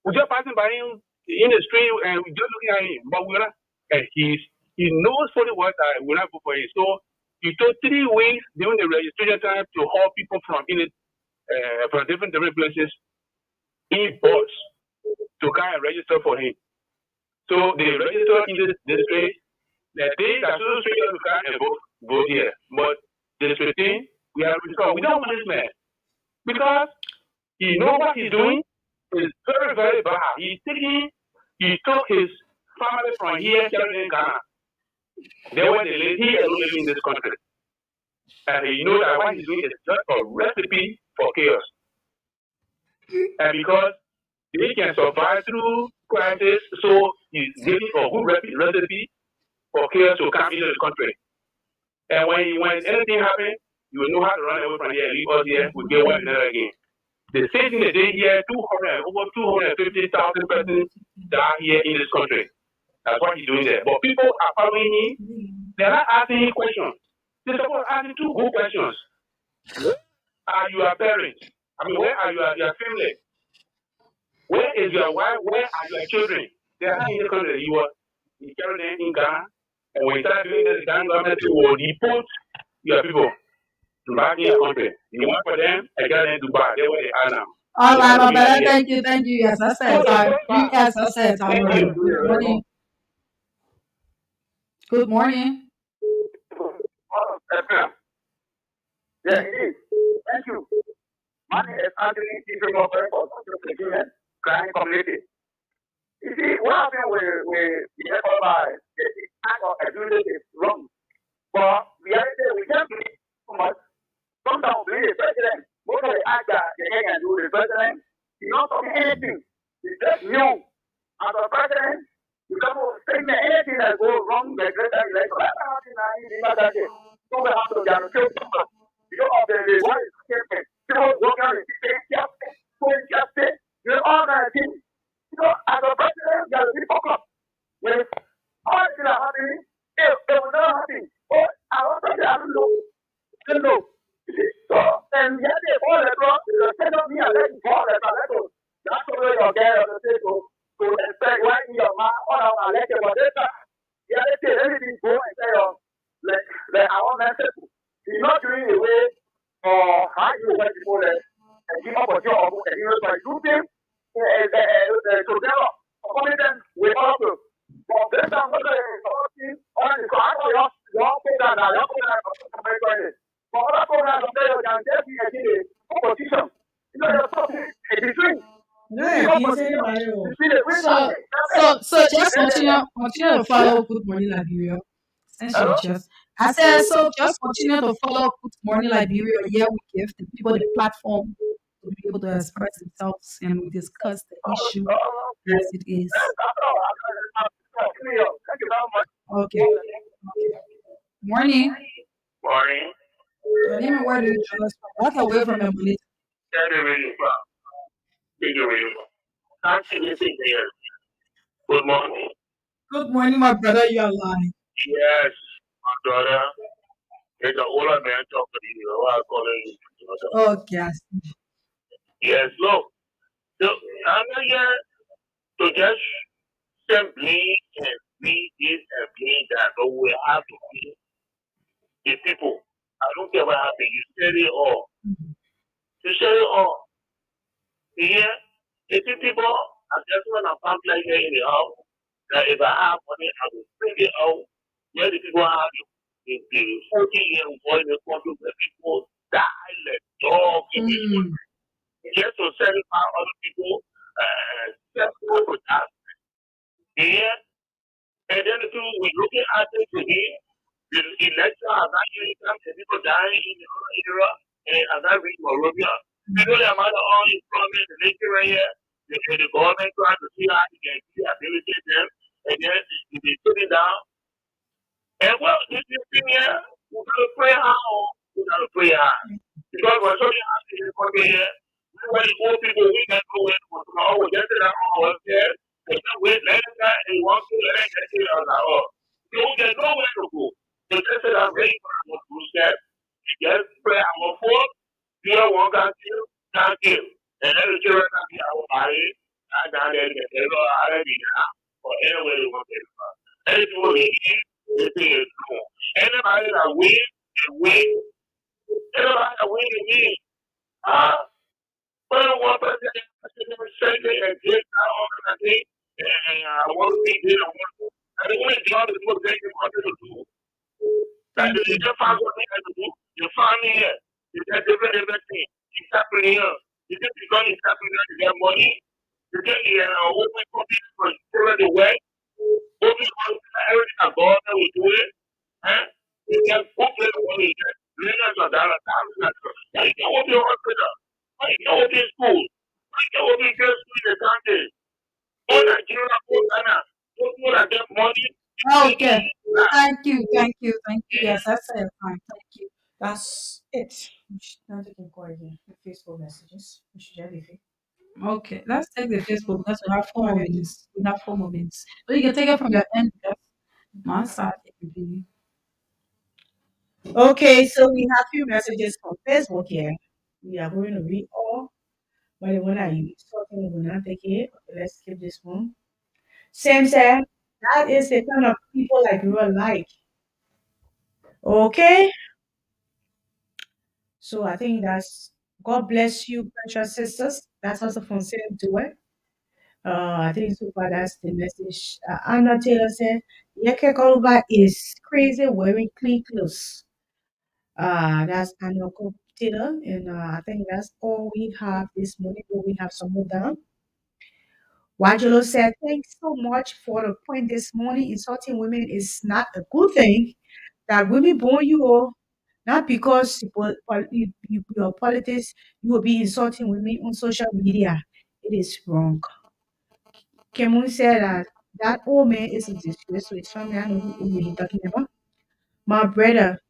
we're just passing by him in the street and we're just looking at him, but we're not. And he knows fully what we're not good for him. So he took 3 weeks during the registration time to haul people from from different places in boats to come and register for him. So they register in the district. The thing that's so straight to come and vote here, but the district thing we don't want this man because he knows what he's doing is very, very bad. He took his family from here, carried in Ghana. They were they live here and live in this country. And he knows that what he's doing is just a recipe for chaos. And because they can survive through crisis, so he's giving a good recipe for chaos to come into the country. And when anything happens, you will know how to run away from here, leave us here, we get one another again. The same thing they did here, over 250,000 persons die here in this country. That's what he's doing there. But people are following him. They're not asking him questions. They're supposed to ask him 2 good questions. Where are your parents? I mean, where are your family? Where is your wife? Where are your children? They are not in the country. You carry them in Ghana. And when you start doing this, the Ghana government will deport your people back in your country. You work for them and get them to buy. That's where they are now. All right, my brother. Thank you. Yes, I said time. Yes, I said time. Good morning. Good morning. Yeah, indeed. Thank you. My name is Anthony Israel for the crime community. You see, what happened with the FOI, the act of abuse is wrong. But we can't believe too much. Sometimes we the president, most of the act that the can do, the president, he's not talking anything. He's just new. As a president, you come with statement anything that goes wrong, the president is like, so we have to get a kill somebody. You know, the what is statement. People walk out and say, justice, you know, all that thing. You know, as a president, you got to be focused. When all things are happening, it was not happening. But our president, I don't know. So, and yet they fall across, the state of me, and let you fall across. That's the way you're getting the state to expect right in your mind, all our elected, but this time, the other day, everything go and say, like our message, he's not doing the way or how you want people and give up a job and you know, do things together, commitment with others. But this time, what they're talking, your program, but other programs there can just be a opposition. You know, there's something in between. So just continue to follow Good Morning Liberia. I said, so just continue to follow Good Morning Liberia. Yeah, we give the people the platform to be able to express themselves and we discuss the issue as it is. Thank you very much. Okay. Morning. Morning. Your name and where do you join us from? Walk away from your police. Good morning. Good morning, my brother. You are lying. Yes, my brother. It's an older man talking to you. I call it. Okay. Yes, look. So, I'm here to just simply and be this and be that, but we have to be the people. I don't care what happens. You said it all. You said it all. Here, the people, I just want to pump like here in the house. That if I have money, I will bring it out. Where the people have the 40-year-old boy in the country where people die like dogs in this country. Just to satisfy other people, with us. Here, and then the two, we're looking at it today. The election has not yet come, and people dying in the era, and has not reached Morovia. You know the amount of unemployment, the nation right here, the government trying to see how they can rehabilitate them, and then they're sitting down. And well, this thing here, we got to pray hard. Because when something happens in the country here, when the old people, we can go in for tomorrow, we get to that all there, and then we let them that and you want to let it get it on our own. So there's nowhere to go. So just say I'm ready for our two steps. Just pray our foot, do one can't kill. And then the children can be our body, and then they get it all out of it or anywhere you want it. Anything we need, they think it's true. Anybody that wins, they win. Anybody that wins, they win. But one person say they and did that all kind of thing, and I want to be there. I don't want to job is what they want to do. That Thank is you. just find what they have to do. You find me here. You get different things. You happen here. You just become you happen here to get money. You get here and open company for the way. Open company everything that God will do it. Eh? You can open the money. Millions of dollars, thousands of dollars. Why you can't open your hospital? Why you can't open school? Why you can't open just school in the country? All Nigeria, all Ghana. Those people that get money, you take Okay. it. Thank you. Yes, that's it. Fine. Thank you. That's it. We should not take call again. The Facebook messages. We should just leave it. Okay, let's take the Facebook because we have Go 4 more ahead. minutes. We have 4 more minutes. So you can take it from your end. Because my side, it will be. Okay, so we have few messages from Facebook here. We are going to read all, but the one that you talking, we will not take it. Okay, let's skip this one. Sam said, that is the kind of people like you are like. Okay, so I think that's God bless you, precious sisters. That's also from Sam to it. I think so far that's the message. Anna Taylor said, Yeke Koluba is crazy wearing clean clothes. That's Anna Taylor, and I think that's all we have this morning. But we have some more down. Wajolo said, thanks so much for the point this morning. Insulting women is not a good thing. That women born you all, not because your politics, you will be insulting women on social media. It is wrong. Kemun said that old man is a disgrace to his family. I know who old man he's talking about. My brother.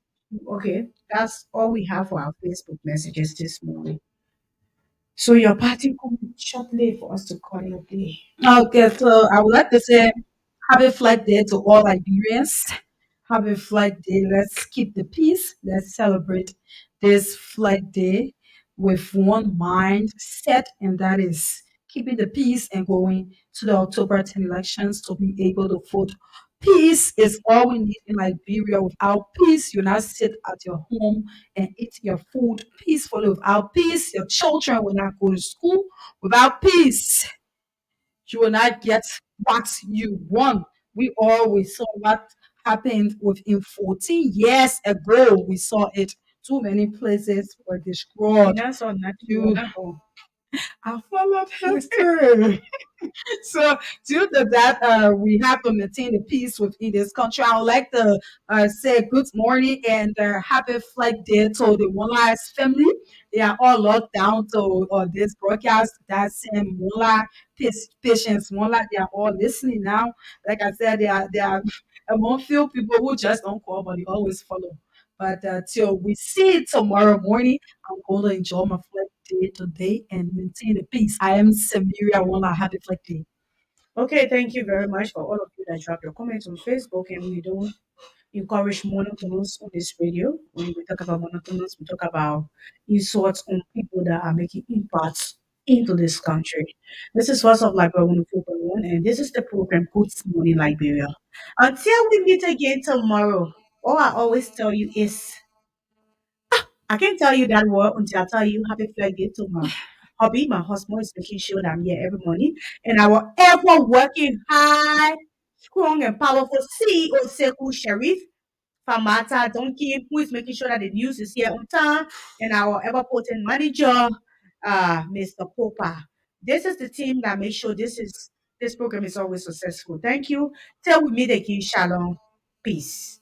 Okay, that's all we have for our Facebook messages this morning. So your party coming shortly for us to call it a day. Okay, so I would like to say happy flight day to all Liberians. Happy flight day. Let's keep the peace. Let's celebrate this flight day with one mind set, and that is keeping the peace and going to the October 10 elections to be able to vote. Peace is all we need in Liberia. Without peace, you not sit at your home and eat your food peacefully. Without peace, your children will not go to school. Without peace, you will not get what you want. We always saw what happened within 14 years ago. We saw it. Too many places were destroyed. Finance or nothing, you are You, not home. I followed history. So due to that, we have to maintain the peace within this country. I would like to say good morning and happy flight day to the One Lives family. They are all locked down to this broadcast. That's One Life patients. One Life, they are all listening now. Like I said, they are among few people who just don't call, but they always follow. But till we see it tomorrow morning, I'm going to enjoy my flight day today and maintain the peace. I am Samiria One Life. Happy flight day. Okay, thank you very much for all of you that dropped your comments on Facebook, and we don't encourage monotonous on this radio. When we talk about monotonous, we talk about insults on people that are making impacts into this country. This is First of Liberia 104.1, and this is the program Good Morning Liberia. Until we meet again tomorrow, all I always tell you is I can't tell you that word until I tell you happy flight day to my hubby. My husband is making sure that I'm here every morning, and our ever working high, strong, and powerful CEO Sekou Sharif Famata Donkey, who is making sure that the news is here on time, and our ever potent manager, Mr. Popa. This is the team that makes sure this program is always successful. Thank you. Till we meet again. Shalom. Peace.